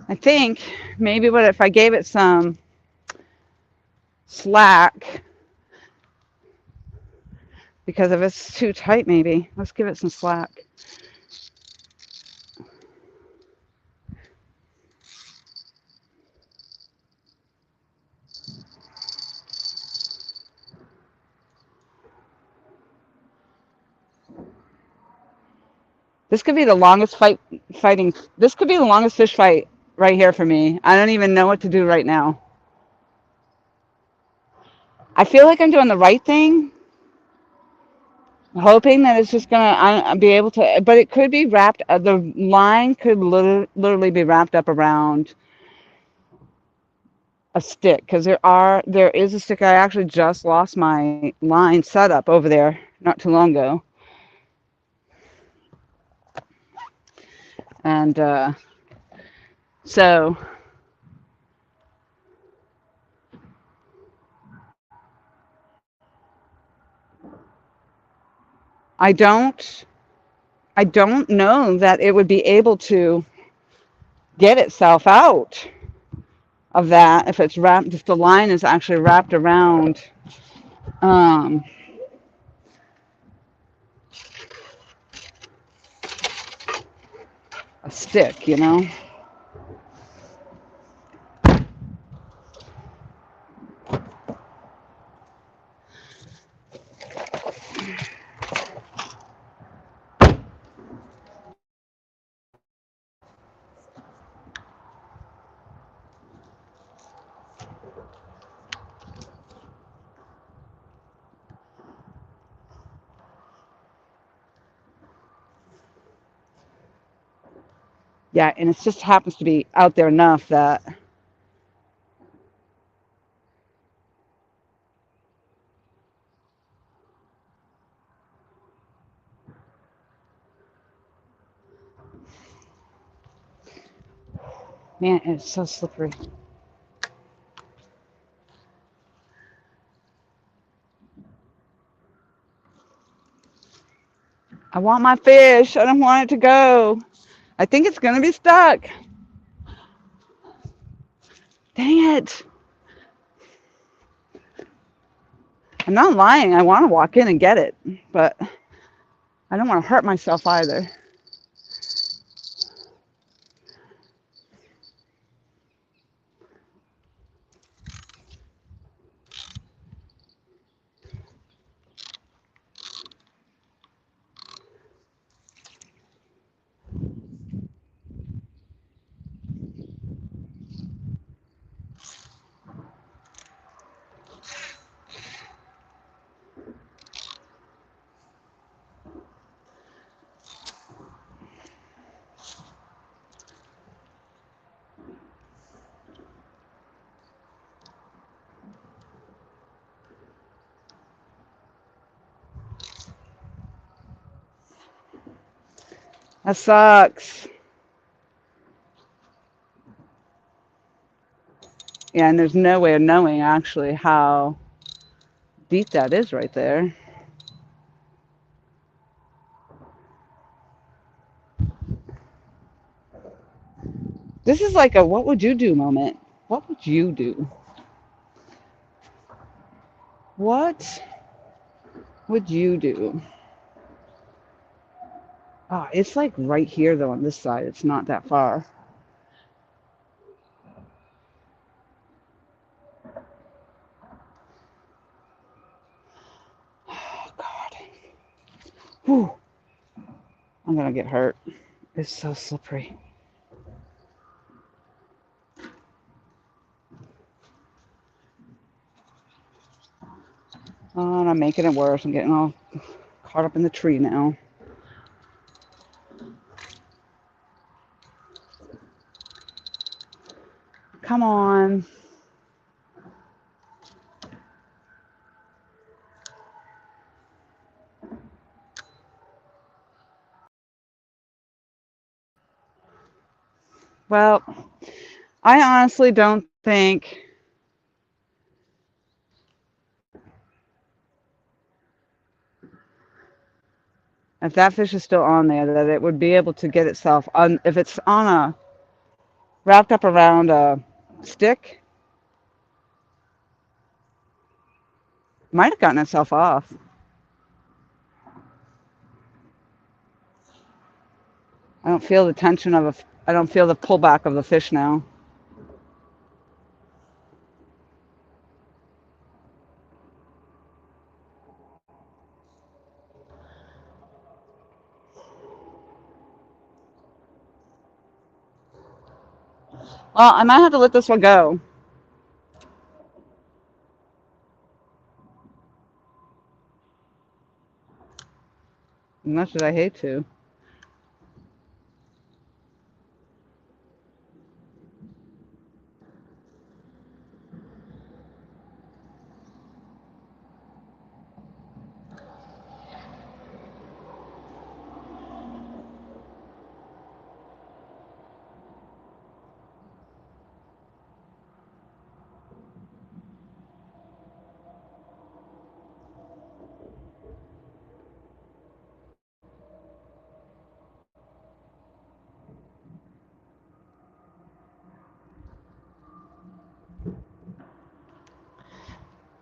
I think maybe what if I gave it some slack, because if it's too tight, maybe. Let's give it some slack. This could be the longest fighting. This could be the longest fish fight right here for me. I don't even know what to do right now. I feel like I'm doing the right thing, hoping that it's just gonna be able to. But it could be wrapped. The line could literally be wrapped up around a stick because there is a stick. I actually just lost my line set up over there not too long ago, and so I don't know that it would be able to get itself out of that if it's wrapped, if the line is actually wrapped around um, a stick, you know. Yeah, and it just happens to be out there enough that man, it's so slippery. I want my fish. I don't want it to go. I think it's gonna be stuck. Dang it. I'm not lying. I want to walk in and get it, but I don't want to hurt myself either. That sucks. Yeah, and there's no way of knowing actually how deep that is right there. This is like a what would you do moment. What would you do? What would you do? Oh, it's like right here though on this side. It's not that far. Oh God. Whew. I'm gonna get hurt. It's so slippery. Oh, and I'm making it worse. I'm getting all caught up in the tree now. Come on. Well, I honestly don't think if that fish is still on there that it would be able to get itself on if it's on a wrapped up around a stick, might have gotten itself off. I don't feel the tension of I don't feel the pullback of the fish now. Well, I might have to let this one go. As much as I hate to.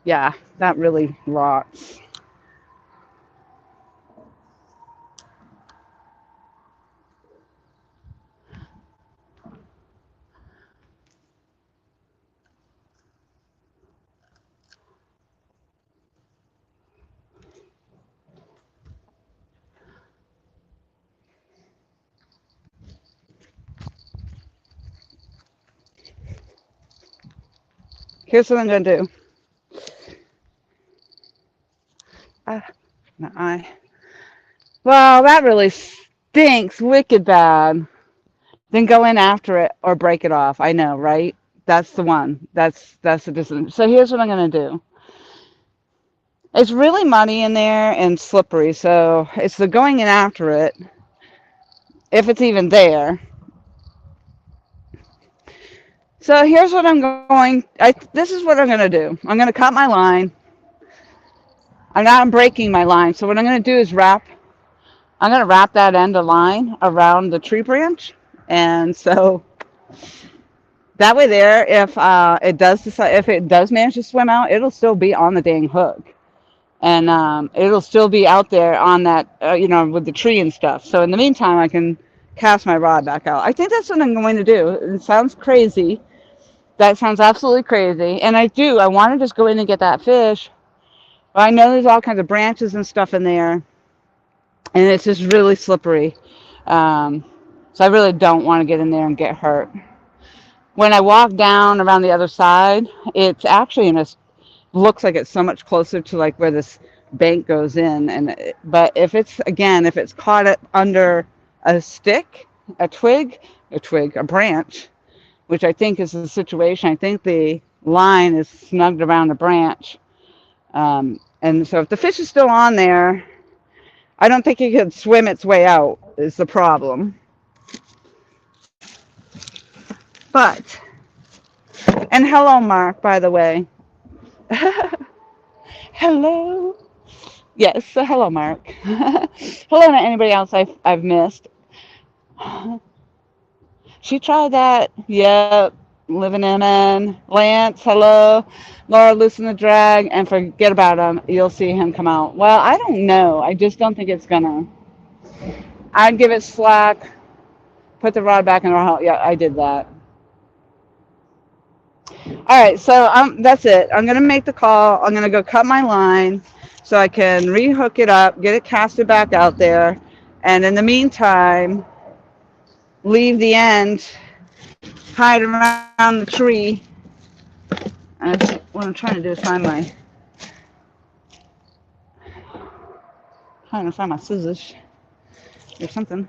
Yeah, that really rots. Here's what I'm gonna do. Ah, my eye. Well, that really stinks, wicked bad. Then go in after it or break it off. I know, right? That's the one. That's the distance. So here's what I'm gonna do. It's really muddy in there and slippery, so it's the going in after it, if it's even there. So here's what I'm going. This is what I'm gonna do. I'm gonna cut my line. I'm not breaking my line. So what I'm gonna do is wrap. I'm gonna wrap that end of line around the tree branch, and so that way there, if it does decide, if it does manage to swim out, it'll still be on the dang hook, and it'll still be out there on that, with the tree and stuff. So in the meantime, I can cast my rod back out. I think that's what I'm going to do. It sounds crazy. That sounds absolutely crazy. And I do. I want to just go in and get that fish. But I know there's all kinds of branches and stuff in there, and it's just really slippery. So I really don't want to get in there and get hurt. When I walk down around the other side, it's actually looks like it's so much closer to like where this bank goes in. But if it's caught under a stick, a branch, which I think is the situation. I think the line is snugged around a branch. And so if the fish is still on there, I don't think it could swim its way out is the problem. But, and hello, Mark, by the way. Hello. Yes, so hello, Mark. Hello to anybody else I've missed. She tried that. Yep. Living in. Lance, hello. Laura, loosen the drag and forget about him. You'll see him come out. Well, I don't know. I just don't think it's gonna. I'd give it slack. Put the rod back in the rod. Yeah, I did that. All right, so that's it. I'm gonna make the call. I'm gonna go cut my line so I can rehook it up, get it casted back out there, and in the meantime, leave the end, hide around the tree. And what I'm trying to do is trying to find my scissors or something.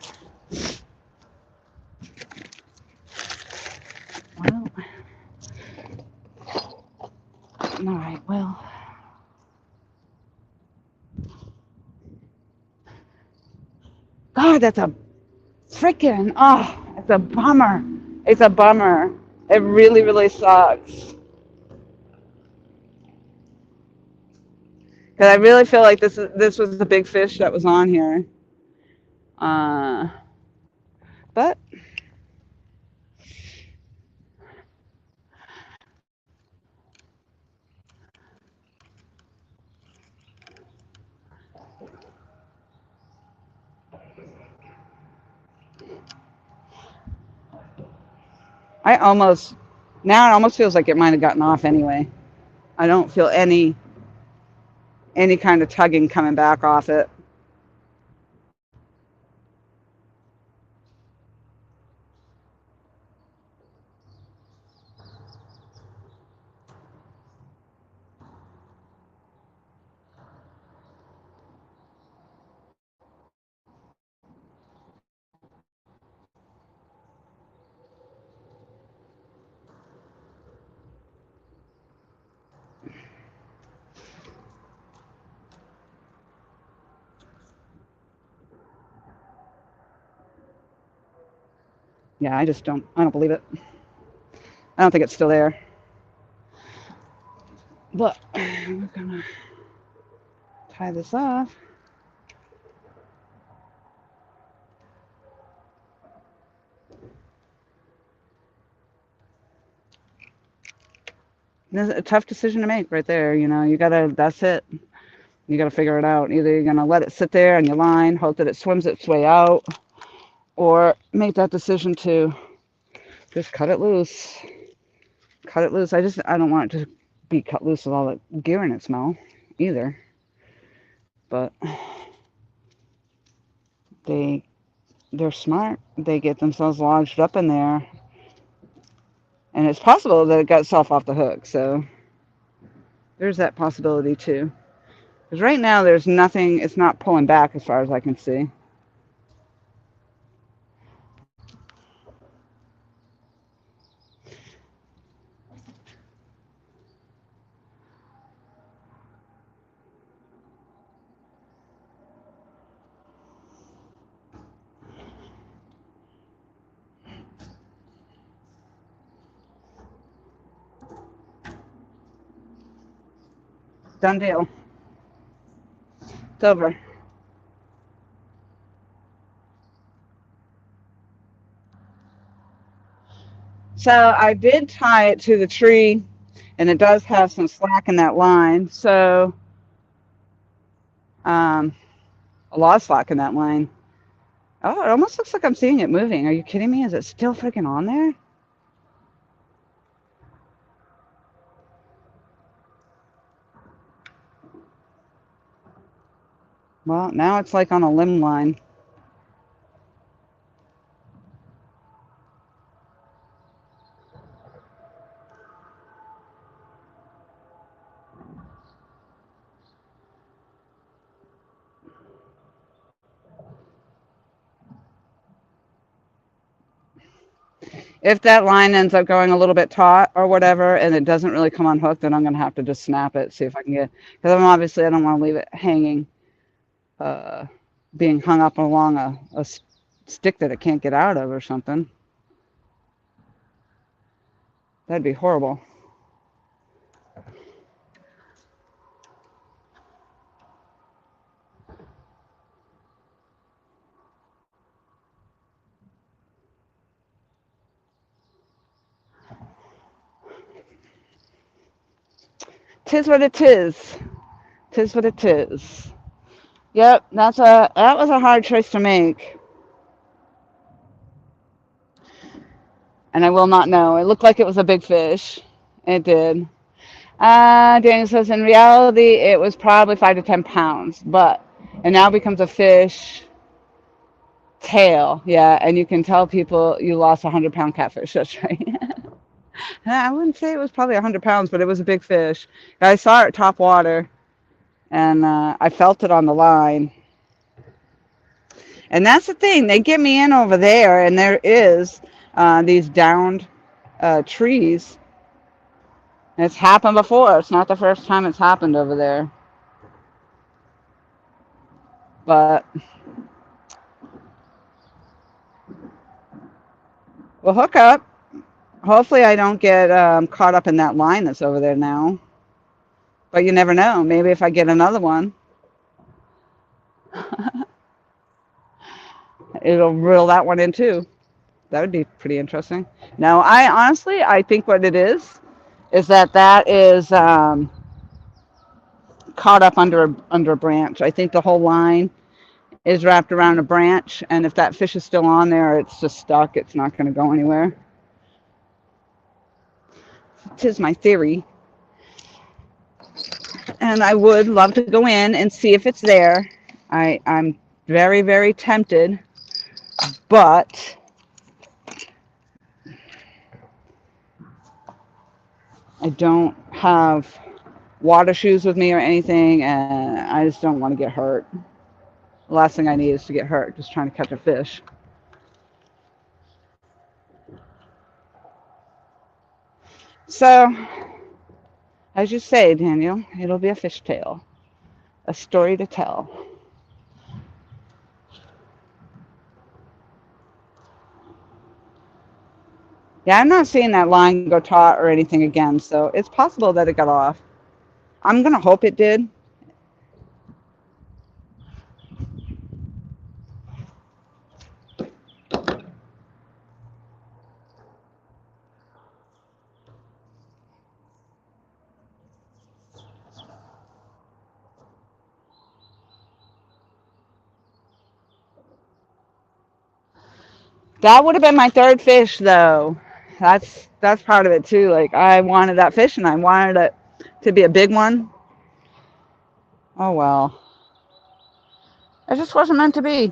Well, all right. Well, God, that's a freaking it's a bummer. It's a bummer. It really, really sucks. Because I really feel like this was the big fish that was on here. Uh, but I almost now it almost feels like it might have gotten off anyway. I don't feel any kind of tugging coming back off it. Yeah, I don't believe it. I don't think it's still there. But we're gonna tie this off. It's a tough decision to make right there. That's it. You gotta figure it out. Either you're gonna let it sit there on your line, hope that it swims its way out, or make that decision to just cut it loose. Cut it loose. I don't want it to be cut loose with all the gear in its mouth either. But they they're smart. They get themselves lodged up in there, and it's possible that it got itself off the hook. So there's that possibility too. Because right now there's nothing. It's not pulling back as far as I can see. Done deal. It's over. So I did tie it to the tree, and it does have some slack in that line. So um, a lot of slack in that line. Oh, it almost looks like I'm seeing it moving. Are you kidding me? Is it still freaking on there? Well, now it's like on a limb line. If that line ends up going a little bit taut or whatever, and it doesn't really come on hook, then I'm gonna have to just snap it, see if I can get. Because I don't want to leave it hanging, uh, being hung up along a stick that it can't get out of or something. That'd be horrible. tis what it is. Tis what it is. Yep, that was a hard choice to make, and I will not know. It looked like it was a big fish. It did. Daniel says in reality it was probably 5 to 10 pounds, but it now becomes a fish tail. Yeah, and you can tell people you lost 100-pound catfish. That's right. I wouldn't say it was probably 100 pounds, but it was a big fish. I saw it top water, and I felt it on the line. And that's the thing. They get me in over there, and there is these downed trees. And it's happened before. It's not the first time it's happened over there. But we'll hook up. Hopefully I don't get caught up in that line that's over there now. But you never know. Maybe if I get another one, it'll reel that one in too. That would be pretty interesting. No, I think what it is that is caught up under a branch. I think the whole line is wrapped around a branch, and if that fish is still on there, it's just stuck. It's not going to go anywhere. Tis my theory. And I would love to go in and see if it's there. I'm very, very tempted, but I don't have water shoes with me or anything, and I just don't want to get hurt. The last thing I need is to get hurt just trying to catch a fish. So, as you say, Daniel, it'll be a fish tale, a story to tell. Yeah, I'm not seeing that line go taut or anything again, so it's possible that it got off. I'm going to hope it did. That would have been my third fish, though. That's part of it too. Like I wanted that fish, and I wanted it to be a big one. Oh well, it just wasn't meant to be.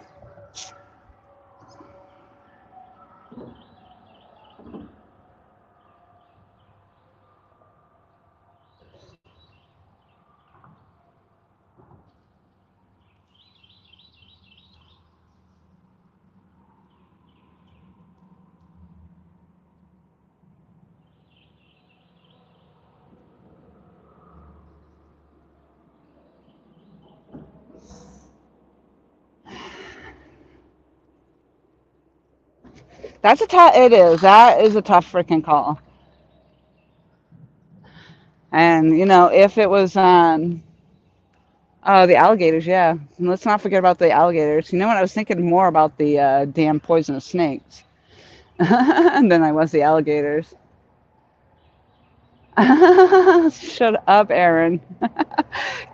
That's a tough. It is. That is a tough freaking call. And if it was oh, the alligators, yeah. And let's not forget about the alligators. You know what? I was thinking more about the damn poisonous snakes than I was the alligators. Shut up, Aaron.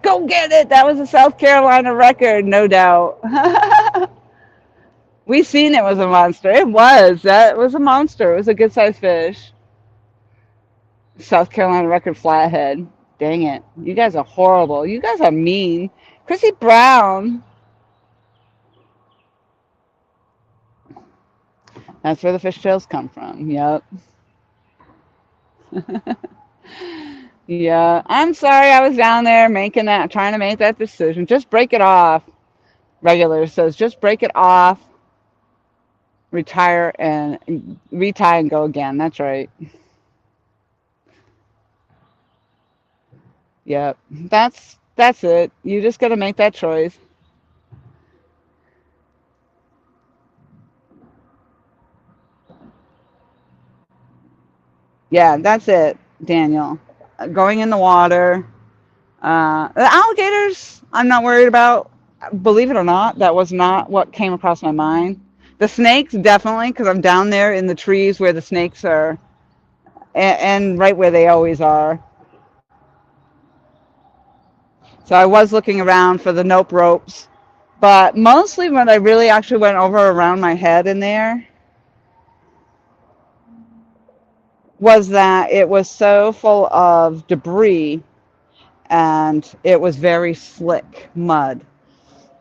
Go get it. That was a South Carolina record, no doubt. We seen it was a monster. It was. That was a monster. It was a good sized fish. South Carolina record flathead. Dang it. You guys are horrible. You guys are mean. Chrissy Brown. That's where the fishtails come from. Yep. Yeah. I'm sorry I was down there trying to make that decision. Just break it off. Regular says just break it off. Retire and retie and go again. That's right. Yep. That's it. You just got to make that choice. Yeah, that's it, Daniel. Going in the water. The alligators, I'm not worried about. Believe it or not, that was not what came across my mind. The snakes, definitely, because I'm down there in the trees where the snakes are, and right where they always are. So I was looking around for the nope ropes. But mostly when I really actually went over around my head in there was that it was so full of debris and it was very slick mud.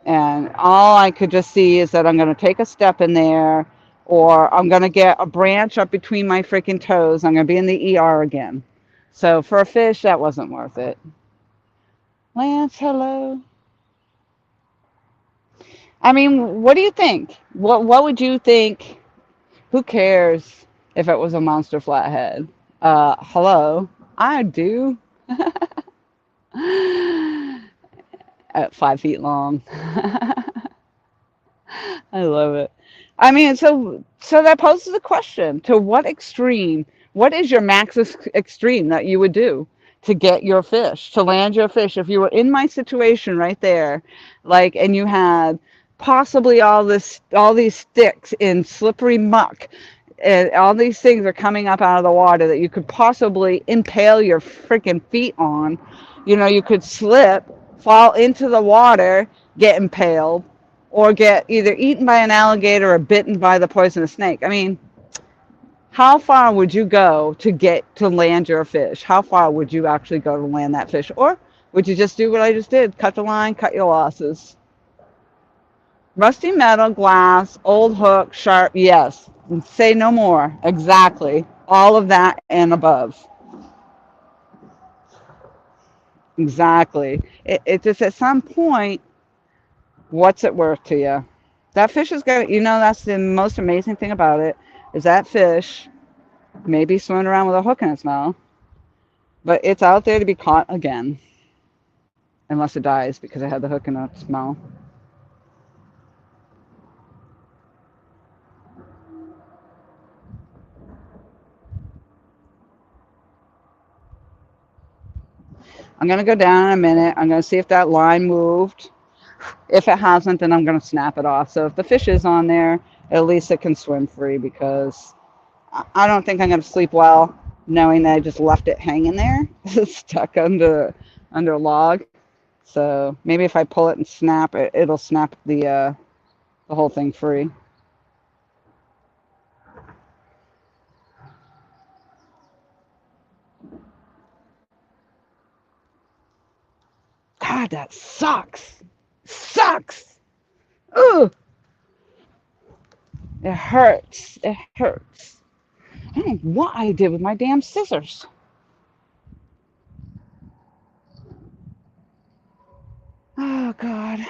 And all I could just see is that I'm going to take a step in there or I'm going to get a branch up between my freaking toes. I'm going to be in the ER again. So for a fish, that wasn't worth it. Lance, hello. I mean, what do you think? What would you think? Who cares if it was a monster flathead? Hello. I do. At 5 feet long. I love it. I mean, so that poses a question. To what extreme, what is your max extreme that you would do to get your fish, to land your fish? If you were in my situation right there, like, and you had possibly all these sticks in slippery muck, and all these things are coming up out of the water that you could possibly impale your freaking feet on. You know, you could slip, fall into the water, get impaled, or get either eaten by an alligator or bitten by the poisonous snake. I mean, how far would you go to get to land your fish? How far would you actually go to land that fish? Or would you just do what I just did? Cut the line, cut your losses. Rusty metal, glass, old hook, sharp, yes. Say no more. Exactly. All of that and above. Exactly. It just at some point, what's it worth to you? That fish is going to, that's the most amazing thing about it, is that fish may be swimming around with a hook in its mouth, but it's out there to be caught again, unless it dies because it had the hook in its mouth. I'm going to go down in a minute. I'm going to see if that line moved. If it hasn't, then I'm going to snap it off. So if the fish is on there, at least it can swim free, because I don't think I'm going to sleep well knowing that I just left it hanging there, stuck under a log. So maybe if I pull it and snap it, it'll snap the whole thing free. God, that sucks. Sucks. Ugh. It hurts. It hurts. I don't know what I did with my damn scissors. Oh, God.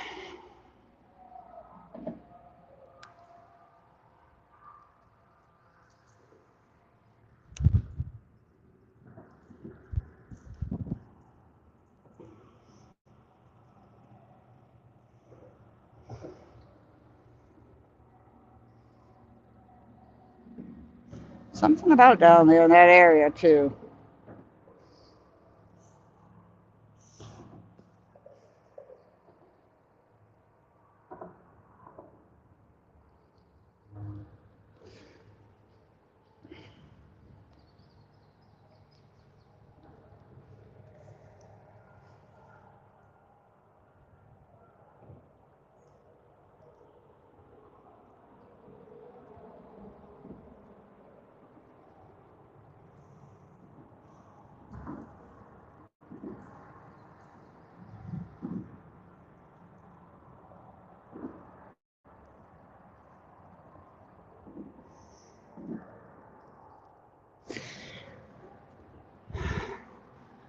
Something about down there in that area, too.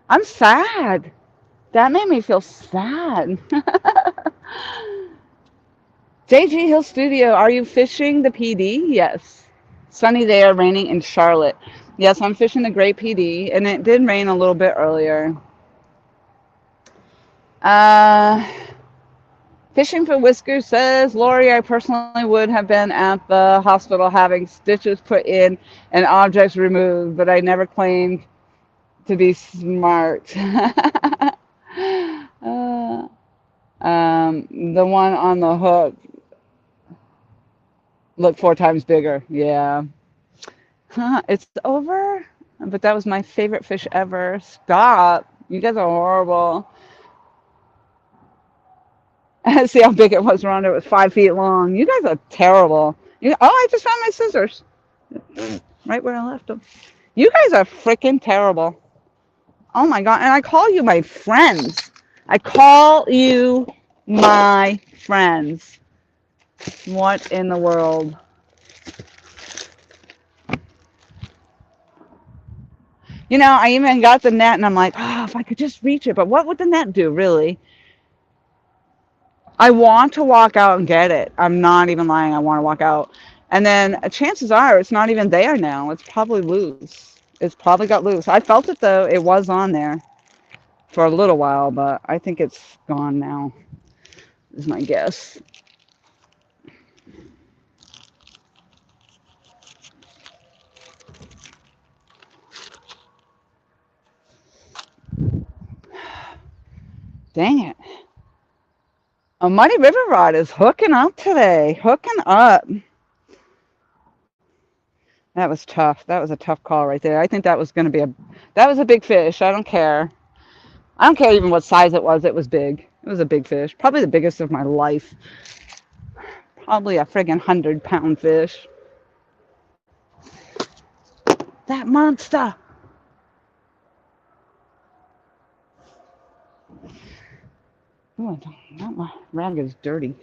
I'm sad. That made me feel sad. JG Hill Studio, are you fishing the PD? Yes. Sunny there, raining in Charlotte. Yes, I'm fishing the Great PD, and it did rain a little bit earlier. Uh, Fishing for Whiskers says, Lori, I personally would have been at the hospital having stitches put in and objects removed, but I never claimed to be smart. uh, the one on the hook looked 4 times bigger. Yeah. It's over? But that was my favorite fish ever. Stop. You guys are horrible. See how big it was, Rhonda. It was 5 feet long. You guys are terrible. Oh, I just found my scissors. Right where I left them. You guys are freaking terrible. Oh my God. And I call you my friends. I call you my friends. What in the world? You know, I even got the net and I'm like, oh, if I could just reach it. But what would the net do, really? I want to walk out and get it. I'm not even lying. I want to walk out. And then chances are it's not even there now. It's probably loose. It's probably got loose. I felt it though. It was on there for a little while, but I think it's gone now, is my guess. Dang it. A Muddy River Rod is hooking up today. Hooking up. That was tough. That was a tough call right there. I think that was going to be that was a big fish. I don't care. I don't care even what size it was. It was big. It was a big fish. Probably the biggest of my life. Probably a friggin' 100-pound fish. That monster. Oh, my rag is dirty.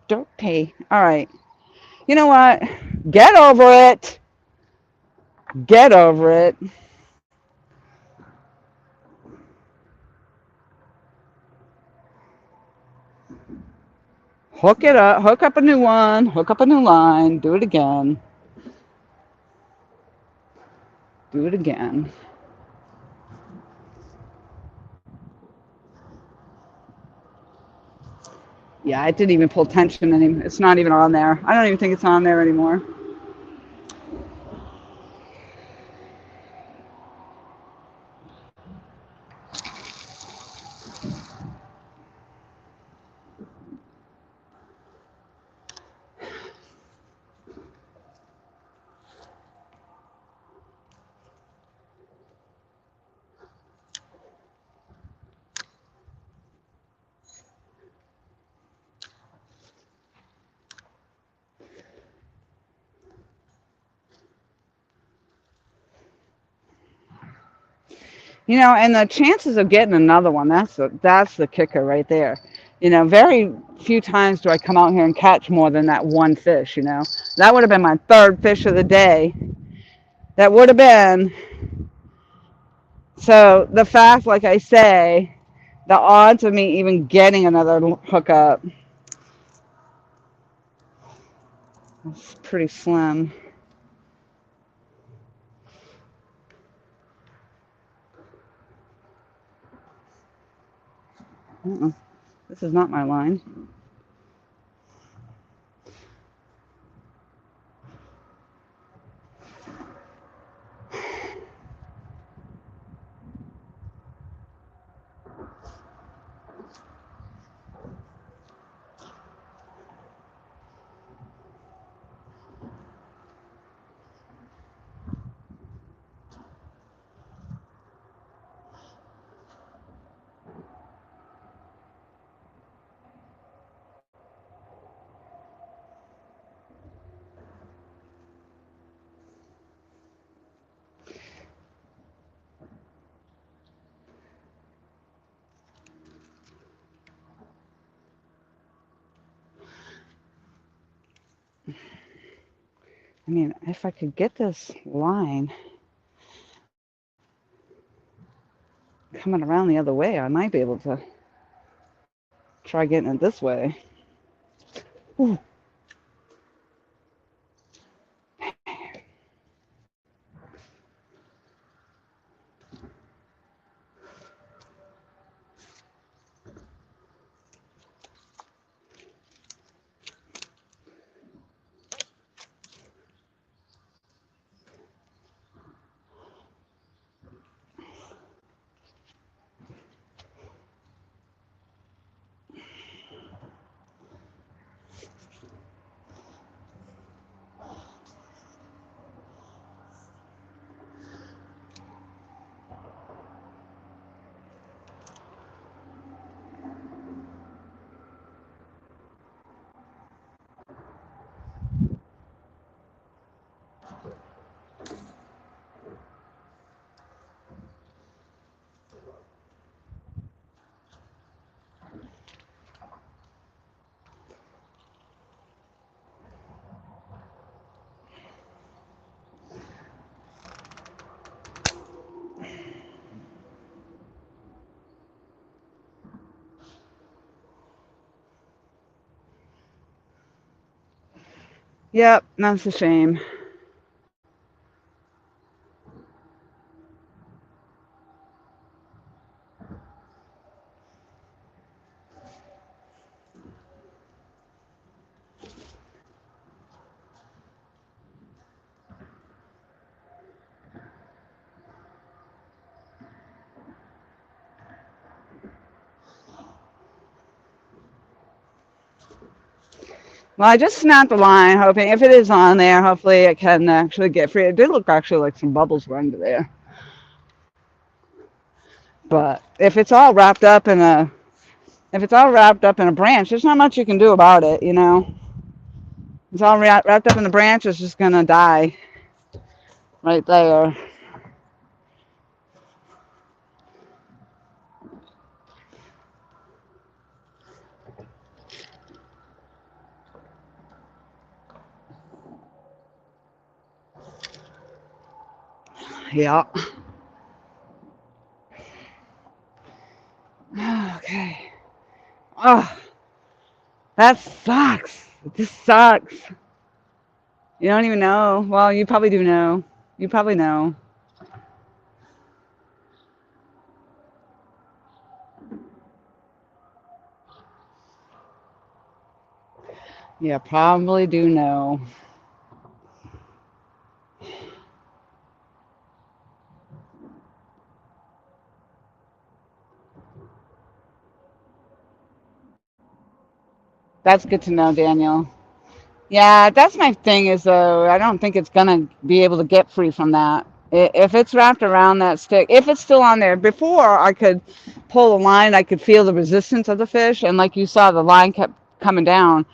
Dirty. All right. You know what? Get over it. Get over it. Hook it up. Hook up a new one. Hook up a new line. Do it again. Do it again. Yeah, it didn't even pull tension anymore. It's not even on there. I don't even think it's on there anymore. You know, and the chances of getting another one, that's the kicker right there. You know, very few times do I come out here and catch more than that one fish, you know. That would have been my third fish of the day. That would have been. So the fact, like I say, the odds of me even getting another hookup is pretty slim. Uh-uh. This is not my line. I mean, if I could get this line coming around the other way, I might be able to try getting it this way. Ooh. Yep, that's a shame. Well, I just snapped the line, hoping if it is on there, hopefully it can actually get free. It did look actually like some bubbles were under there. But if it's all wrapped up in a branch, there's not much you can do about it, you know. It's all wrapped up in the branch. It's just gonna die right there. Yeah. Okay. Oh, that sucks. This sucks. You don't even know. Well, you probably do know. You probably know. Yeah, probably do know. That's good to know, Daniel. Yeah, that's my thing is though, I don't think it's gonna be able to get free from that. If it's wrapped around that stick, if it's still on there, before I could pull the line, I could feel the resistance of the fish, and like you saw, the line kept coming down.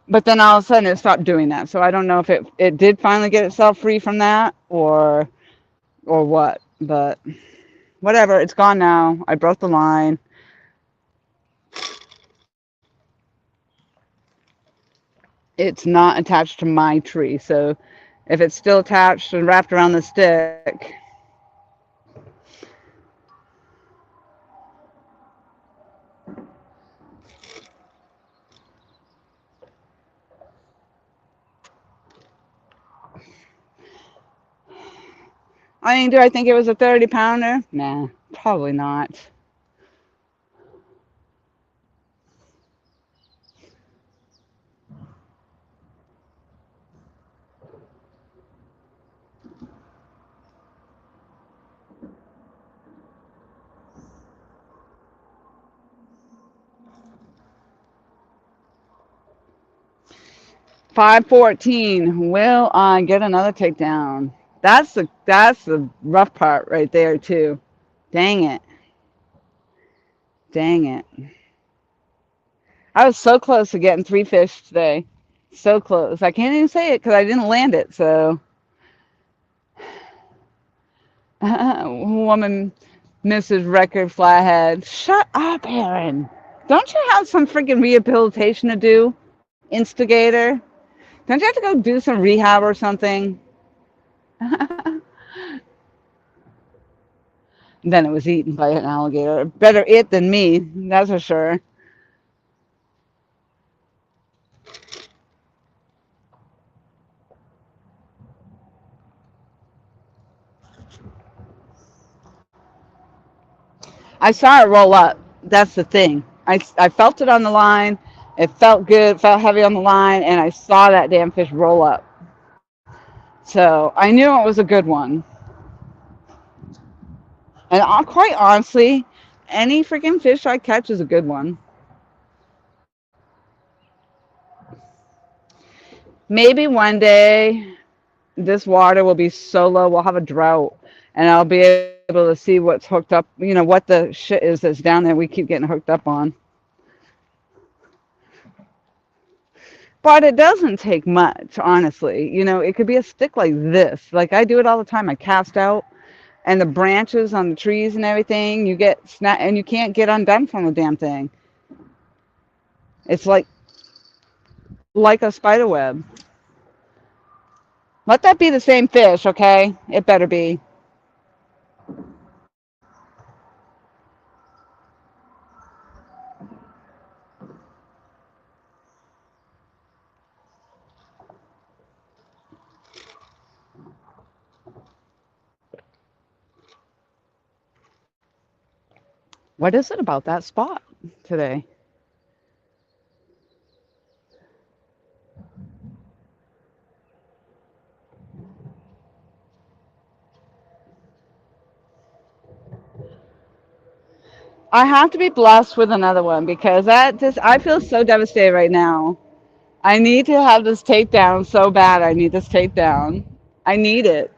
But then all of a sudden it stopped doing that. So I don't know if it did finally get itself free from that or what. But whatever, it's gone now. I broke the line. It's not attached to my tree. So if it's still attached and wrapped around the stick, I mean, do I think it was a 30 pounder? Nah, probably not. 514. Will I get another takedown? That's the rough part right there too. Dang it. Dang it. I was so close to getting three fish today. So close. I can't even say it because I didn't land it. So, woman, Mrs. Record Flathead. Shut up, Aaron. Don't you have some freaking rehabilitation to do, instigator? Don't you have to go do some rehab or something? Then it was eaten by an alligator. Better it than me, that's for sure. I saw it roll up. That's the thing. I felt it on the line. It felt good, felt heavy on the line, and I saw that damn fish roll up. So I knew it was a good one. And quite honestly, any freaking fish I catch is a good one. Maybe one day this water will be so low, we'll have a drought, and I'll be able to see what's hooked up, what the shit is that's down there we keep getting hooked up on. But it doesn't take much, honestly. It could be a stick like this. Like I do it all the time. I cast out, and the branches on the trees and everything, you get snap, and you can't get undone from the damn thing. It's like a spider web. Let that be the same fish, okay? It better be. What is it about that spot today? I have to be blessed with another one because that just I feel so devastated right now. I need to have this takedown so bad. I need this takedown. I need it.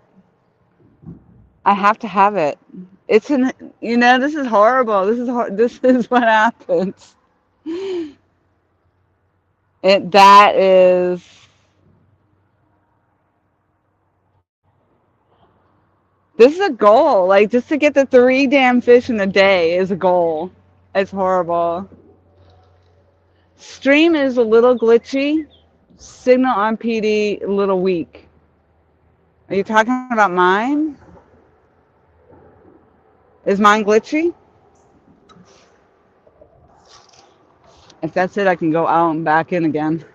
I have to have it. It's an this is horrible. This is what happens. That is this is a goal. Like just to get the three damn fish in a day is a goal. It's horrible. Stream is a little glitchy. Signal on PD a little weak. Are you talking about mine? Is mine glitchy? If that's it, I can go out and back in again.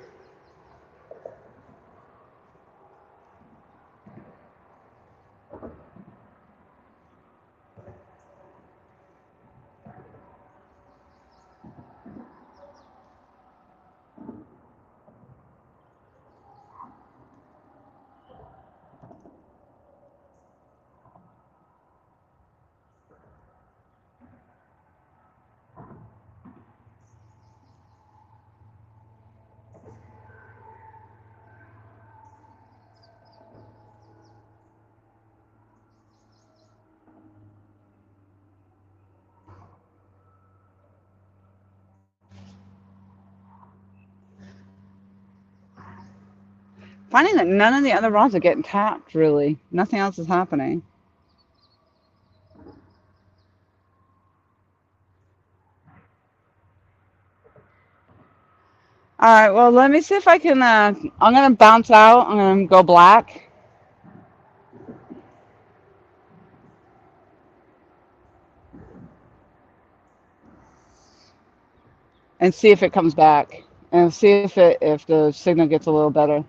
Finding that none of the other rods are getting tapped, really. Nothing else is happening. All right, well, let me see if I can. I'm going to bounce out. I'm going to go black and see if it comes back and see if the signal gets a little better.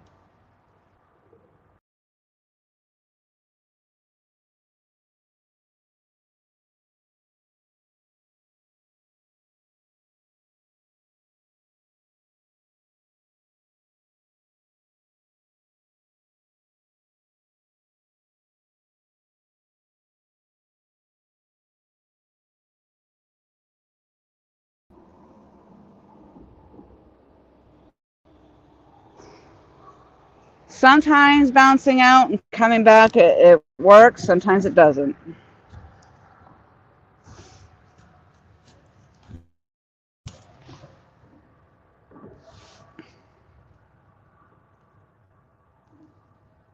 Sometimes bouncing out and coming back, it works. Sometimes it doesn't.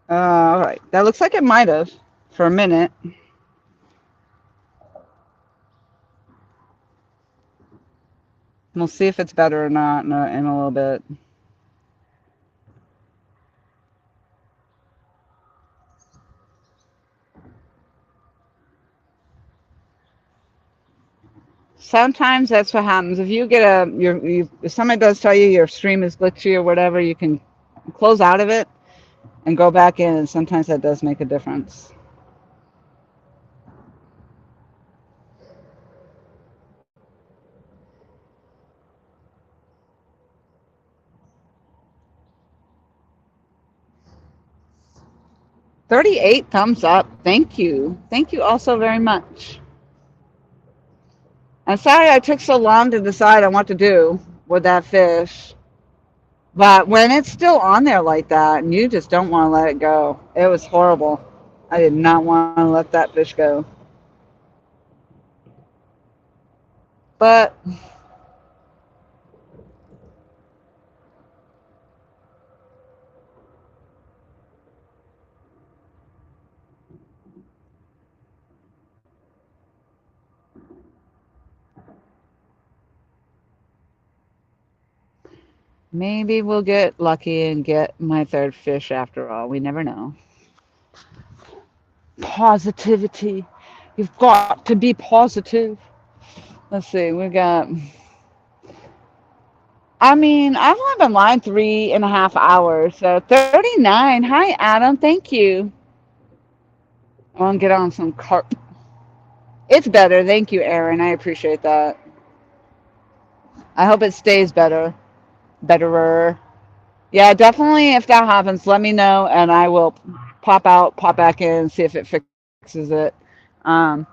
All right, that looks like it might have for a minute. We'll see if it's better or not in a little bit. Sometimes that's what happens. If you get if somebody does tell you your stream is glitchy or whatever, you can close out of it and go back in, and sometimes that does make a difference. $38 thumbs up. Thank you. Thank you also very much. I'm sorry I took so long to decide on what to do with that fish. But when it's still on there like that and you just don't want to let it go, it was horrible. I did not want to let that fish go. But maybe we'll get lucky and get my third fish after all. We never know. Positivity. You've got to be positive. Let's see. We got. I mean, I've only been live 3.5 hours, so 39. Hi, Adam. Thank you. I want to get on some carp. It's better. Thank you, Aaron. I appreciate that. I hope it stays better. Betterer. Yeah, definitely. If that happens, let me know, and I will pop out, pop back in, see if it fixes it. Um,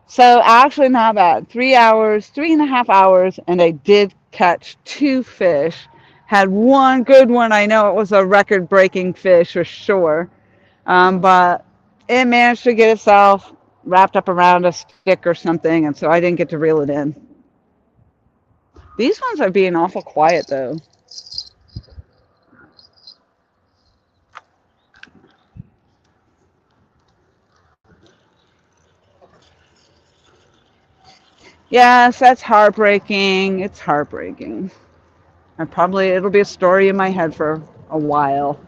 so actually, not bad. 3 hours, 3.5 hours, and I did catch two fish. Had one good one. I know it was a record-breaking fish for sure, but it managed to get itself wrapped up around a stick or something, and so I didn't get to reel it in. These ones are being awful quiet though. Yes, that's heartbreaking. It's heartbreaking. It'll be a story in my head for a while.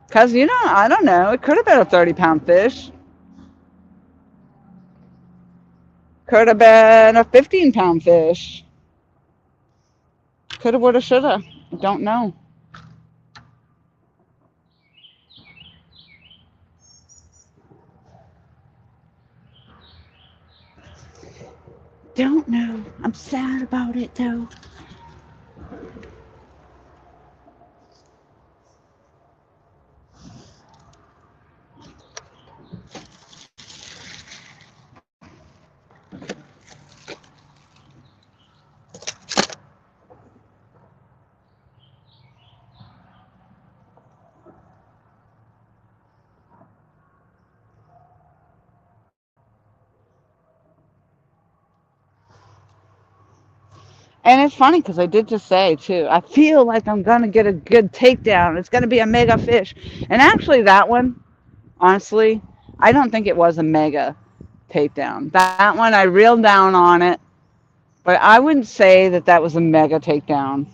Cause I don't know. It could have been a 30-pound fish. Could have been a 15-pound fish. Coulda, woulda, shoulda. I don't know. Don't know. I'm sad about it though. And it's funny because I did just say too. I feel like I'm gonna get a good takedown. It's gonna be a mega fish. And actually, that one, honestly, I don't think it was a mega takedown. That one, I reeled down on it, but I wouldn't say that that was a mega takedown.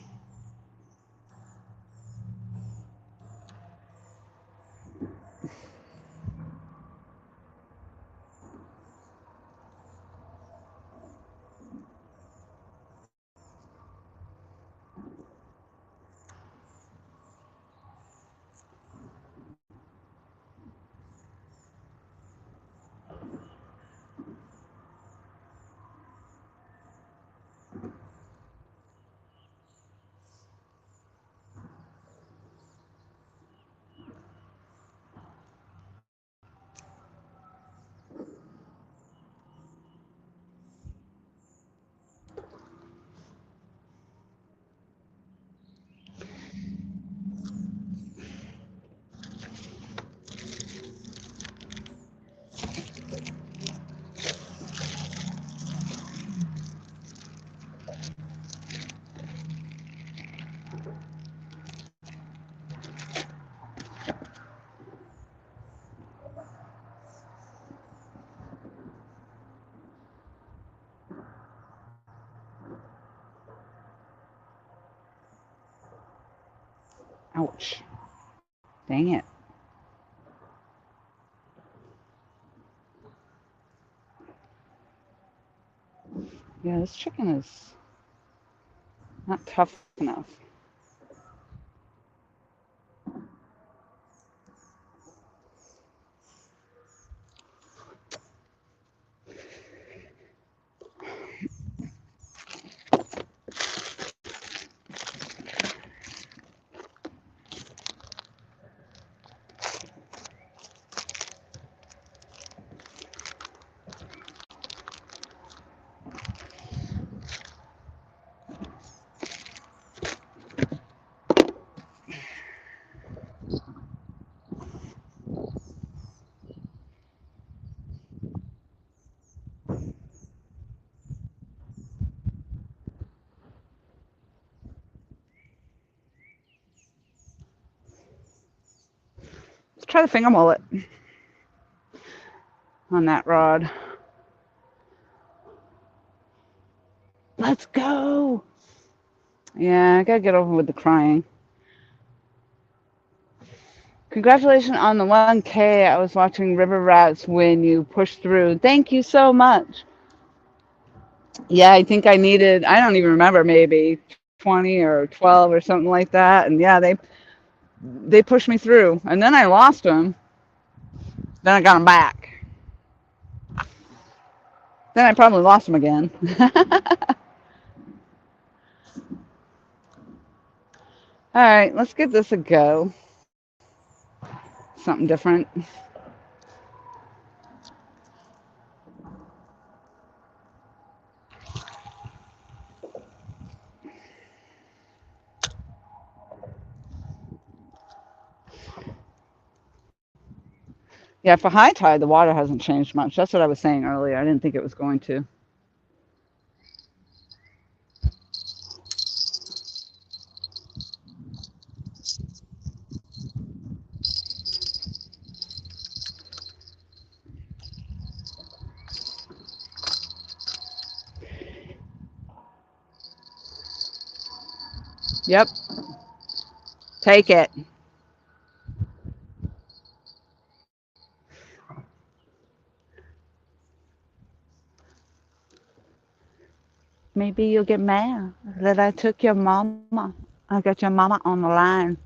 Ouch! Dang it! Yeah, this chicken is not tough enough. Let's try the finger mullet on that rod. Let's go! Yeah, I gotta get over with the crying. Congratulations on the 1K. I was watching River Rats when you pushed through. Thank you so much. Yeah, I think I needed, I don't even remember, maybe 20 or 12 or something like that. And yeah, they pushed me through. And then I lost them. Then I got them back. Then I probably lost them again. All right, let's give this a go. Something different. Yeah, for high tide, the water hasn't changed much. That's what I was saying earlier. I didn't think it was going to. Yep, take it. Maybe you'll get mad that I took your mama. I got your mama on the line.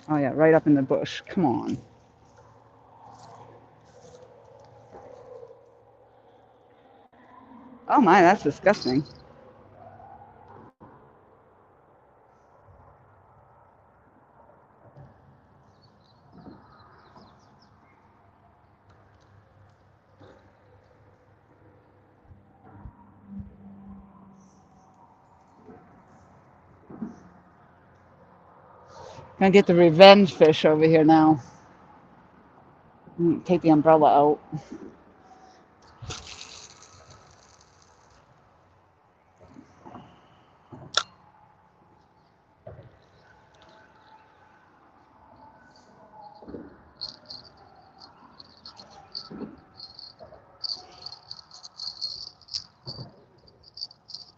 Oh, yeah, right up in the bush. Come on. Oh, my, that's disgusting. Gonna get the revenge fish over here now. Take the umbrella out.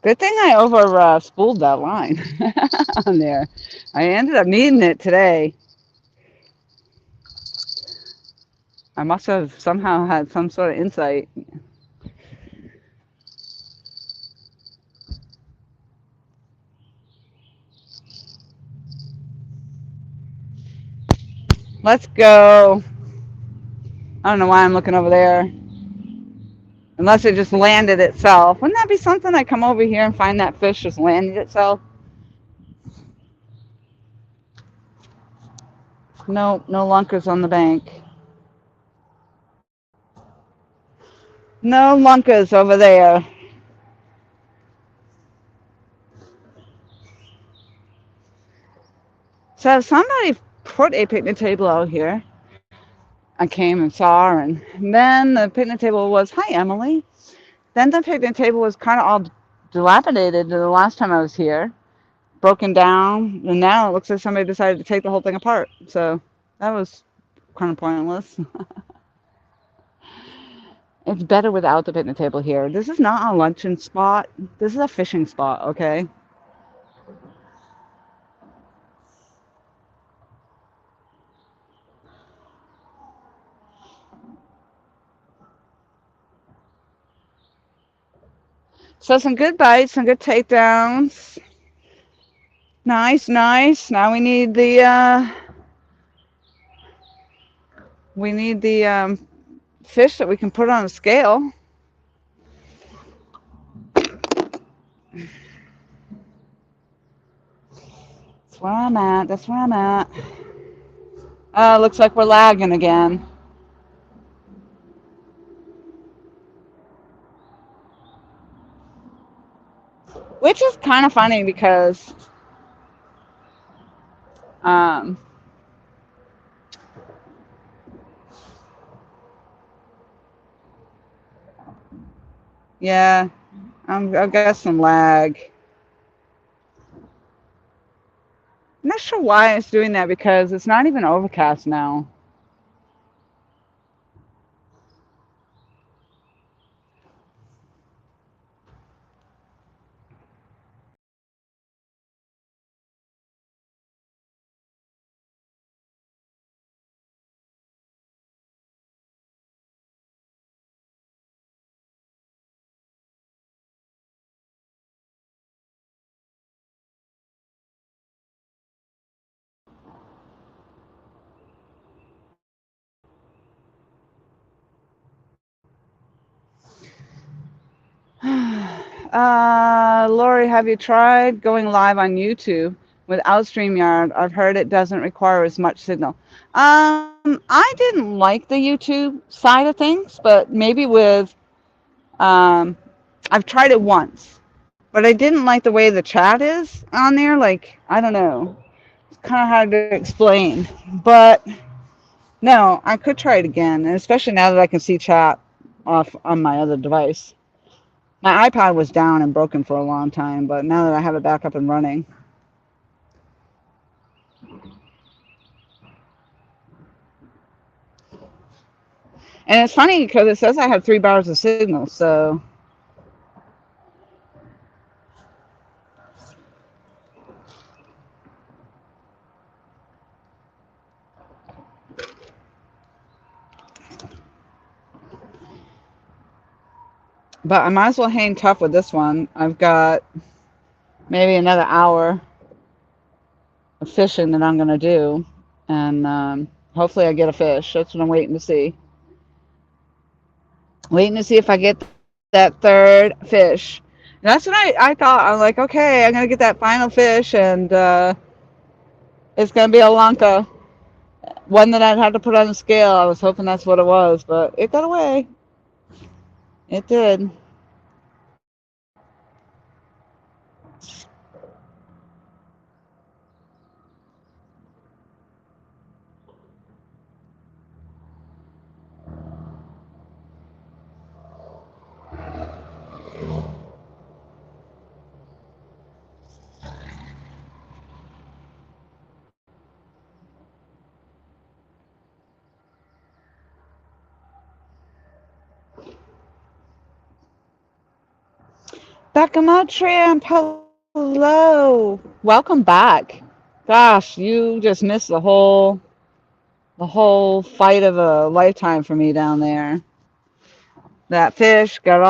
Good thing I over spooled that line on there. I ended up needing it today. I must have somehow had some sort of insight. Let's go. I don't know why I'm looking over there. Unless it just landed itself. Wouldn't that be something? I come over here and find that fish just landed itself? Nope, no lunkers on the bank. No lunkers over there. So somebody put a picnic table out here. I came and saw, and then the picnic table was, hi, Emily. Then the picnic table was kind of all dilapidated the last time I was here, broken down, and now it looks like somebody decided to take the whole thing apart. So that was kind of pointless. It's better without the picnic table here. This is not a luncheon spot. This is a fishing spot, okay? So some good bites, some good takedowns. Nice, nice. Now we need the fish that we can put on a scale. That's where I'm at. That's where I'm at. Looks like we're lagging again. Which is kind of funny because um, yeah, I've got some lag. I'm not sure why it's doing that because it's not even overcast now. Lori, have you tried going live on YouTube without StreamYard? I've heard it doesn't require as much signal. I didn't like the YouTube side of things, but maybe with, um, I've tried it once, but I didn't like the way the chat is on there. Like, I don't know. It's kind of hard to explain. But no, I could try it again, and especially now that I can see chat off on my other device. My iPod was down and broken for a long time, but now that I have it back up and running. And it's funny because it says I have 3 bars of signal, so but I might as well hang tough with this one. I've got maybe another hour of fishing that I'm gonna do, and hopefully I get a fish. That's what I'm waiting to see. Waiting to see if I get that third fish. And that's what I thought. I'm like, okay, I'm gonna get that final fish, and it's gonna be a lunka, one that I'd have to put on the scale. I was hoping that's what it was, but it got away. It did. Beckham Tramp, hello. Welcome back. Gosh, you just missed the whole fight of a lifetime for me down there. That fish got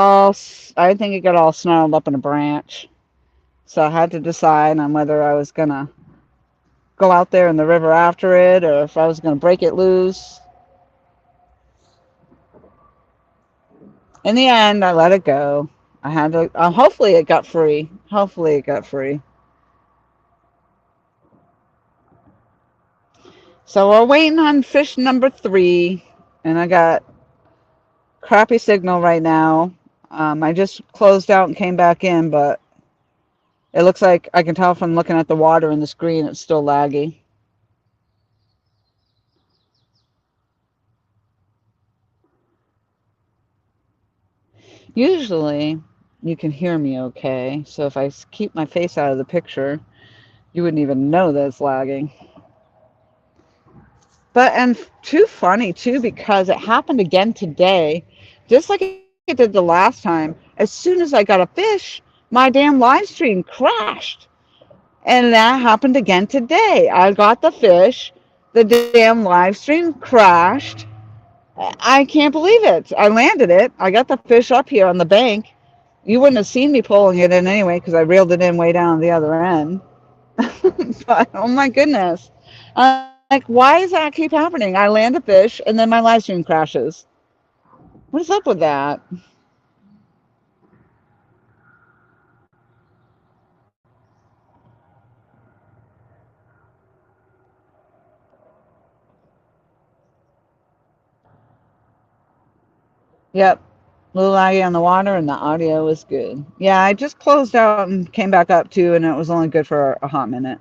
I think it got all snarled up in a branch. So I had to decide on whether I was gonna go out there in the river after it or if I was gonna break it loose. In the end, I let it go. I had to, hopefully it got free. Hopefully it got free. So we're waiting on fish number 3, and I got crappy signal right now. I just closed out and came back in, but it looks like I can tell from looking at the water in the screen it's still laggy. Usually you can hear me okay, so if I keep my face out of the picture, you wouldn't even know that it's lagging. But, and too funny too, because it happened again today, just like it did the last time. As soon as I got a fish, my damn live stream crashed. And that happened again today. I got the fish, the damn live stream crashed. I can't believe it. I landed it. I got the fish up here on the bank. You wouldn't have seen me pulling it in anyway because I reeled it in way down the other end. But oh my goodness. I'm like, why does that keep happening? I land a fish and then my live stream crashes. What is up with that? Yep. A little laggy on the water and the audio was good. Yeah, I just closed out and came back up too, and it was only good for a hot minute.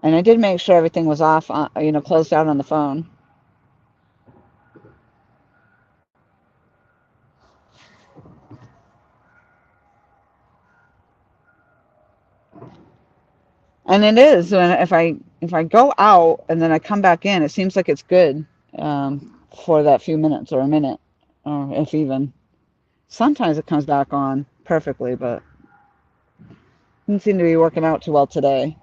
And I did make sure everything was off, closed out on the phone. And it is. And if I go out and then I come back in, it seems like it's good for that few minutes or a minute, or if even. Sometimes it comes back on perfectly, but didn't seem to be working out too well today.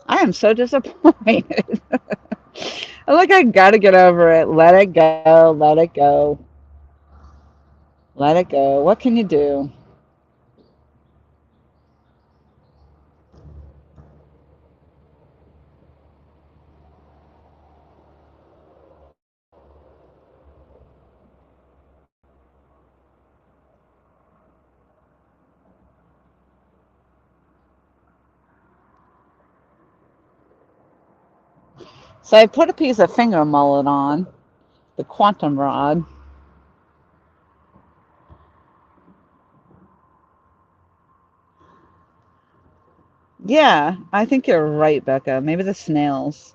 I am so disappointed. I'm like, I gotta get over it. Let it go. Let it go. Let it go. What can you do? So I put a piece of finger mullet on the quantum rod. Yeah, I think you're right, Becca. Maybe the snails.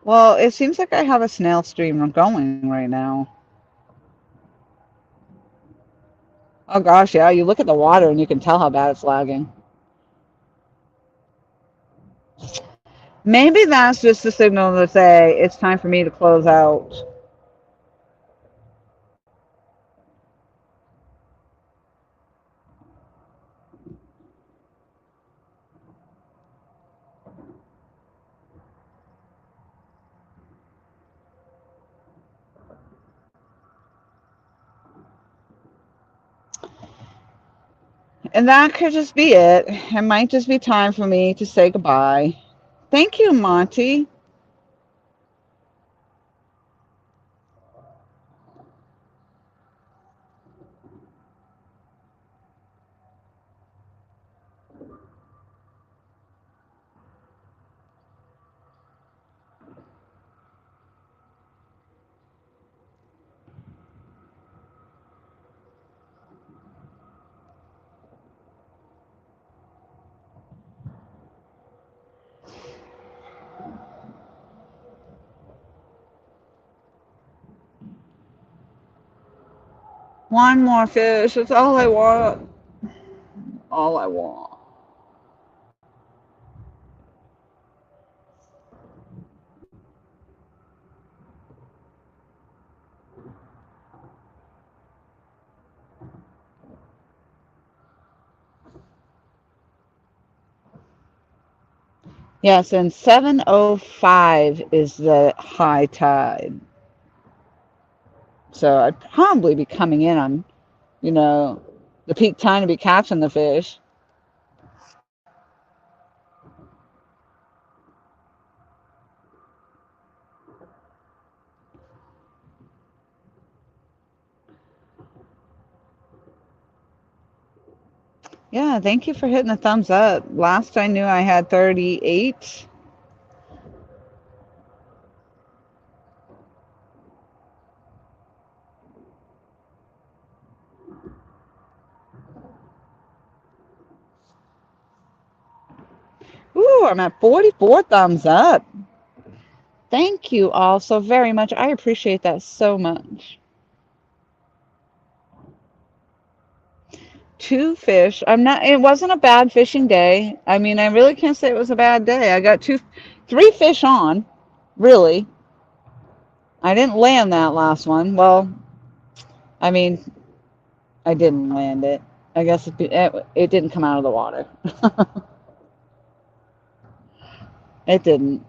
Well, it seems like I have a snail stream going right now. Oh gosh, yeah, you look at the water and you can tell how bad it's lagging. Maybe that's just a signal to say it's time for me to close out. And that could just be it. It might just be time for me to say goodbye. Thank you, Monty. One more fish. That's all I want. All I want. Yes, and 7:05 is the high tide. So I'd probably be coming in on, you know, the peak time to be catching the fish. Yeah, thank you for hitting the thumbs up. Last I knew I had 38. Ooh, I'm at 44 thumbs up. Thank you all so very much. I appreciate that so much. Two fish. It wasn't a bad fishing day. I mean, I really can't say it was a bad day. I got three fish on, really. I didn't land that last one. Well, I mean, I didn't land it. I guess it didn't come out of the water. It didn't.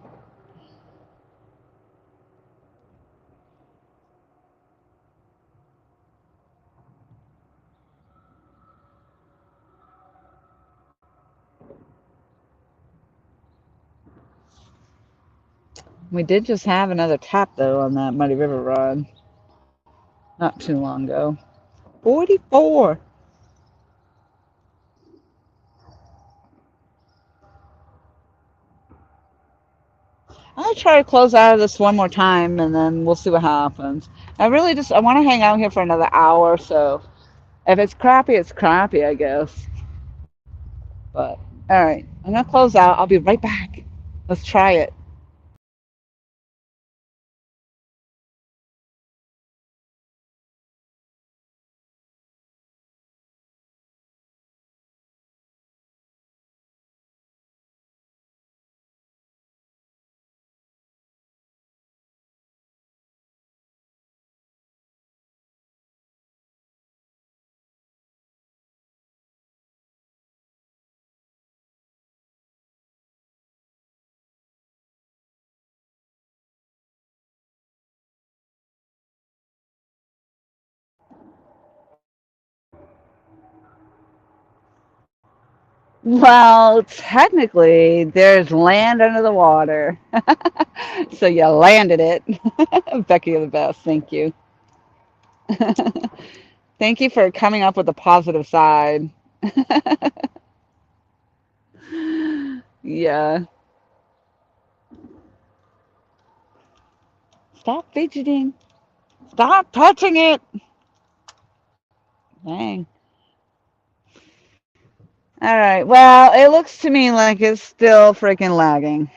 We did just have another tap, though, on that Muddy River rod not too long ago. 44. I'll try to close out of this one more time, and then we'll see what happens. I want to hang out here for another hour, so if it's crappy, it's crappy, I guess. But, all right, I'm going to close out. I'll be right back. Let's try it. Well, technically, there's land under the water. So you landed it. Becky, you're the best. Thank you. Thank you for coming up with the positive side. Yeah. Stop fidgeting. Stop touching it. Dang. All right. Well, it looks to me like it's still freaking lagging.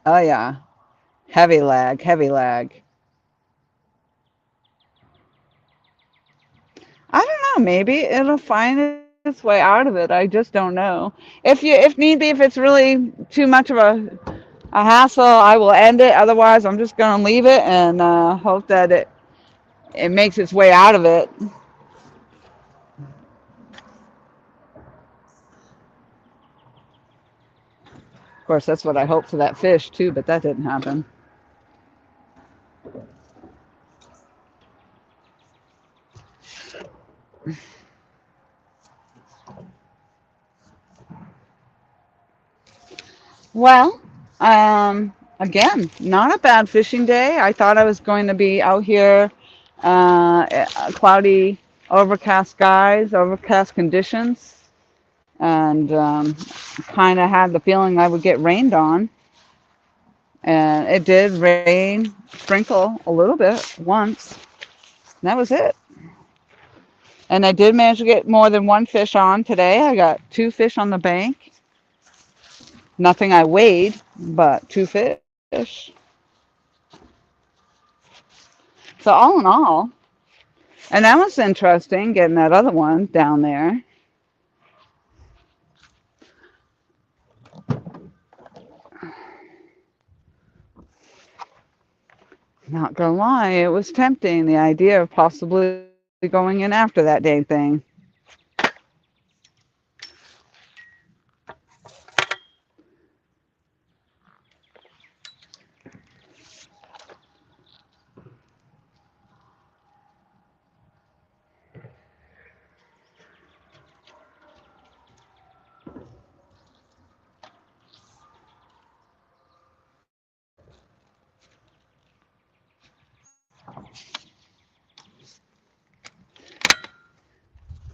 Oh, yeah. Heavy lag, heavy lag. I don't know. Maybe it'll find its way out of it. I just don't know. If need be, if it's really too much of a hassle, I will end it. Otherwise, I'm just gonna leave it and hope that it makes its way out of it. Of course, that's what I hoped for that fish too, but that didn't happen. Well, again, not a bad fishing day. I thought I was going to be out here, cloudy, overcast skies, overcast conditions, and kind of had the feeling I would get rained on. And it did rain, sprinkle a little bit once. And that was it. And I did manage to get more than one fish on today. I got two fish on the bank. Nothing I weighed, but two fish. So all in all, and that was interesting getting that other one down there. Not gonna lie, it was tempting, the idea of possibly going in after that dang thing.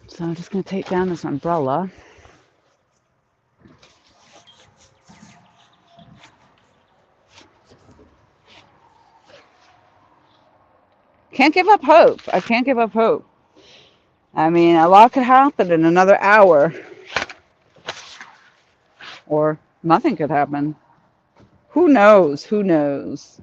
So I'm just gonna take down this umbrella. Can't give up hope. I can't give up hope. I mean, a lot could happen in another hour, or nothing could happen. Who knows? Who knows?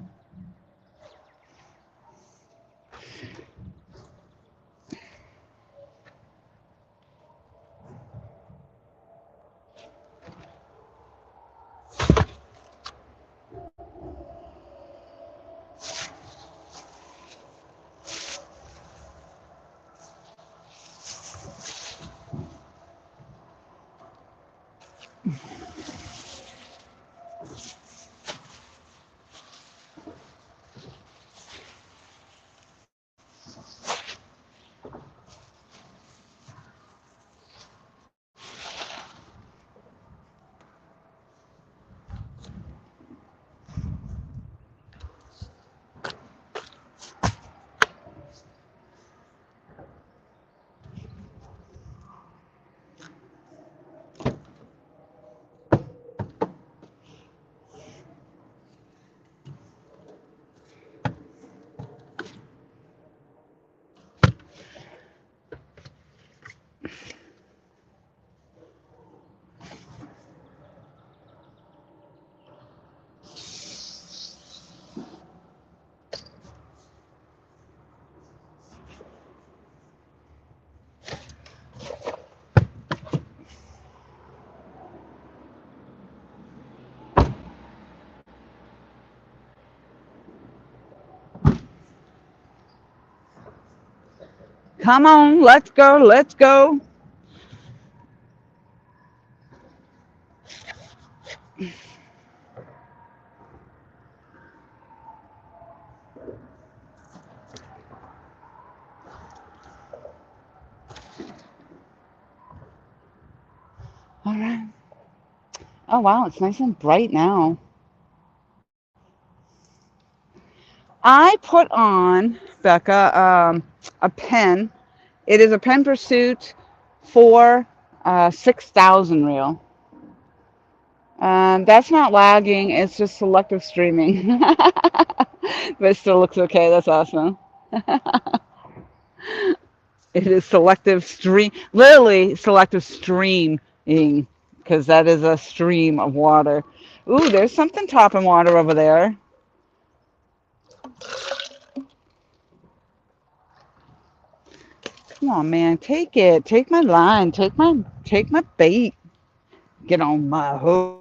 Come on, let's go, let's go. All right. Oh, wow, it's nice and bright now. I put on, Becca, a pen. It is a pen pursuit for 6,000 reel. That's not lagging, it's just selective streaming. But it still looks okay. That's awesome. It is selective stream, literally selective streaming, because that is a stream of water. Ooh, there's something topping water over there. Come on, man, take it. Take my line. Take my bait. Get on my hook.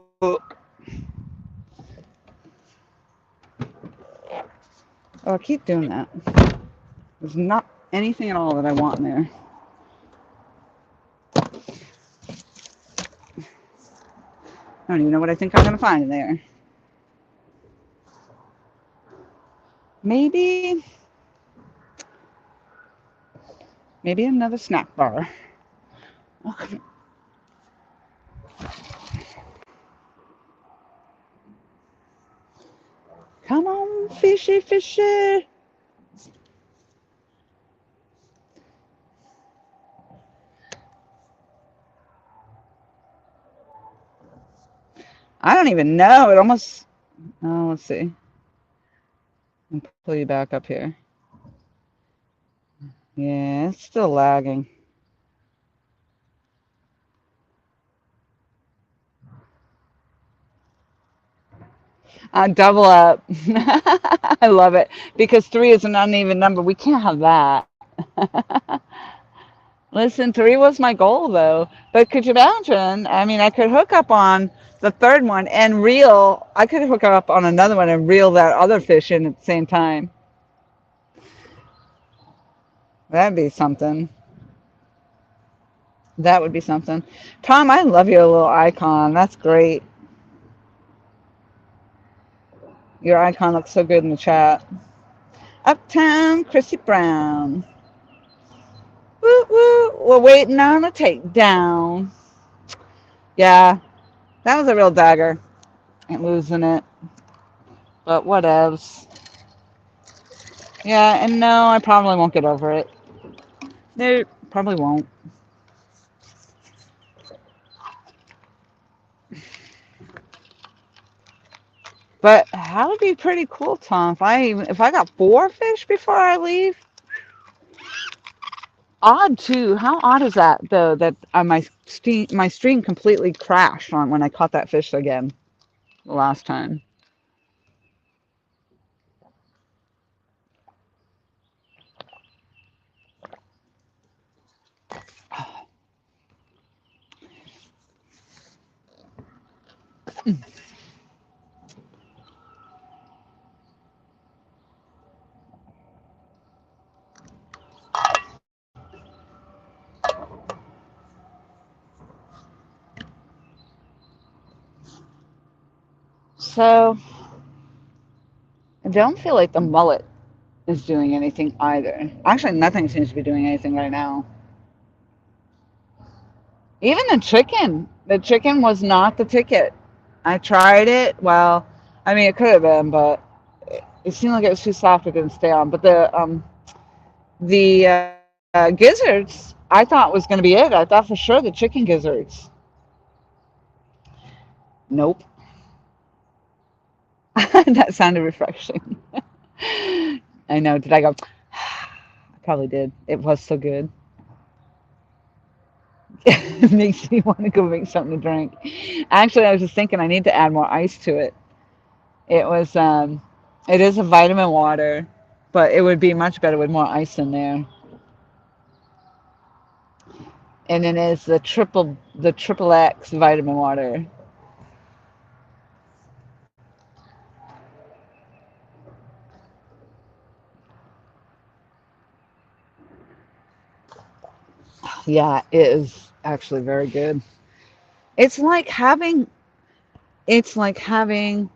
Oh, I keep doing that. There's not anything at all that I want in there. I don't even know what I think I'm gonna find in there. Maybe, maybe another snack bar. Oh, come on, fishy, fishy. I don't even know. It almost. Oh, let's see. I'll pull you back up here. Yeah, it's still lagging. Double up. I love it because three is an uneven number. We can't have that. Listen, three was my goal though. But could you imagine? I mean, I could hook up on the third one and reel. I could hook up on another one and reel that other fish in at the same time. That'd be something. That would be something. Tom, I love your little icon. That's great. Your icon looks so good in the chat. Uptown Chrissy Brown. Woo woo. We're waiting on a takedown. Yeah, that was a real dagger. Ain't losing it. But whatevs. Yeah, and no, I probably won't get over it. No, probably won't. But that would be pretty cool, Tom. If I got four fish before I leave. Odd too. How odd is that though? That my stream completely crashed on when I caught that fish again the last time. So I don't feel like the mullet is doing anything either. Actually, nothing seems to be doing anything right now. Even the chicken was not the ticket. I tried it. Well, I mean, it could have been, but it seemed like it was too soft. It didn't stay on. But the gizzards, I thought was going to be it. I thought for sure the chicken gizzards. Nope. That sounded refreshing. I know. Did I go? I probably did. It was so good. It makes me want to go make something to drink. Actually, I was just thinking I need to add more ice to it. It was it is a vitamin water, but it would be much better with more ice in there. And then it's the triple X vitamin water. Yeah, it is actually very good. It's like having it's like having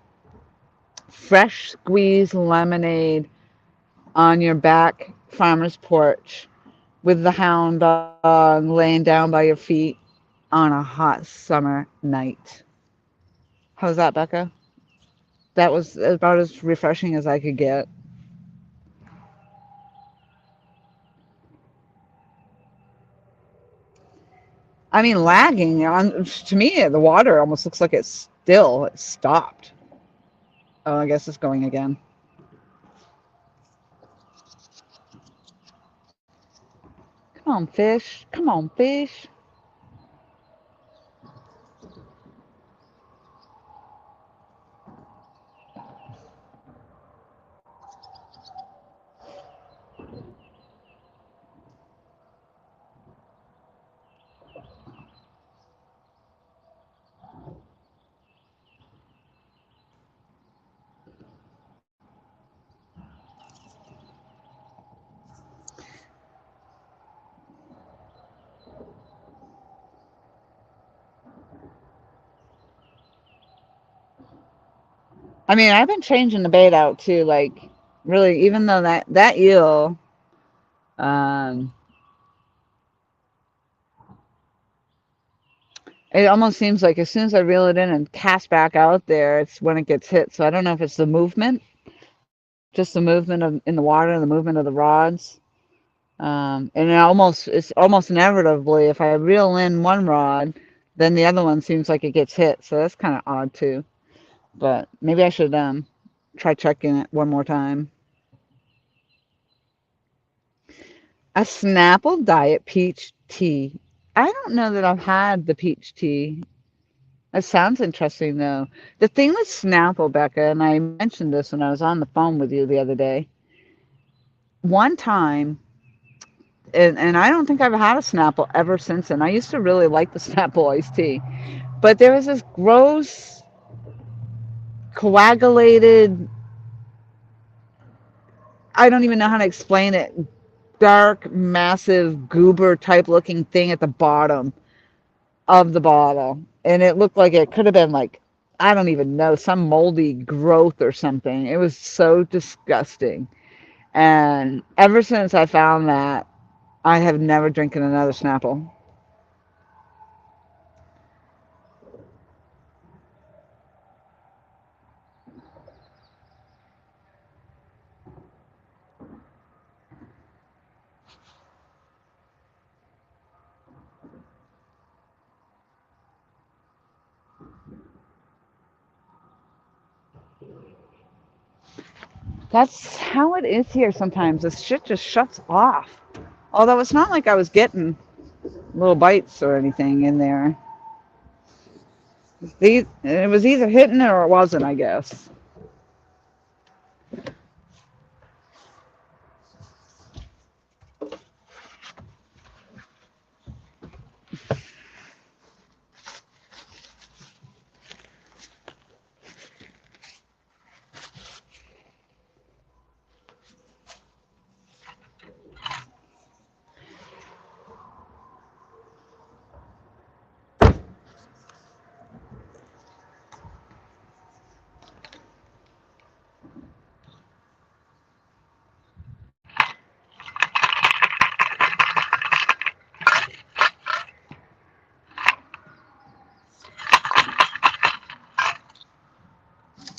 fresh squeezed lemonade on your back farmer's porch with the hound dog laying down by your feet on a hot summer night. How's that, Becca? That was about as refreshing as I could get. I mean, lagging on to me, the water almost looks like it's still. It stopped. Oh, I guess it's going again. Come on, fish. Come on, fish. I mean, I've been changing the bait out too. Like, really, even though that eel, um, it almost seems like as soon as I reel it in and cast back out there, it's when it gets hit. So I don't know if it's the movement, just the movement of in the water, the movement of the rods. And it's almost inevitably if I reel in one rod, then the other one seems like it gets hit. So that's kind of odd too. But maybe I should try checking it one more time. A Snapple Diet Peach Tea. I don't know that I've had the peach tea. That sounds interesting though. The thing with Snapple, Becca, and I mentioned this when I was on the phone with you the other day. One time, and I don't think I've had a Snapple ever since then. I used to really like the Snapple iced tea. But there was this gross, coagulated, I don't even know how to explain it, dark, massive, goober type looking thing at the bottom of the bottle. And it looked like it could have been like, I don't even know, some moldy growth or something. It was so disgusting. And ever since I found that, I have never drinking another Snapple. That's how it is here sometimes. This shit just shuts off. Although it's not like I was getting little bites or anything in there. It was either hitting it or it wasn't, I guess.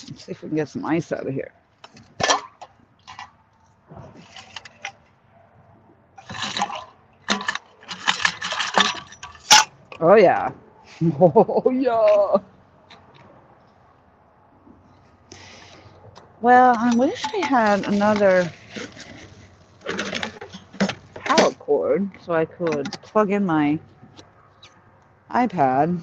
Let's see if we can get some ice out of here. Oh, yeah. Oh, yeah. Well, I wish I had another power cord so I could plug in my iPad.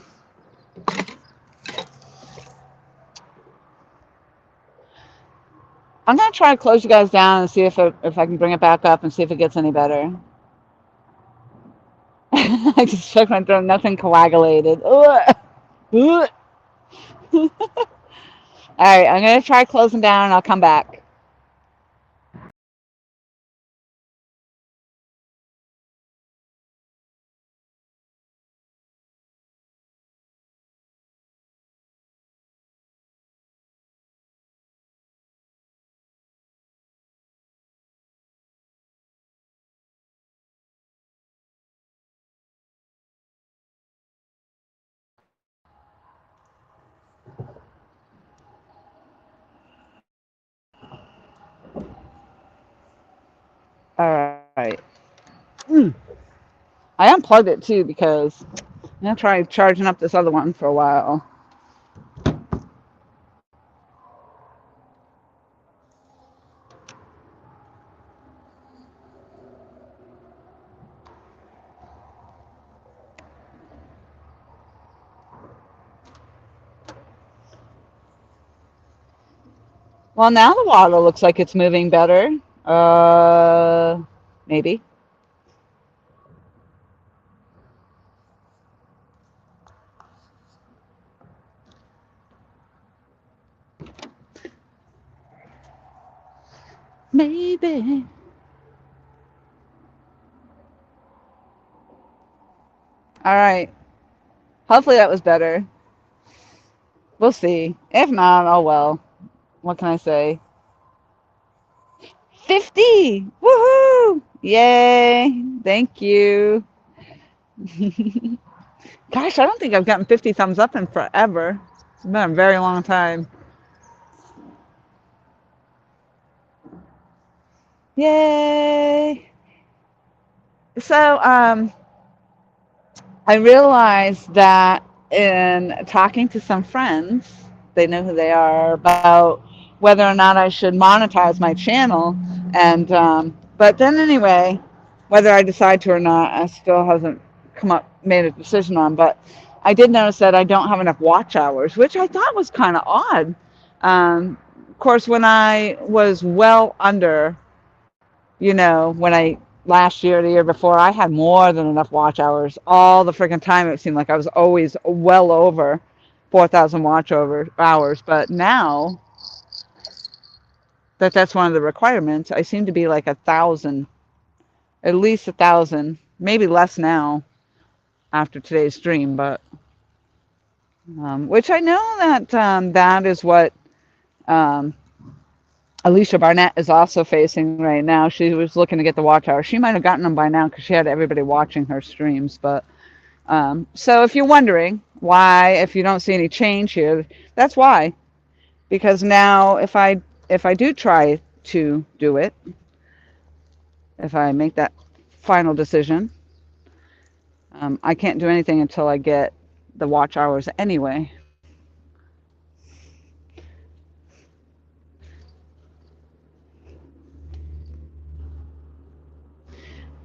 I'm gonna try to close you guys down and see if I can bring it back up and see if it gets any better. I just checked my throat, nothing coagulated. Ugh. Ugh. All right, I'm gonna try closing down and I'll come back. All right. Mm. I unplugged it too because I'll try charging up this other one for a while. Well, now the water looks like it's moving better. Maybe. Maybe. All right. Hopefully that was better. We'll see. If not, oh well. What can I say? 50! Woohoo! Yay! Thank you. Gosh, I don't think I've gotten 50 thumbs up in forever. It's been a very long time. Yay! So, I realized that in talking to some friends, they know who they are, about whether or not I should monetize my channel. And, but then anyway, whether I decide to or not, I still hasn't made a decision on. But I did notice that I don't have enough watch hours, which I thought was kind of odd. Of course, when I was well under, when I last year, the year before, I had more than enough watch hours all the freaking time. It seemed like I was always well over 4,000 hours. But now that that's one of the requirements, I seem to be like 1,000, at least 1,000, maybe less now after today's stream. But which I know that that is what um, Alicia Barnett is also facing right now. She was looking to get the watch hours. She might have gotten them by now because she had everybody watching her streams. But so if you're wondering why, if you don't see any change here, that's why. Because now if I do try to do it, if I make that final decision, I can't do anything until I get the watch hours anyway.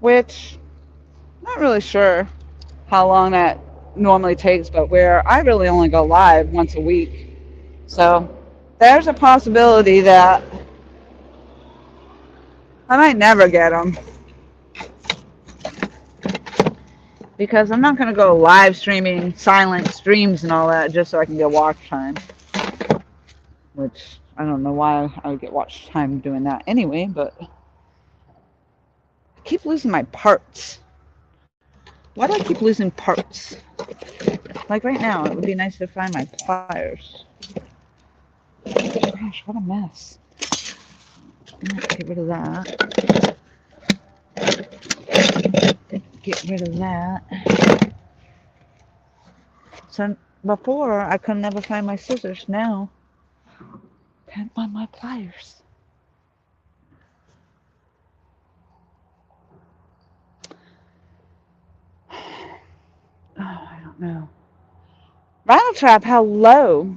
Which, not really sure how long that normally takes, but where I really only go live once a week. So there's a possibility that I might never get them because I'm not going to go live streaming silent streams and all that just so I can get watch time, which I don't know why I would get watch time doing that anyway, but I keep losing my parts. Why do I keep losing parts? Like right now, it would be nice to find my pliers. Gosh, what a mess. Get rid of that. Get rid of that. So before, I could never find my scissors. Now, can't find my pliers. Oh, I don't know. Rattletrap, hello.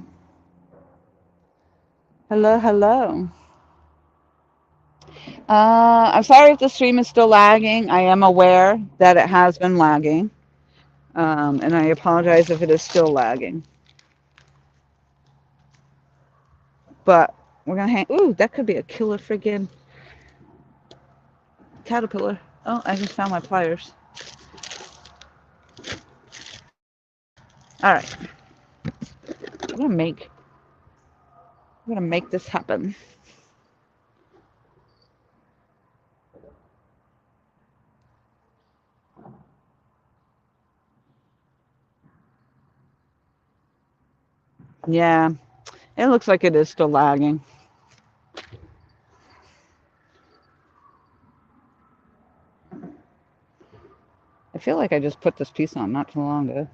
Hello, hello. I'm sorry if the stream is still lagging. I am aware that it has been lagging. And I apologize if it is still lagging. But we're going to hang. Ooh, that could be a killer friggin' caterpillar. Oh, I just found my pliers. All right. I'm gonna make this happen. Yeah, it looks like it is still lagging. I feel like I just put this piece on not too long ago.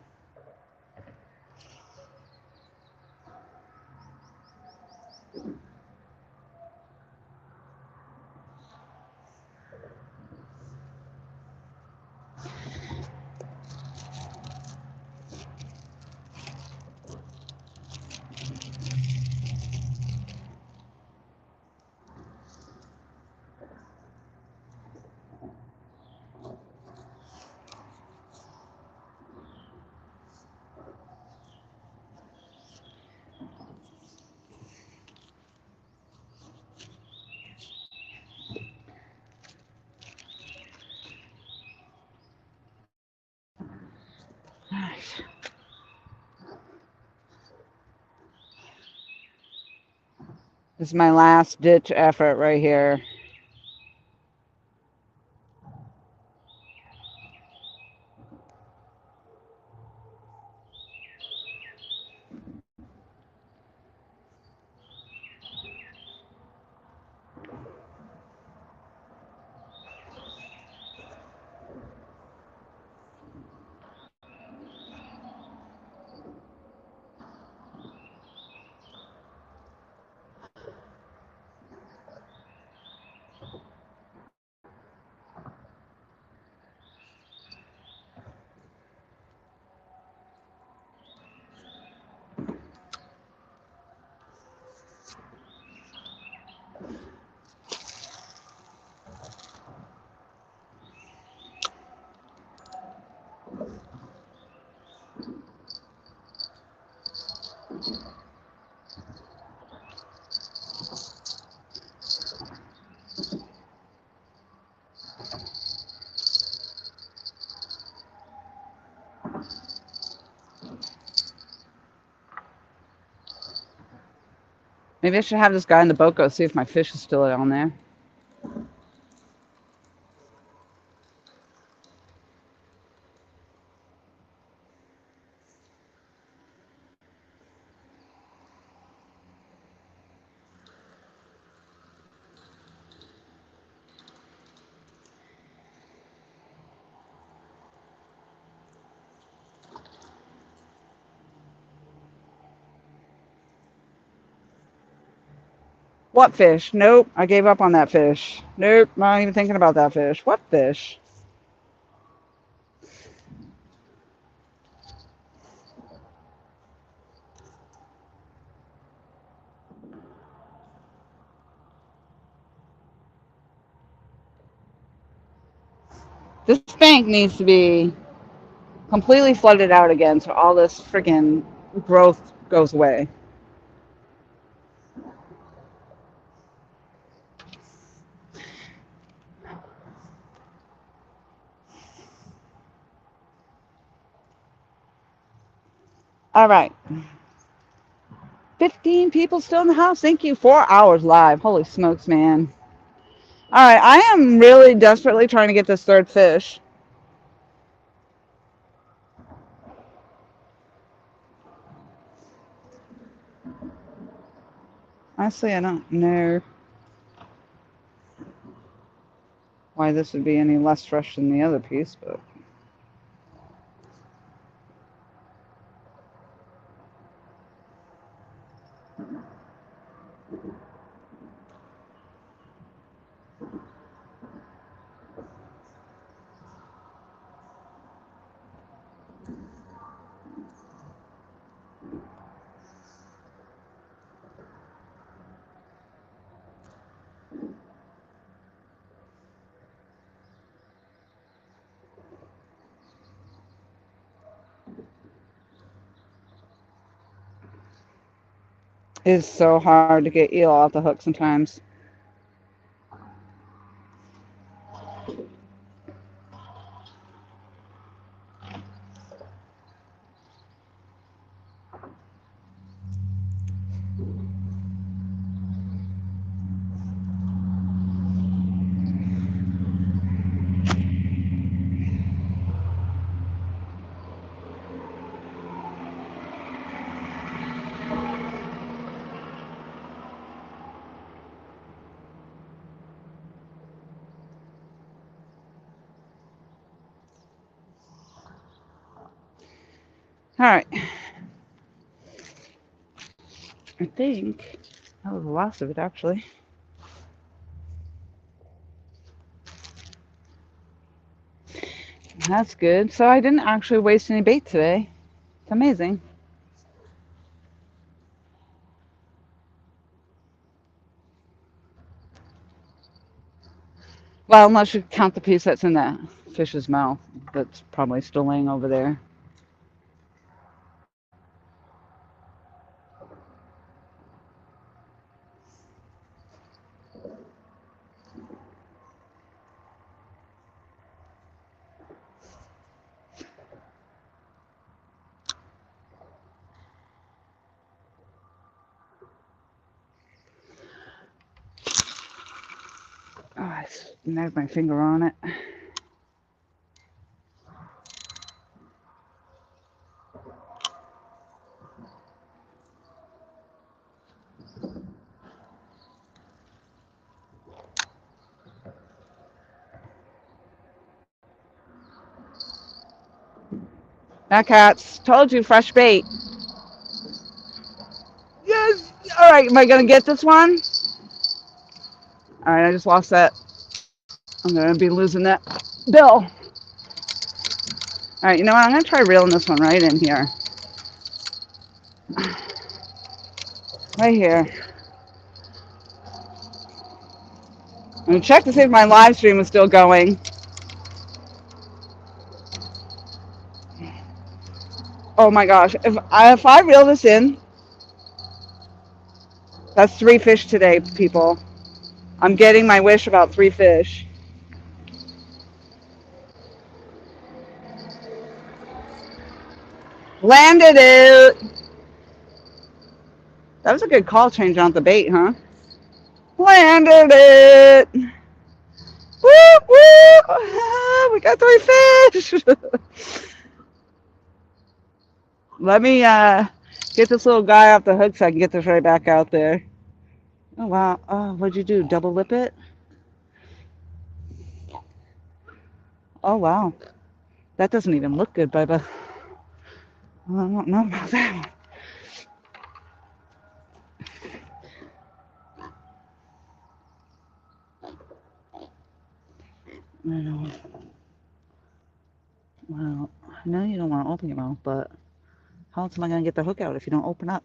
This is my last ditch effort right here. Maybe I should have this guy in the boat go see if my fish is still down there. What fish? Nope, I gave up on that fish. Nope, not even thinking about that fish. What fish? This bank needs to be completely flooded out again so all this friggin' growth goes away. All right. 15 people still in the house. Thank you. 4 hours live. Holy smokes, man. All right. I am really desperately trying to get this third fish. Honestly, I don't know why this would be any less fresh than the other piece, but it's so hard to get eel off the hook sometimes. All right. I think that was the last of it, actually. That's good. So I didn't actually waste any bait today. It's amazing. Well, unless you count the piece that's in the fish's mouth, that's probably still laying over there. And there's my finger on it. That cat's told you fresh bait. Yes. All right. Am I gonna get this one? All right. I just lost that. I'm gonna be losing that bill. All right. You know what? I'm gonna try reeling this one right in here. Right here. I'm gonna check to see if my live stream is still going. Oh my gosh. If I reel this in, that's 3 fish today, people. I'm getting my wish about 3 fish. Landed it. That was a good call change on the bait, huh? Landed it. Woo, woo. We got 3 fish. Let me get this little guy off the hook so I can get this right back out there. Oh, wow. Oh, what'd you do? Double lip it? Oh, wow. That doesn't even look good, Bubba. I don't know about that one. Well, I know you don't want to open your mouth, but how else am I going to get the hook out if you don't open up?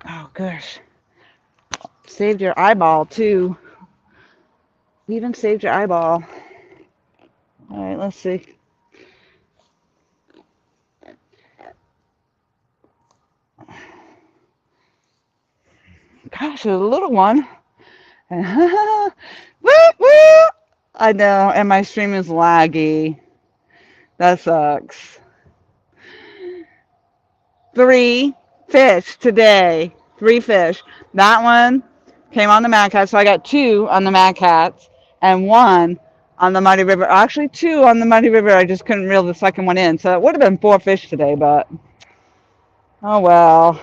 Oh, gosh. Saved your eyeball, too. Even saved your eyeball. All right, let's see. Gosh, a little one. Woo, woo! I know, and my stream is laggy. That sucks. 3 fish today. 3 fish. That one came on the Mad Cat, so I got 2 on the Mad Cats and 1 on the Muddy River. Actually, 2 on the Muddy River. I just couldn't reel the second one in, so it would have been 4 fish today, but oh well.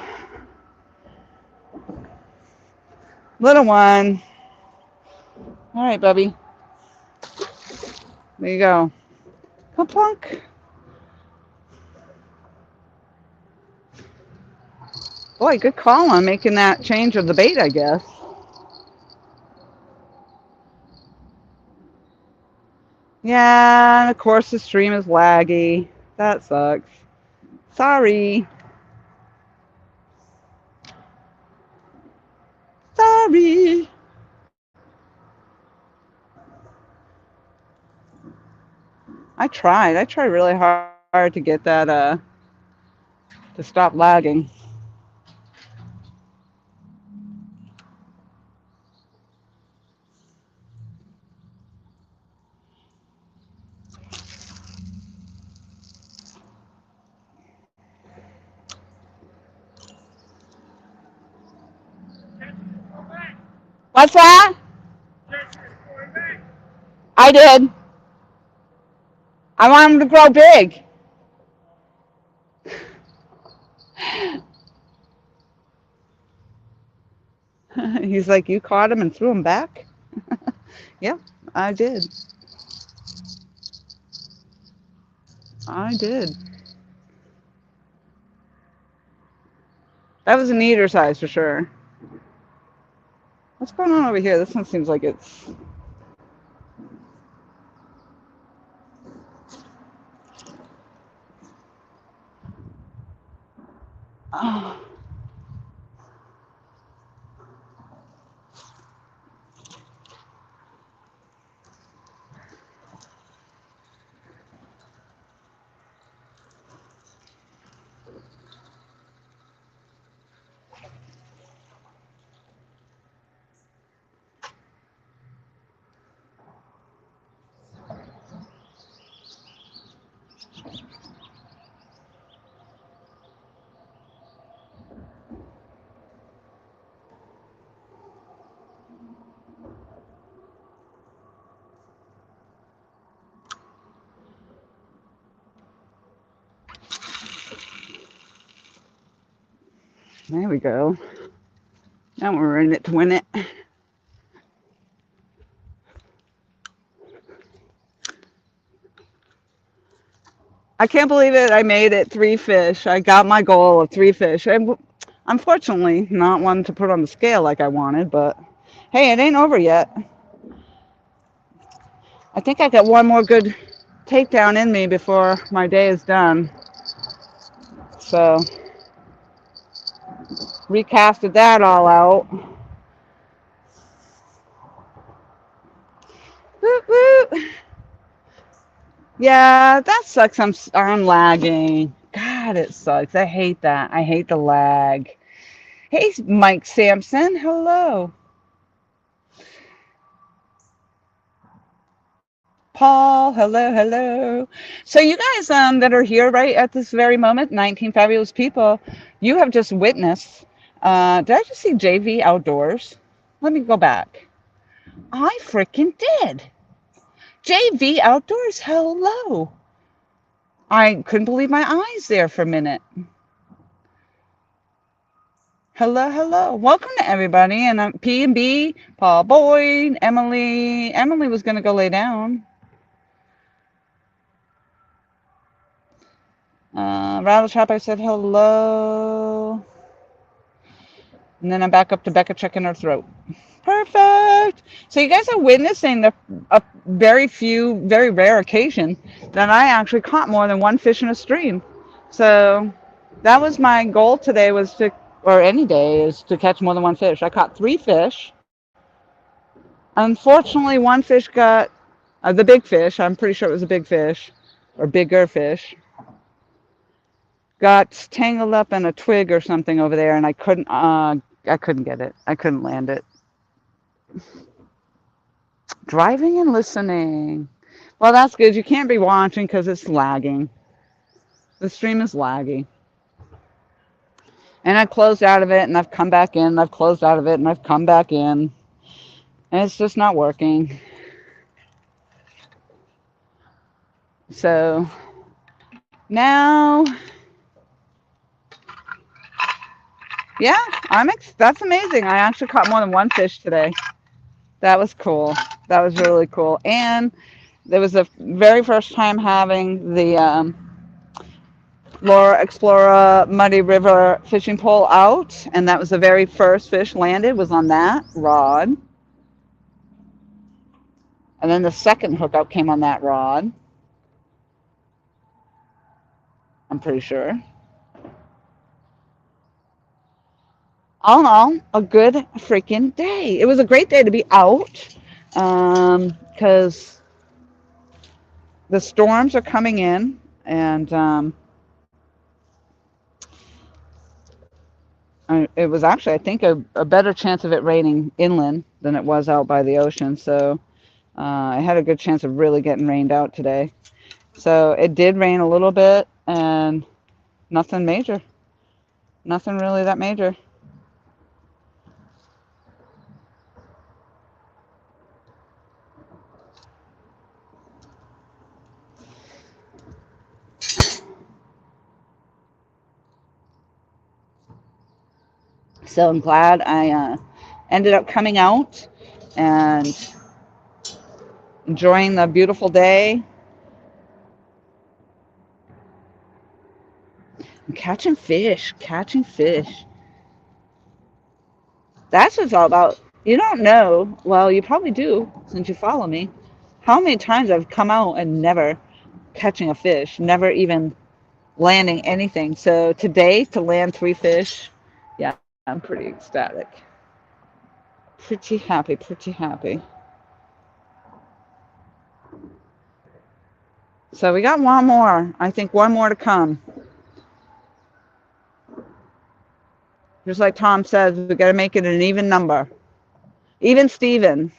Little one. All right, Bubby. There you go. Plunk. Boy, good call on making that change of the bait, I guess. Yeah, and of course the stream is laggy. That sucks. Sorry. Sorry. I tried. I tried really hard to get that to stop lagging. What's that? I did. I want him to grow big. He's like, you caught him and threw him back? Yep, I did. I did. That was an eater size for sure. What's going on over here? This one seems like it's... Oh. There we go. Now we're in it to win it. I can't believe it. I made it 3 fish. I got my goal of 3 fish. And unfortunately, not one to put on the scale like I wanted, but hey, it ain't over yet. I think I got one more good takedown in me before my day is done. So, recasted that all out. Woot, woot. Yeah, that sucks. I'm lagging. God, it sucks. I hate that. I hate the lag. Hey, Mike Sampson. Hello. Paul, hello, hello. So you guys that are here right at this very moment, 19 fabulous people, you have just witnessed. Did I just see JV Outdoors? Let me go back. I freaking did. JV Outdoors, hello. I couldn't believe my eyes there for a minute. Hello, hello. Welcome to everybody. And P&B, Paul Boyd, Emily. Emily was going to go lay down. Rattle Trap, I said hello. And then I'm back up to Becca checking her throat. Perfect. So you guys are witnessing a very rare occasion that I actually caught more than 1 fish in a stream. So that was my goal today or any day, is to catch more than 1 fish. I caught 3 fish. Unfortunately, 1 fish got, the big fish, I'm pretty sure it was a big fish, or bigger fish, got tangled up in a twig or something over there, and I couldn't get it. I couldn't land it. Driving and listening. Well, that's good. You can't be watching because it's lagging. The stream is laggy. And I closed out of it, and I've come back in. I've closed out of it, and I've come back in. And it's just not working. So now, yeah, that's amazing. I actually caught more than 1 fish today. That was cool. That was really cool. And there was the very first time having the Laura Explorer Muddy River fishing pole out, and that was the very first fish landed, was on that rod. And then the second hookup came on that rod, I'm pretty sure. All in all, a good freaking day. It was a great day to be out, because the storms are coming in, and it was actually, I think, a better chance of it raining inland than it was out by the ocean. So I had a good chance of really getting rained out today. So it did rain a little bit, and nothing major. Nothing really that major. So I'm glad I ended up coming out and enjoying the beautiful day. I'm catching fish, catching fish. That's what it's all about. You don't know, well, you probably do, since you follow me, how many times I've come out and never catching a fish, never even landing anything. So today, to land 3 fish, yeah, I'm pretty ecstatic. Pretty happy, pretty happy. So we got one more. I think one more to come. Just like Tom says, we got to make it an even number. Even Steven.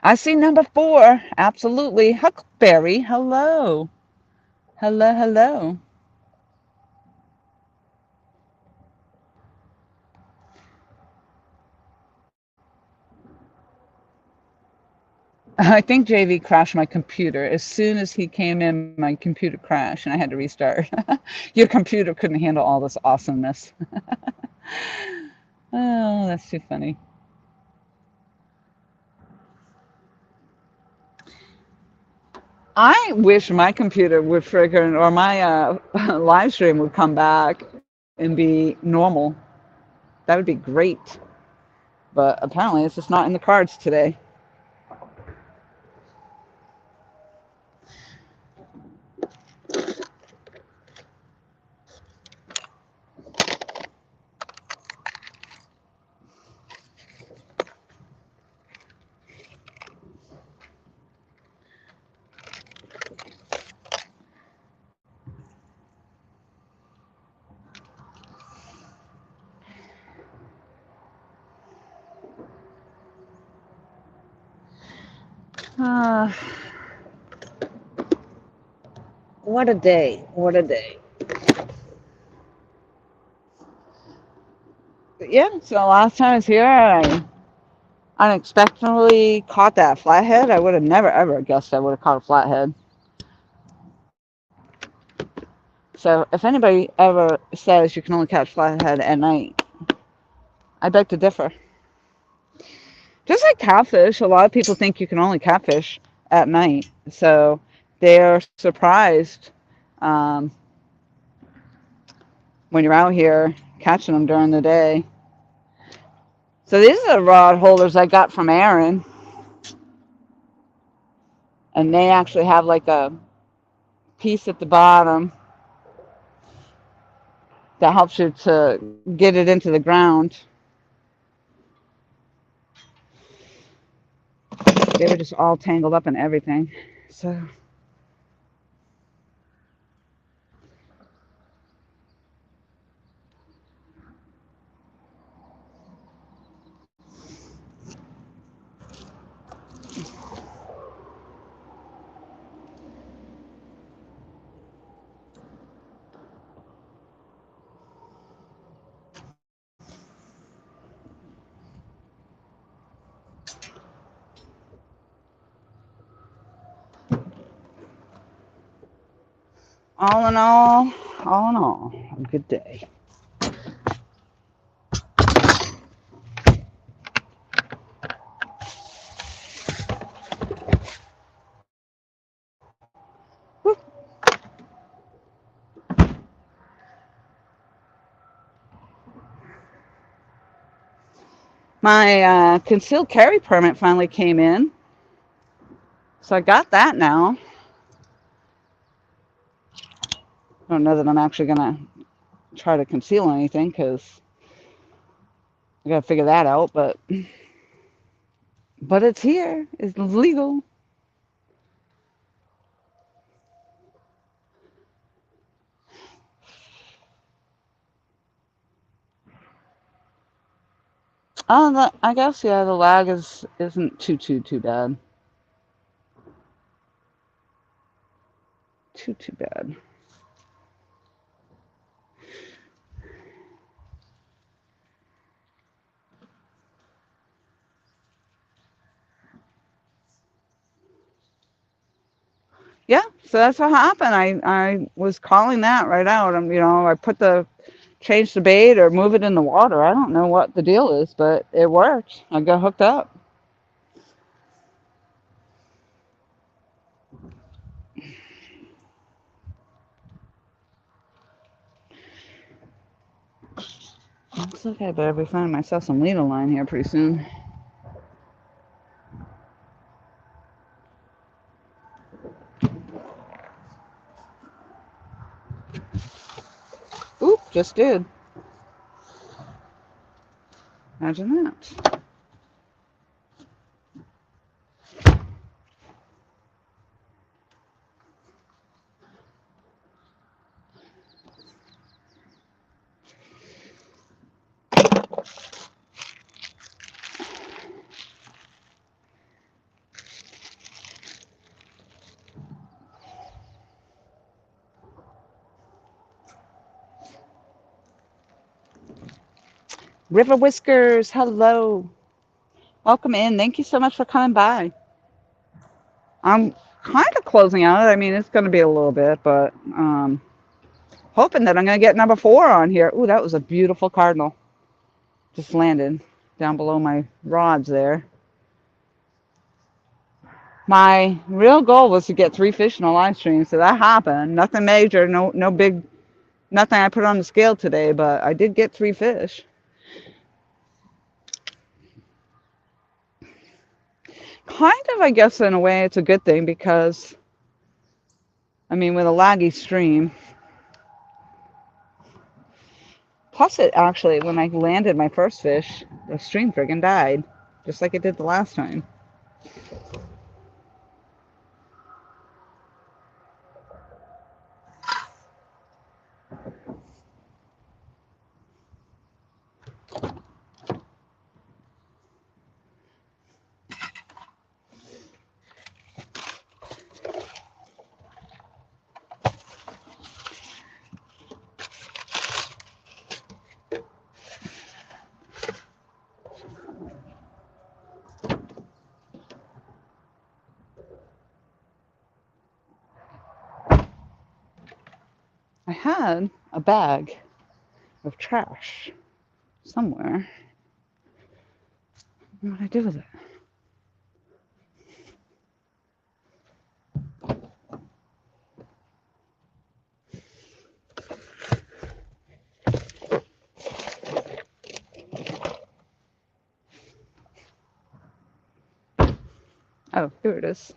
I see number 4. Absolutely. Huckberry, hello. Hello, hello. I think JV crashed my computer. As soon as he came in, my computer crashed and I had to restart. Your computer couldn't handle all this awesomeness. Oh, that's too funny. I wish my computer would friggin' or my live stream would come back and be normal. That would be great. But apparently it's just not in the cards today. Uh, what a day. What a day. But yeah, so last time I was here, I unexpectedly caught that flathead. I would have never ever guessed I would have caught a flathead. So if anybody ever says you can only catch flathead at night, I beg to differ. Just like catfish, a lot of people think you can only catfish at night. So they're surprised um, when you're out here catching them during the day. So these are the rod holders I got from Aaron, and they actually have like a piece at the bottom that helps you to get it into the ground. They were just all tangled up in everything. So all in all, a good day. My concealed carry permit finally came in, so I got that now. I don't know that I'm actually gonna try to conceal anything because I gotta figure that out. But it's here. It's legal. Oh, I guess yeah. The lag isn't too bad. Too bad. Yeah, so that's what happened. I was calling that right out. I put the change the bait or move it in the water. I don't know what the deal is, but it worked. I got hooked up. Looks like I better be finding myself some leader line here pretty soon. Oop, just did. Imagine that. River Whiskers, hello. Welcome in. Thank you so much for coming by. I'm kind of closing out. I mean, it's going to be a little bit, but hoping that I'm going to get number 4 on here. Ooh, that was a beautiful cardinal. Just landed down below my rods there. My real goal was to get 3 fish in a live stream, so that happened. Nothing major, no big, nothing I put on the scale today, but I did get 3 fish. Kind of, I guess, in a way, it's a good thing because, I mean, with a laggy stream. Plus, it actually, when I landed my first fish, the stream friggin' died, just like it did the last time. I had a bag of trash somewhere. I don't know what I did with it. Oh, here it is.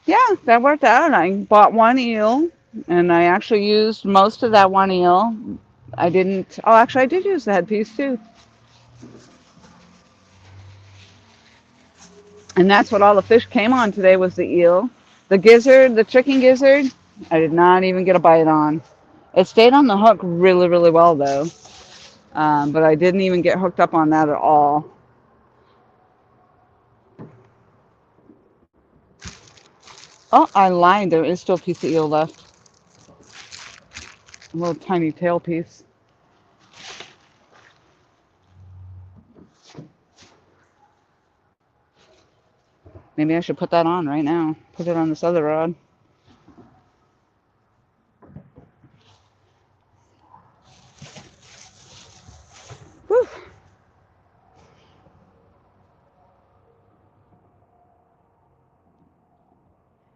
Yeah, that worked out. I bought 1 eel, and I actually used most of that 1 eel. I didn't, oh, actually, I did use the headpiece too. And that's what all the fish came on today was the eel. The gizzard, the chicken gizzard, I did not even get a bite on. It stayed on the hook really, really well, though. But I didn't even get hooked up on that at all. Oh, I lied. There is still a piece of eel left. A little tiny tail piece. Maybe I should put that on right now. Put it on this other rod. Whew.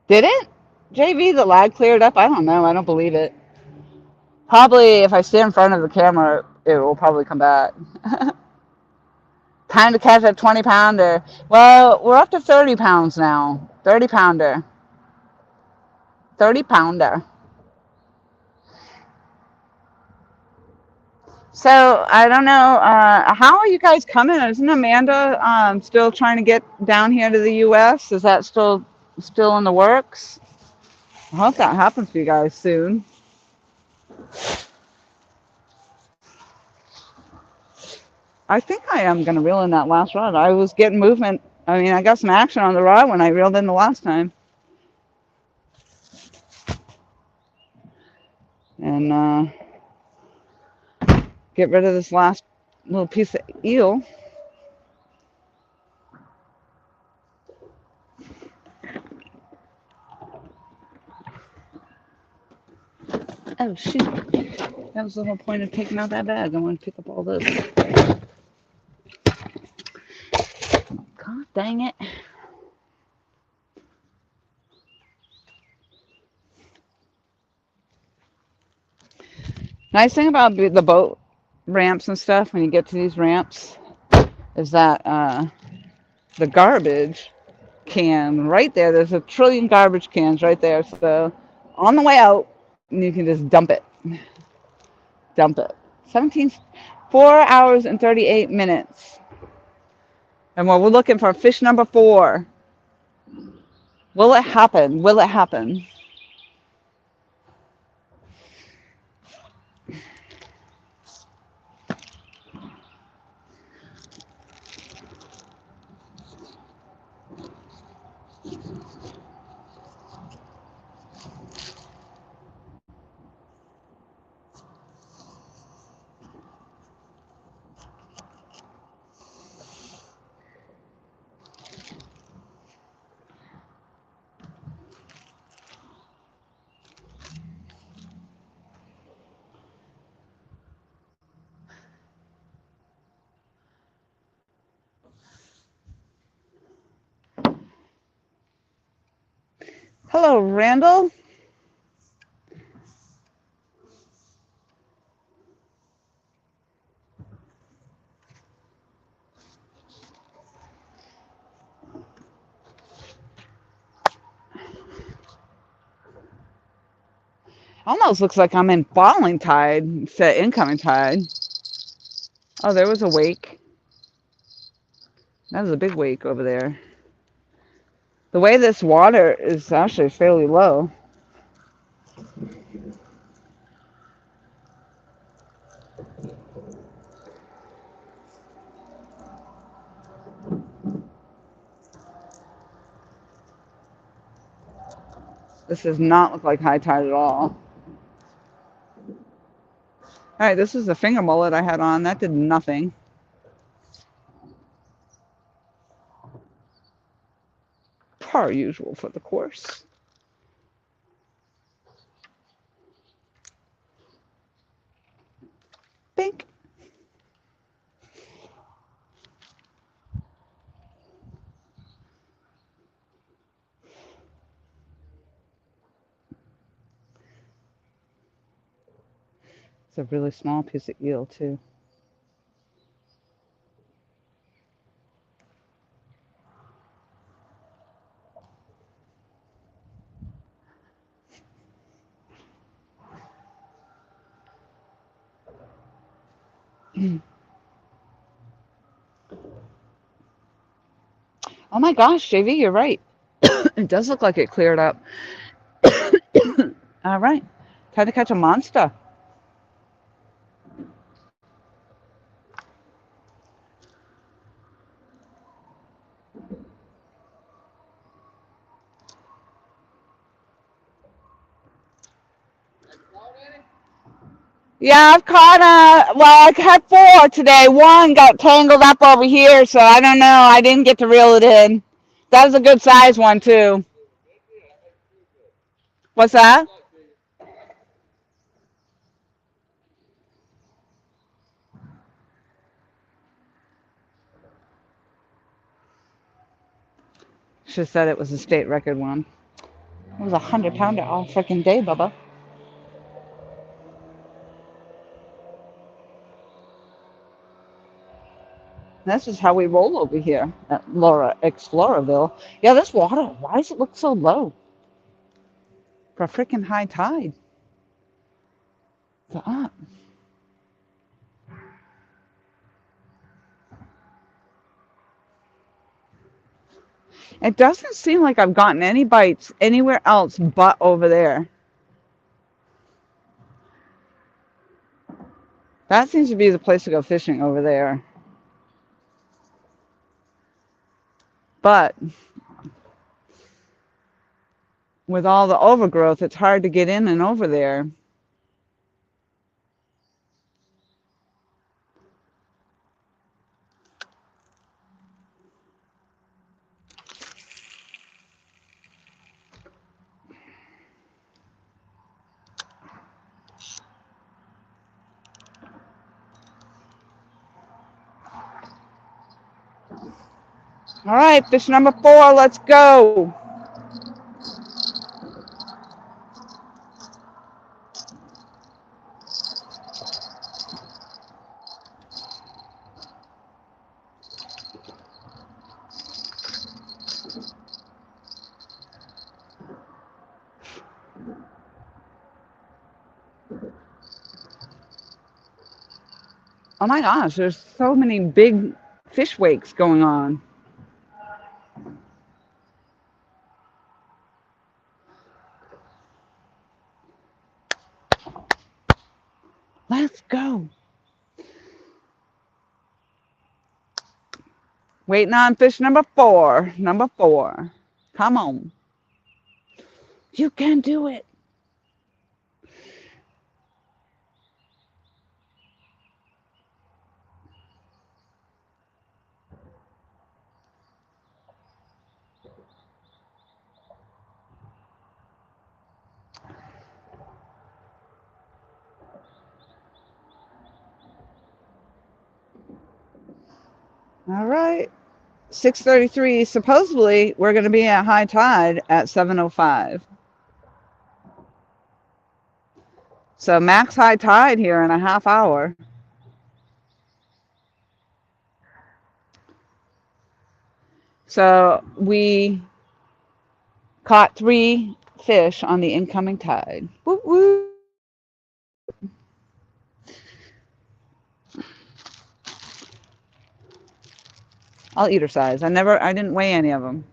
Did it? JV, the lag cleared up? I don't know. I don't believe it. Probably if I stay in front of the camera, it will probably come back. Time to catch a 20-pounder. Well, we're up to 30 pounds now. 30-pounder. 30-pounder. So, I don't know. How are you guys coming? Isn't Amanda still trying to get down here to the U.S.? Is that still in the works? I hope that happens for you guys soon. I think I am going to reel in that last rod. I was getting movement. I mean, I got some action on the rod when I reeled in the last time. And get rid of this last little piece of eel. Oh, shoot. That was the whole point of taking out that bag. I want to pick up all this. God dang it. Nice thing about the boat ramps and stuff, when you get to these ramps, is that the garbage can right there, there's a trillion garbage cans right there. So on the way out, you can just dump it. Dump it. 4 hours and 38 minutes. And we're looking for fish number 4. Will it happen? Will it happen? Hello, Randall. Almost looks like I'm in falling tide instead of incoming tide. Oh, there was a wake. That was a big wake over there. The way this water is actually fairly low. This does not look like high tide at all. All right, this is the finger mullet I had on. That did nothing. Per usual for the course. Bink. It's a really small piece of eel, too. Oh my gosh, JV, you're right. It does look like it cleared up. All right, time to catch a monster. Yeah, I've caught well, I caught 4 today. One got tangled up over here, so I don't know. I didn't get to reel it in. That was a good size one, too. What's that? She said it was a state record one. It was a 100-pounder all freaking day, Bubba. This is how we roll over here at Laura Exploraville. Yeah, this water, why does it look so low for a freaking high tide? What's up? It doesn't seem like I've gotten any bites anywhere else but over there. That seems to be the place to go fishing over there. But with all the overgrowth, it's hard to get in and over there. All right, fish number 4, let's go. Oh my gosh, there's so many big fish wakes going on. go. Waiting on fish number 4. Number 4. Come on. You can do it. All right. 6:33. Supposedly, we're going to be at high tide at 7:05. So max high tide here in a half hour. So we caught 3 fish on the incoming tide. Woo woo. I'll eat her size. I didn't weigh any of them.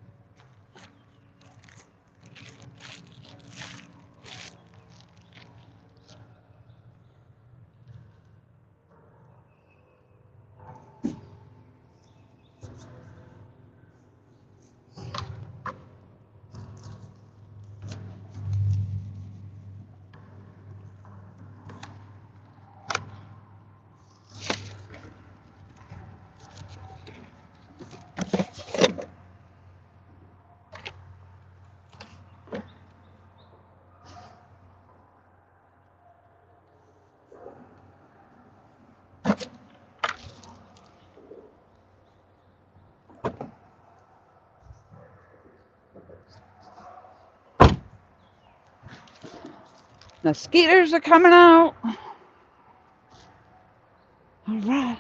The skeeters are coming out. All right.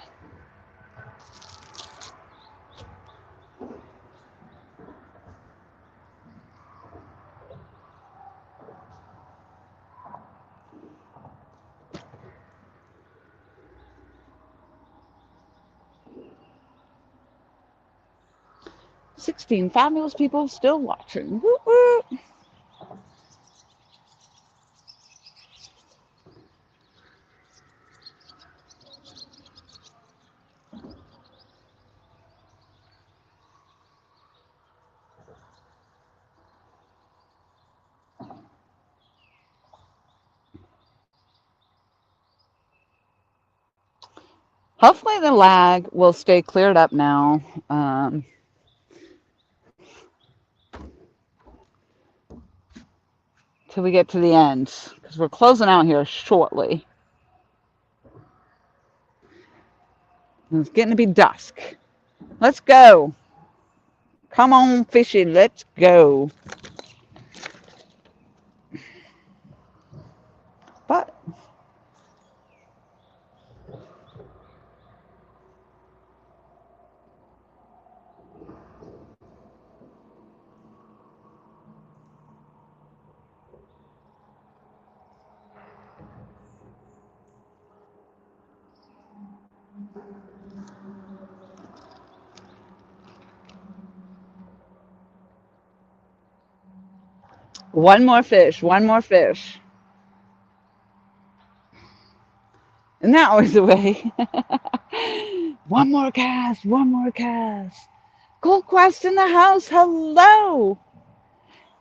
16 fabulous people still watching. Woo woo. Hopefully the lag will stay cleared up now. Till we get to the end, because we're closing out here shortly. It's getting to be dusk. Let's go. Come on, fishing. Let's go. But one more fish, one more fish. Isn't that always the way? One more cast, one more cast. Gold Quest in the house. Hello.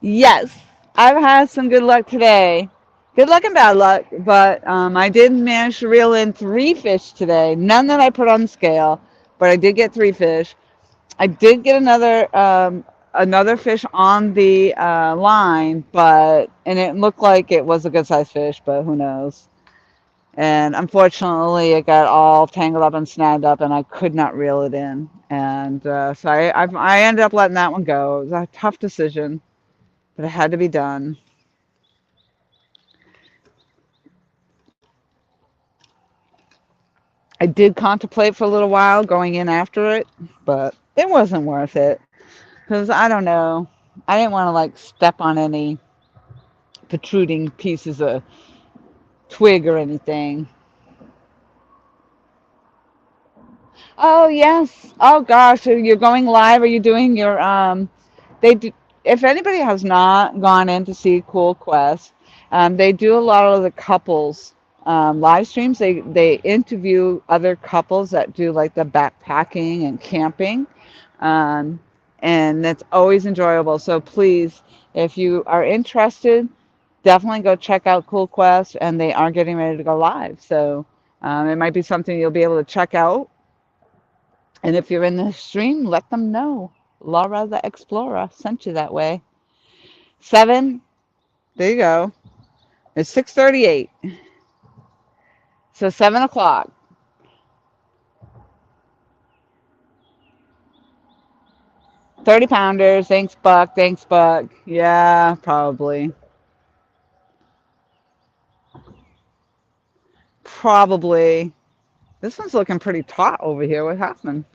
Yes, I've had some good luck today. Good luck and bad luck, but I did manage to reel in 3 fish today. None that I put on scale, but I did get 3 fish. I did get another fish on the line, and it looked like it was a good sized fish, but who knows? And unfortunately, it got all tangled up and snagged up, and I could not reel it in. And so I ended up letting that one go. It was a tough decision, but it had to be done. I did contemplate for a little while going in after it, but it wasn't worth it. Because I don't know. I didn't want to like step on any protruding pieces of twig or anything. Oh yes. Oh gosh. So you're going live? Are you doing your they do, if anybody has not gone in to see Cool Quest, they do a lot of the couples live streams. They interview other couples that do like the backpacking and camping, um, and that's always enjoyable. So please, if you are interested, definitely go check out Cool Quest, and they are getting ready to go live. So it might be something you'll be able to check out. And if you're in the stream, let them know. Laura the Explorer sent you that way. Seven. There you go. It's 6:38. So 7 o'clock. 30 pounders. Thanks, Buck. Thanks, Buck. Yeah, probably. Probably. This one's looking pretty taut over here. What happened?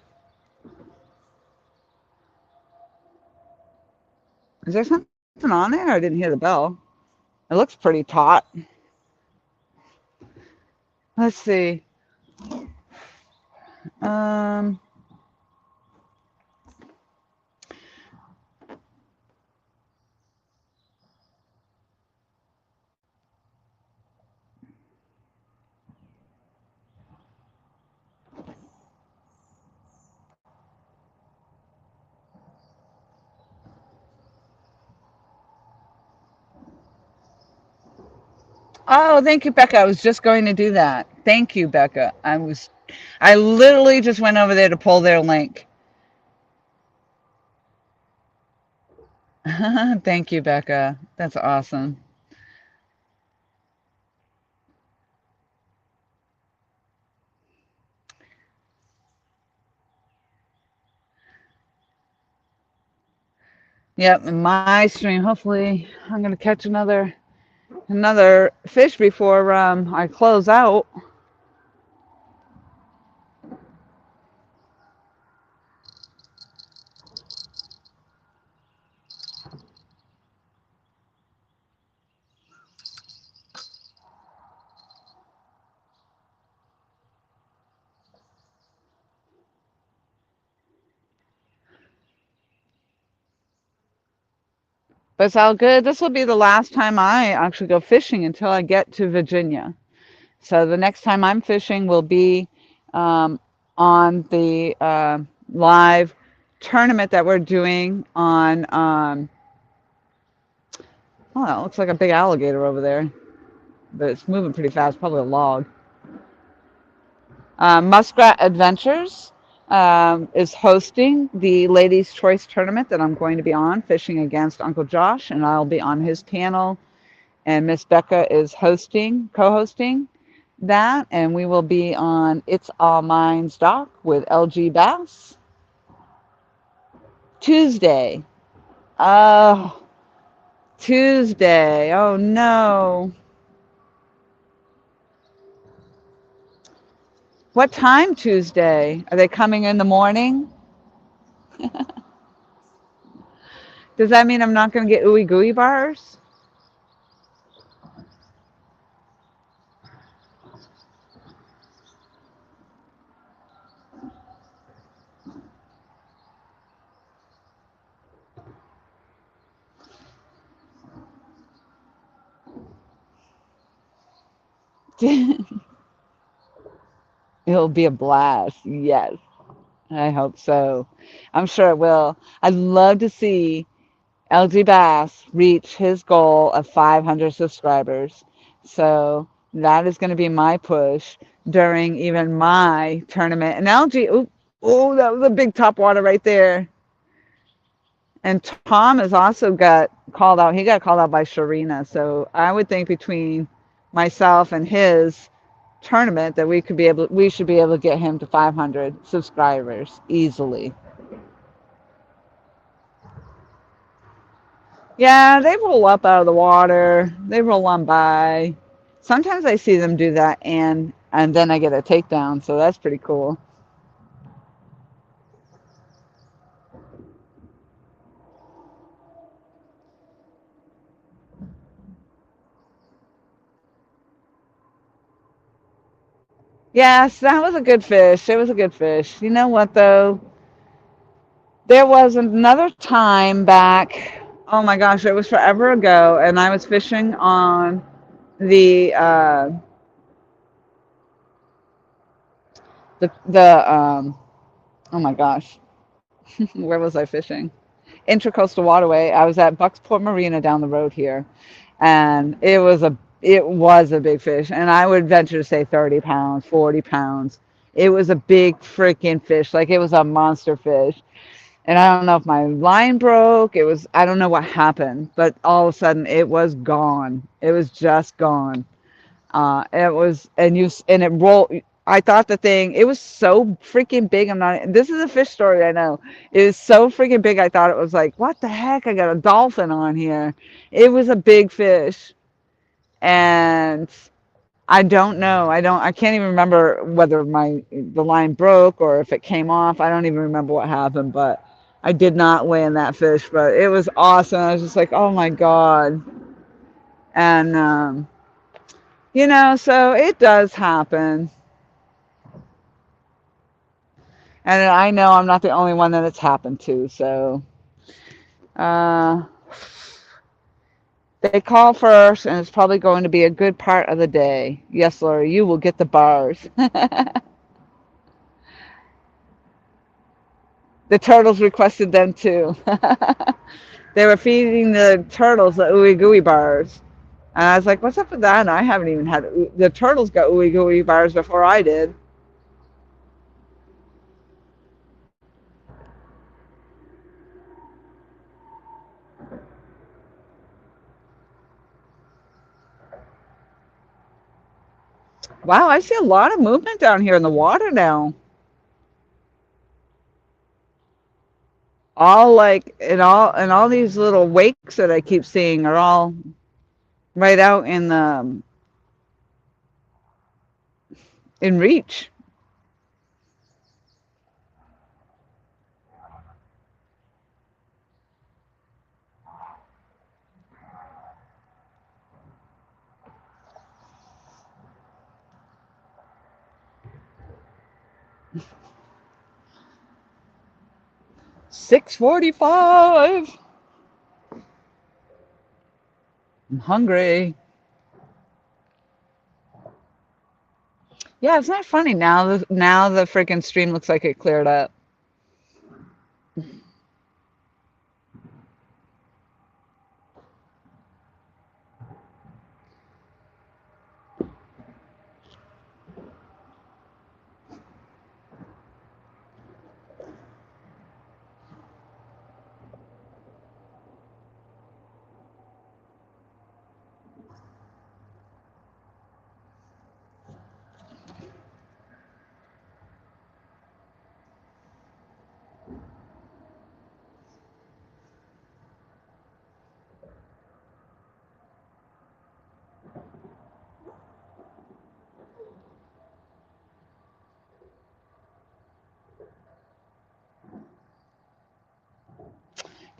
Is there something on there? I didn't hear the bell. It looks pretty taut. Let's see. Um, oh, thank you, Becca. I was just going to do that. Thank you, Becca. I literally just went over there to pull their link. Thank you, Becca. That's awesome. Yep, in my stream. Hopefully, I'm gonna catch another fish before I close out. But it's all good. This will be the last time I actually go fishing until I get to Virginia. So the next time I'm fishing will be um, on the live tournament that we're doing on. Oh, that looks like a big alligator over there, but it's moving pretty fast. Probably a log. Muskrat Adventures is hosting the Ladies' Choice Tournament that I'm going to be on, fishing against Uncle Josh, and I'll be on his panel. And Miss Becca is co-hosting that, and we will be on It's All Mine's Dock with LG Bass Tuesday. Oh, Tuesday. Oh no. What time Tuesday? Are they coming in the morning? Does that mean I'm not going to get ooey gooey bars? It'll be a blast. Yes, I hope so. I'm sure it will. I'd love to see LG Bass reach his goal of 500 subscribers. So that is going to be my push during even my tournament. And LG, oh, that was a big top water right there. And Tom has also got called out. He got called out by Sharina. So I would think between myself and his tournament that we should be able to get him to 500 subscribers easily. Yeah, they roll up out of the water. They roll on by. Sometimes I see them do that, and then I get a takedown, so that's pretty cool. Yes, that was a good fish. It was a good fish. You know what though? There was another time back. Oh my gosh, it was forever ago, and I was fishing on the The oh my gosh, where was I fishing? Intracoastal Waterway. I was at Bucksport Marina down the road here, and it was a big fish, and I would venture to say 30 pounds, 40 pounds. It was a big freaking fish, like it was a monster fish. And I don't know if my line broke. I don't know what happened, but all of a sudden it was gone. It was just gone. It was, and it rolled. I thought the thing, it was so freaking big. This is a fish story, I know. It was so freaking big. I thought it was like, what the heck? I got a dolphin on here. It was a big fish. And I don't know. I can't even remember whether the line broke or if it came off. I don't even remember what happened, but I did not land that fish, but it was awesome. I was just like, oh my God. And, so it does happen. And I know I'm not the only one that it's happened to. So uh, they call first, and it's probably going to be a good part of the day. Yes, Lori, you will get the bars. The turtles requested them too. They were feeding the turtles the ooey gooey bars. And I was like, what's up with that? And I haven't even had the turtles got ooey gooey bars before I did. Wow, I see a lot of movement down here in the water now. All like and all these little wakes that I keep seeing are all right out in reach. 6:45. I'm hungry. Yeah, it's not funny now the freaking stream looks like it cleared up.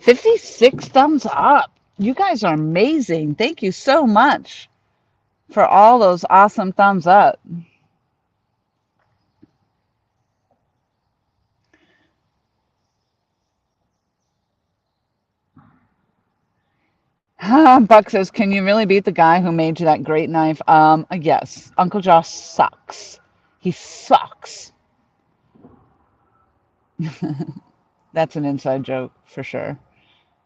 $56 thumbs up. You guys are amazing. Thank you so much for all those awesome thumbs up. Buck says, "Can you really beat the guy who made you that great knife?" Yes. Uncle Josh sucks. He sucks. That's an inside joke for sure.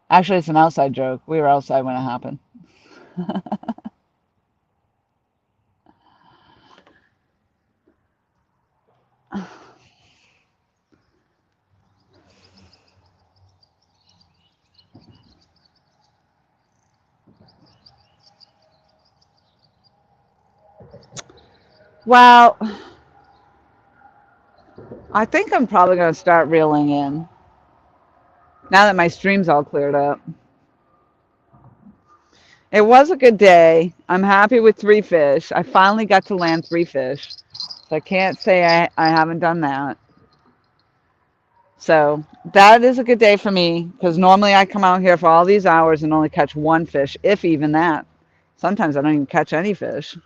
Actually, it's an outside joke. We were outside when it happened. Well, I think I'm probably going to start reeling in now that my stream's all cleared up. It was a good day. I'm happy with 3 fish. I finally got to land 3 fish. So I can't say I haven't done that. So that is a good day for me because normally I come out here for all these hours and only catch 1 fish, if even that. Sometimes I don't even catch any fish.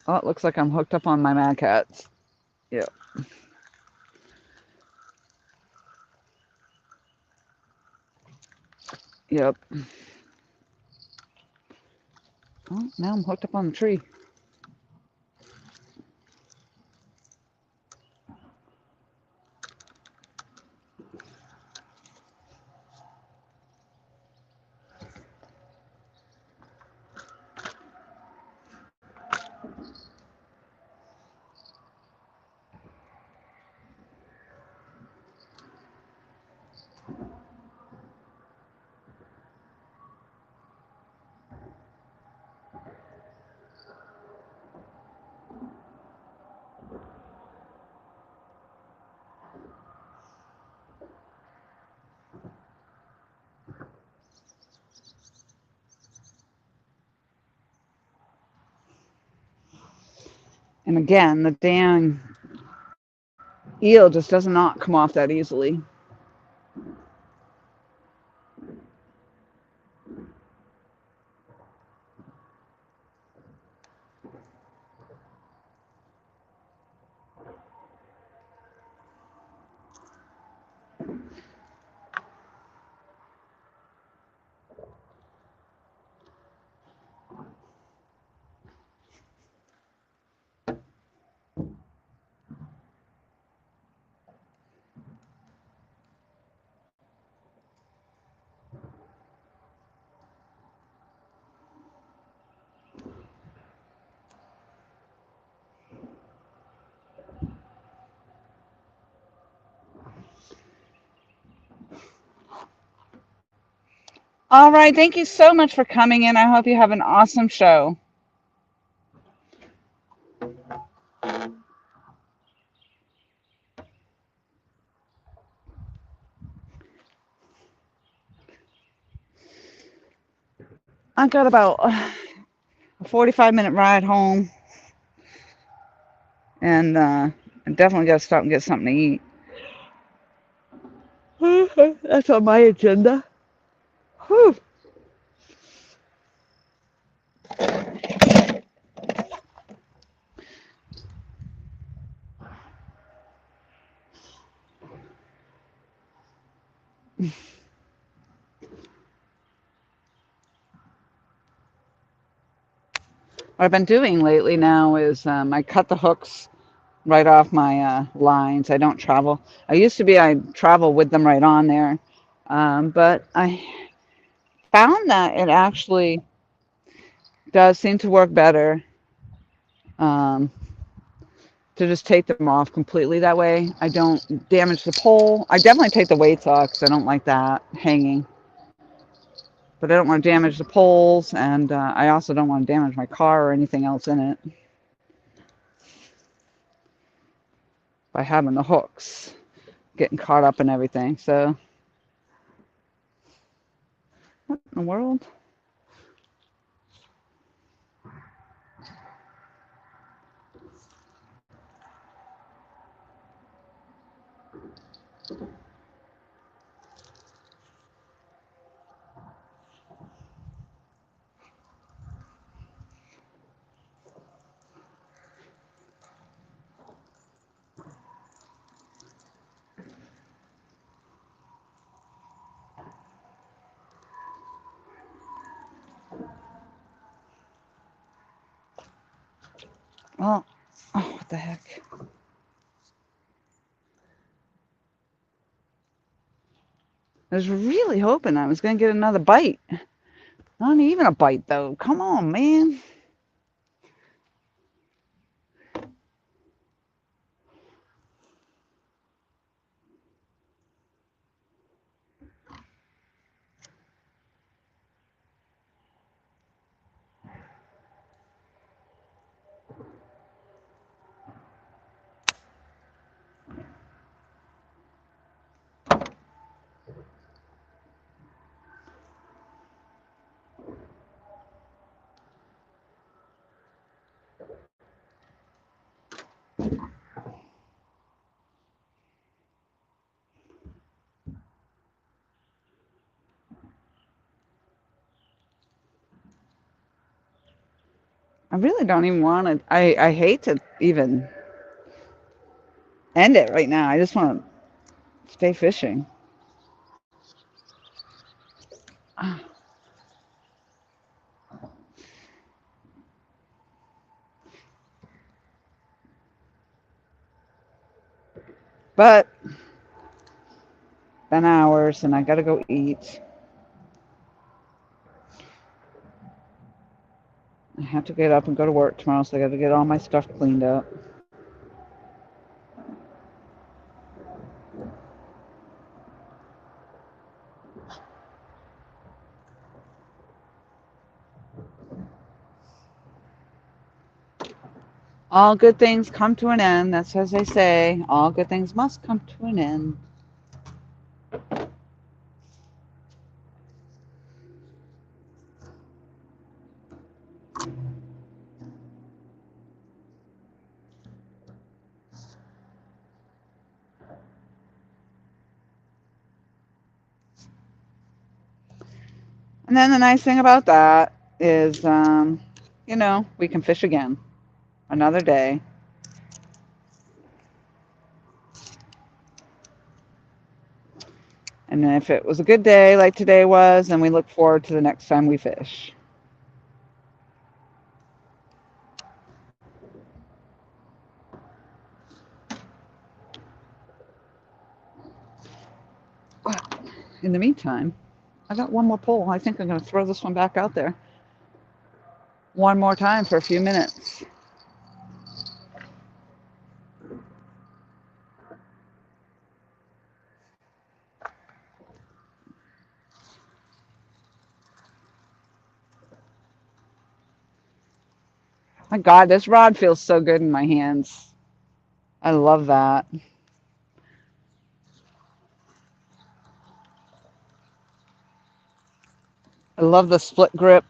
Oh, it looks like I'm hooked up on my Mad Cats. Yep. Yep. Oh, now I'm hooked up on the tree. And again, the damn eel just does not come off that easily. All right. Thank you so much for coming in. I hope you have an awesome show. I've got about a 45-minute ride home, and I definitely got to stop and get something to eat. That's on my agenda. Whew. What I've been doing lately now is I cut the hooks right off my lines. I don't travel. I used to be, I travel with them right on there. But I found that it actually does seem to work better um, to just take them off completely that way. I don't damage the pole. I definitely take the weights off because I don't like that hanging. But I don't want to damage the poles, and I also don't want to damage my car or anything else in it by having the hooks getting caught up and everything. So, what in the world? Well, oh, what the heck? I was really hoping I was going to get another bite. Not even a bite, though. Come on, man. I really don't even want to. I hate to even end it right now. I just want to stay fishing. But been hours and I gotta go eat. I have to get up and go to work tomorrow, so I gotta get all my stuff cleaned up. All good things come to an end. That's as they say. All good things must come to an end. And then the nice thing about that is, we can fish again another day. And then if it was a good day like today was, then we look forward to the next time we fish. In the meantime, I got one more pole. I think I'm going to throw this one back out there one more time for a few minutes. My God, this rod feels so good in my hands. I love that. I love the split grip.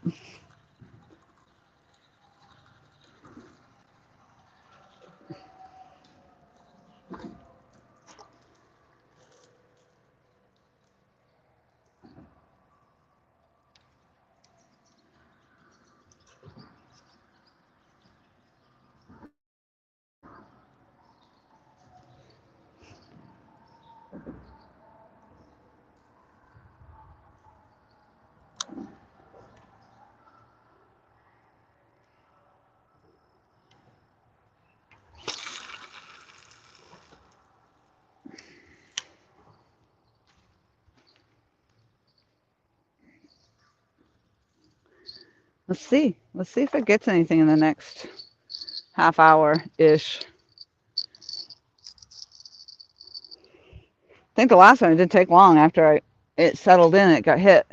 Let's see. Let's see if it gets anything in the next half hour-ish. I think the last one it didn't take long after it settled in, it got hit.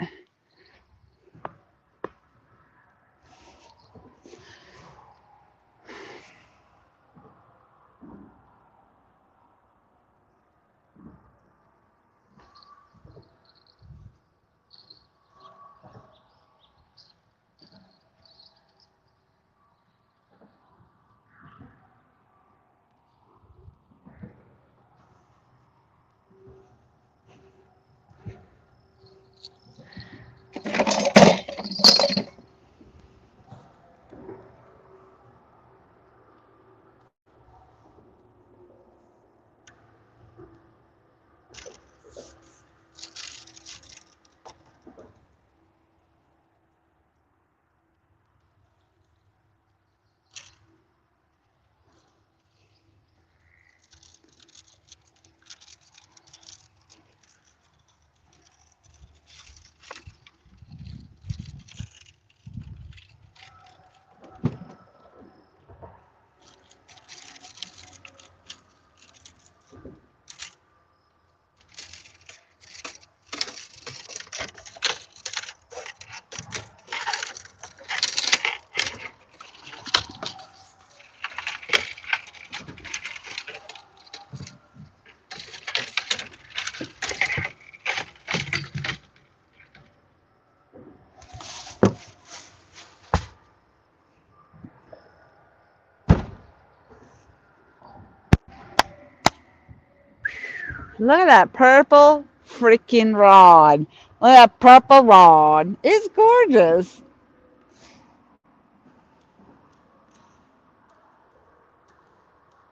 Look at that purple freaking rod. Look at that purple rod. It's gorgeous.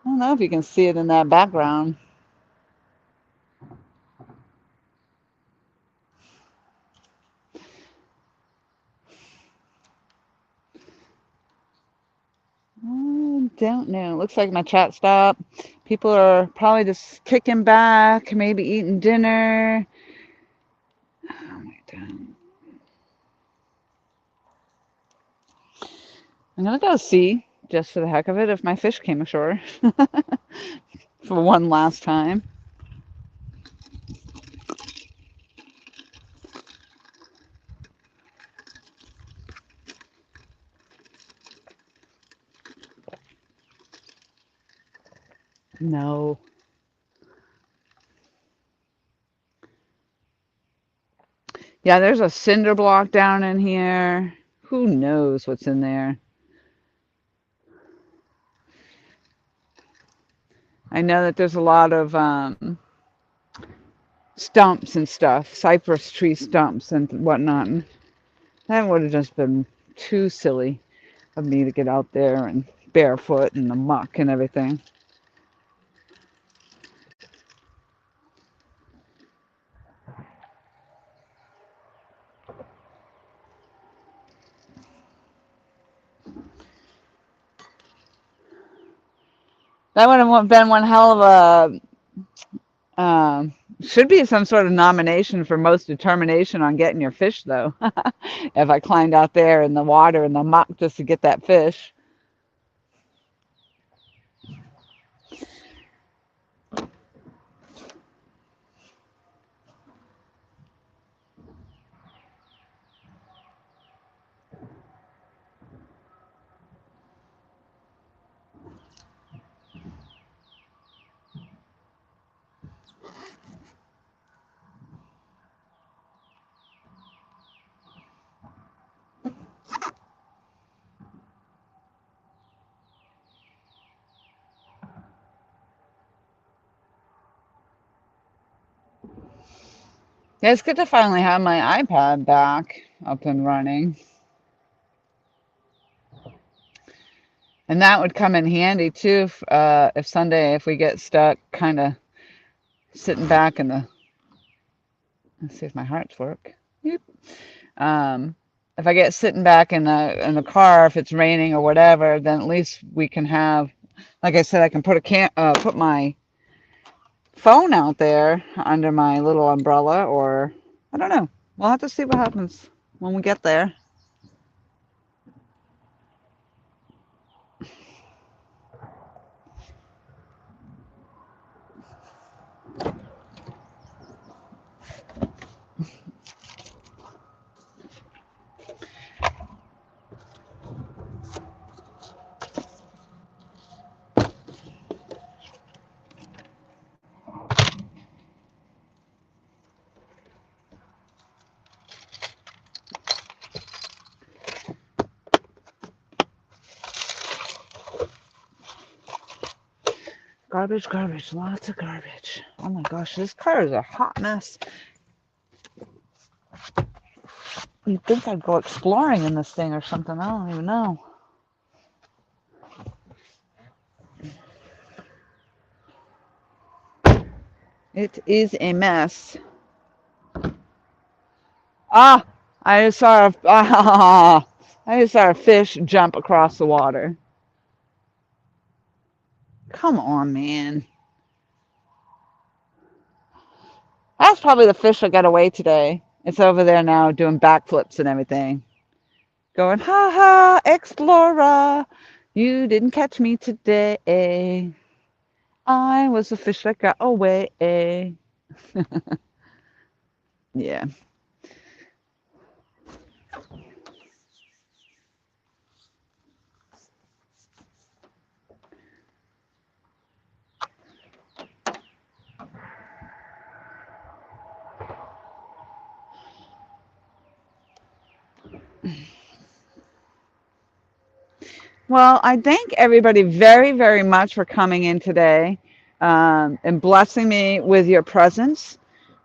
I don't know if you can see it in that background. I don't know. Looks like my chat stopped. People are probably just kicking back, maybe eating dinner. Oh my God. I'm gonna go see, just for the heck of it, if my fish came ashore for one last time. No. Yeah, there's a cinder block down in here. Who knows what's in there? I know that there's a lot of stumps and stuff, cypress tree stumps and whatnot. And that would have just been too silly of me to get out there and barefoot in the muck and everything. That would have been one hell of a, should be some sort of nomination for most determination on getting your fish, though. If I climbed out there in the water in the muck just to get that fish. Yeah, it's good to finally have my iPad back up and running. And that would come in handy too if Sunday, if we get stuck kind of sitting back in the, let's see if my hearts work. Yep. If I get sitting back in the car, if it's raining or whatever, then at least we can have, like I said, I can put my phone out there under my little umbrella, or I don't know. We'll have to see what happens when we get there. Garbage, garbage, lots of garbage. Oh my gosh, this car is a hot mess. You'd think I'd go exploring in this thing or something. I don't even know. It is a mess. Ah, I just saw I just saw a fish jump across the water. Come on, man. That's probably the fish that got away today. It's over there now doing backflips and everything. Going, ha ha, explorer. You didn't catch me today. I was the fish that got away. Yeah. Well, I thank everybody very, very much for coming in today and blessing me with your presence.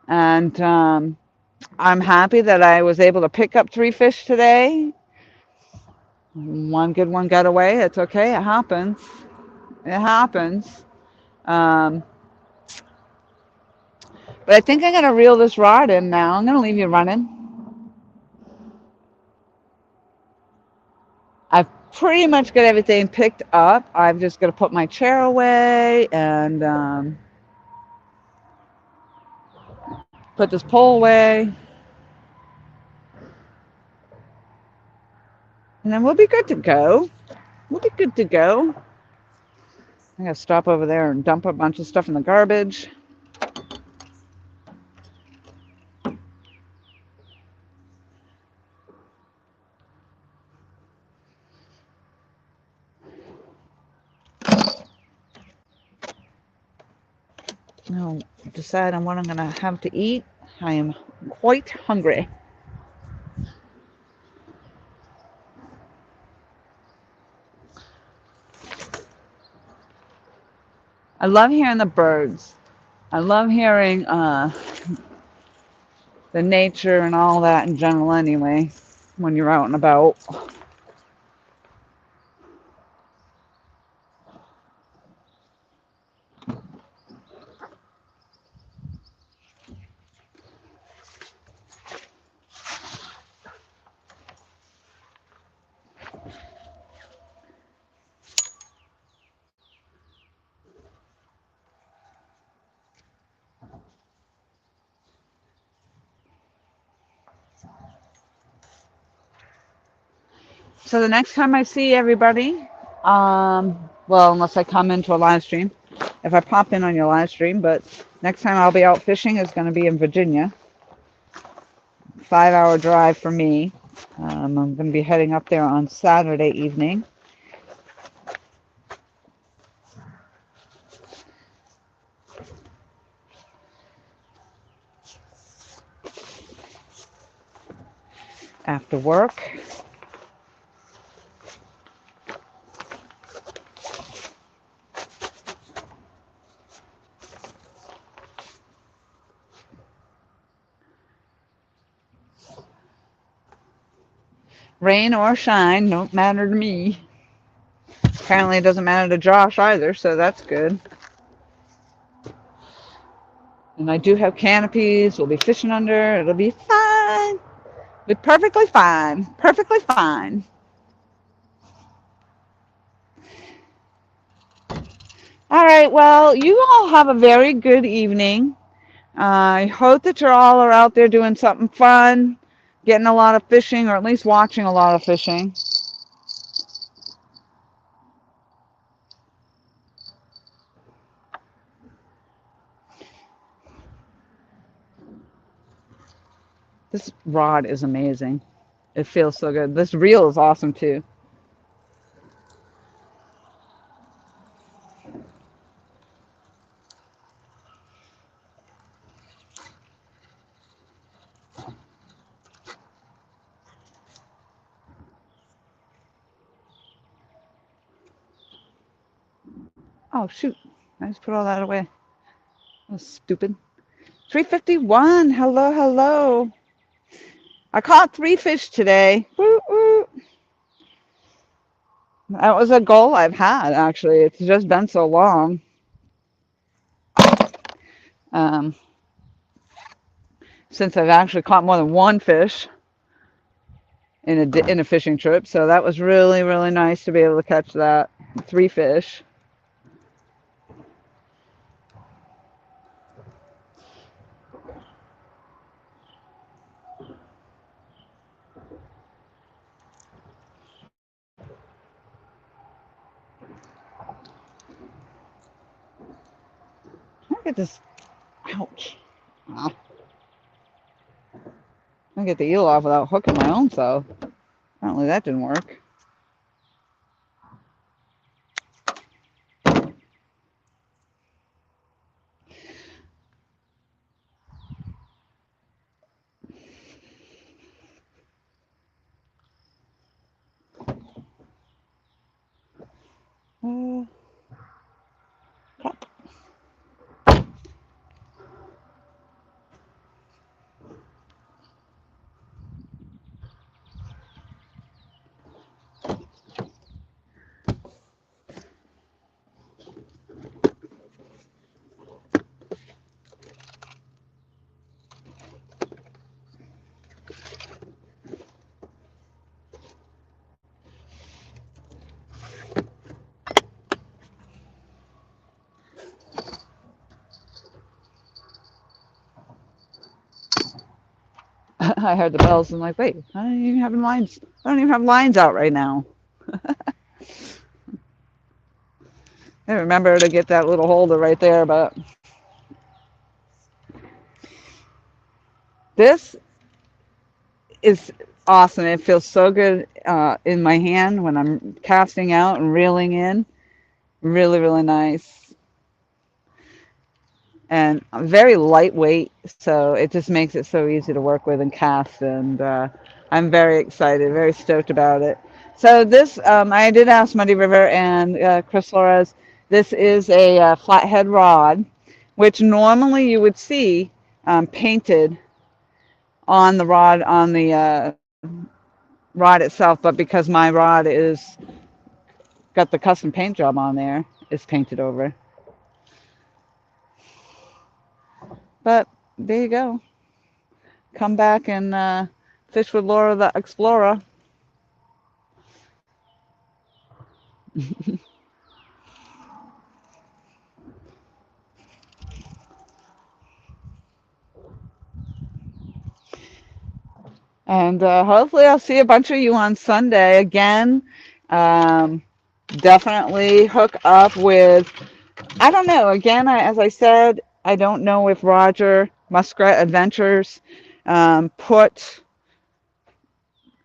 And I'm happy that I was able to pick up 3 fish today. One good one got away. It's okay. It happens. It happens. Um, but I think I'm going to reel this rod in now. I'm going to leave you running. I've pretty much got everything picked up. I'm just going to put my chair away and put this pole away. And then we'll be good to go. We'll be good to go. I gotta stop over there and dump a bunch of stuff in the garbage. I'll decide on what I'm gonna have to eat. I am quite hungry. I love hearing the birds. I love hearing the nature and all that in general anyway, when you're out and about. So the next time I see everybody, well, unless I come into a live stream, if I pop in on your live stream, but next time I'll be out fishing is going to be in Virginia. 5-hour drive for me. I'm going to be heading up there on Saturday evening. After work. Rain or shine, don't matter to me. Apparently it doesn't matter to Josh either, so that's good. And I do have canopies. We'll be fishing under. It'll be fine. Be perfectly fine. Perfectly fine. All right, well, you all have a very good evening. I hope that you all are out there doing something fun, getting a lot of fishing, or at least watching a lot of fishing. This rod is amazing. It feels so good. This reel is awesome too. Oh shoot, I just put all that away. That was stupid. 351. Hello, hello. I caught 3 fish today. Woo, woo. That was a goal I've had, actually. It's just been so long. Um, since I've actually caught more than 1 fish in a fishing trip. So that was really, really nice to be able to catch that. 3 fish. Look at this. Ouch. Ah. I get the eel off without hooking my own self. Apparently that didn't work. Pop. I heard the bells. I'm like, wait, I don't even have lines. I don't even have lines out right now. I remember to get that little holder right there, but this is awesome. It feels so good in my hand when I'm casting out and reeling in. Really, really nice. And very lightweight, so it just makes it so easy to work with and cast. And I'm very excited, very stoked about it. So this, I did ask Muddy River and Chris Flores. This is a flathead rod, which normally you would see painted on the rod on the rod itself, but because my rod is got the custom paint job on there, it's painted over. But there you go. Come back and fish with Laura the Explorer. And hopefully I'll see a bunch of you on Sunday again. Um, Definitely hook up with, I don't know, again, as I said, I don't know if Roger Muskrat Adventures put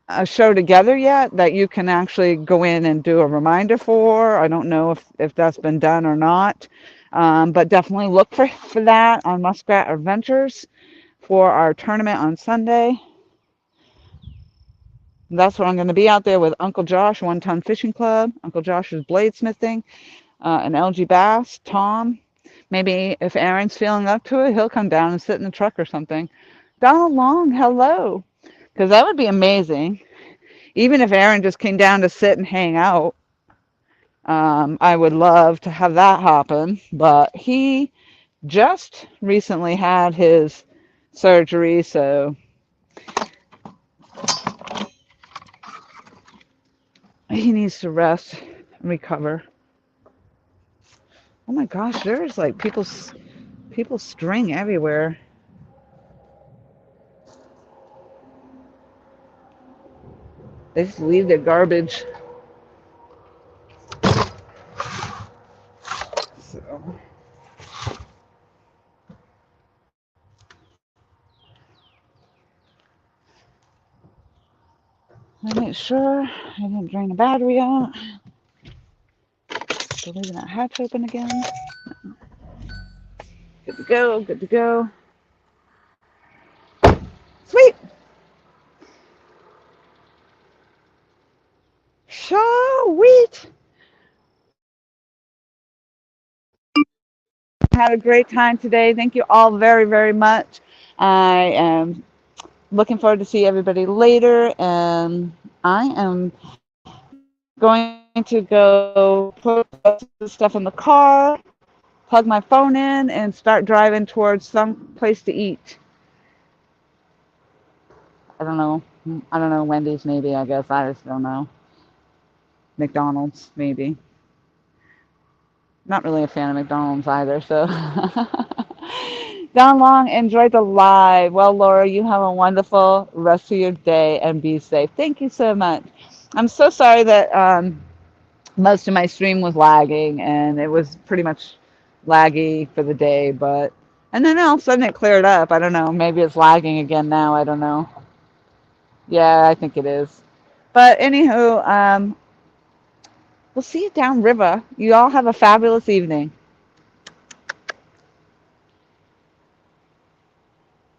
a show together yet that you can actually go in and do a reminder for. I don't know if that's been done or not. But definitely look for that on Muskrat Adventures for our tournament on Sunday. That's where I'm going to be out there with Uncle Josh, One Ton Fishing Club, Uncle Josh's bladesmithing, and LG Bass, Tom. Maybe if Aaron's feeling up to it, he'll come down and sit in the truck or something. Donald Long, hello. Because that would be amazing. Even if Aaron just came down to sit and hang out, I would love to have that happen. But he just recently had his surgery, so he needs to rest and recover. Oh my gosh, there's like people's string everywhere. They just leave their garbage. So I make sure I didn't drain the battery out. So leaving that hatch open again. Good to go, good to go. Sweet. Sweet. Had a great time today. Thank you all very, very much. I am looking forward to see everybody later, and I am going to go put the stuff in the car, plug my phone in, and start driving towards some place to eat. I don't know. I don't know. Wendy's, maybe. I guess I just don't know. McDonald's, maybe. Not really a fan of McDonald's either. So, Don Long, enjoy the live. Well, Laura, you have a wonderful rest of your day and be safe. Thank you so much. I'm so sorry that most of my stream was lagging, and it was pretty much laggy for the day, but and then all of a sudden it cleared up. I don't know. Maybe it's lagging again now. I don't know. Yeah, I think it is. But anywho, we'll see you downriver. You all have a fabulous evening.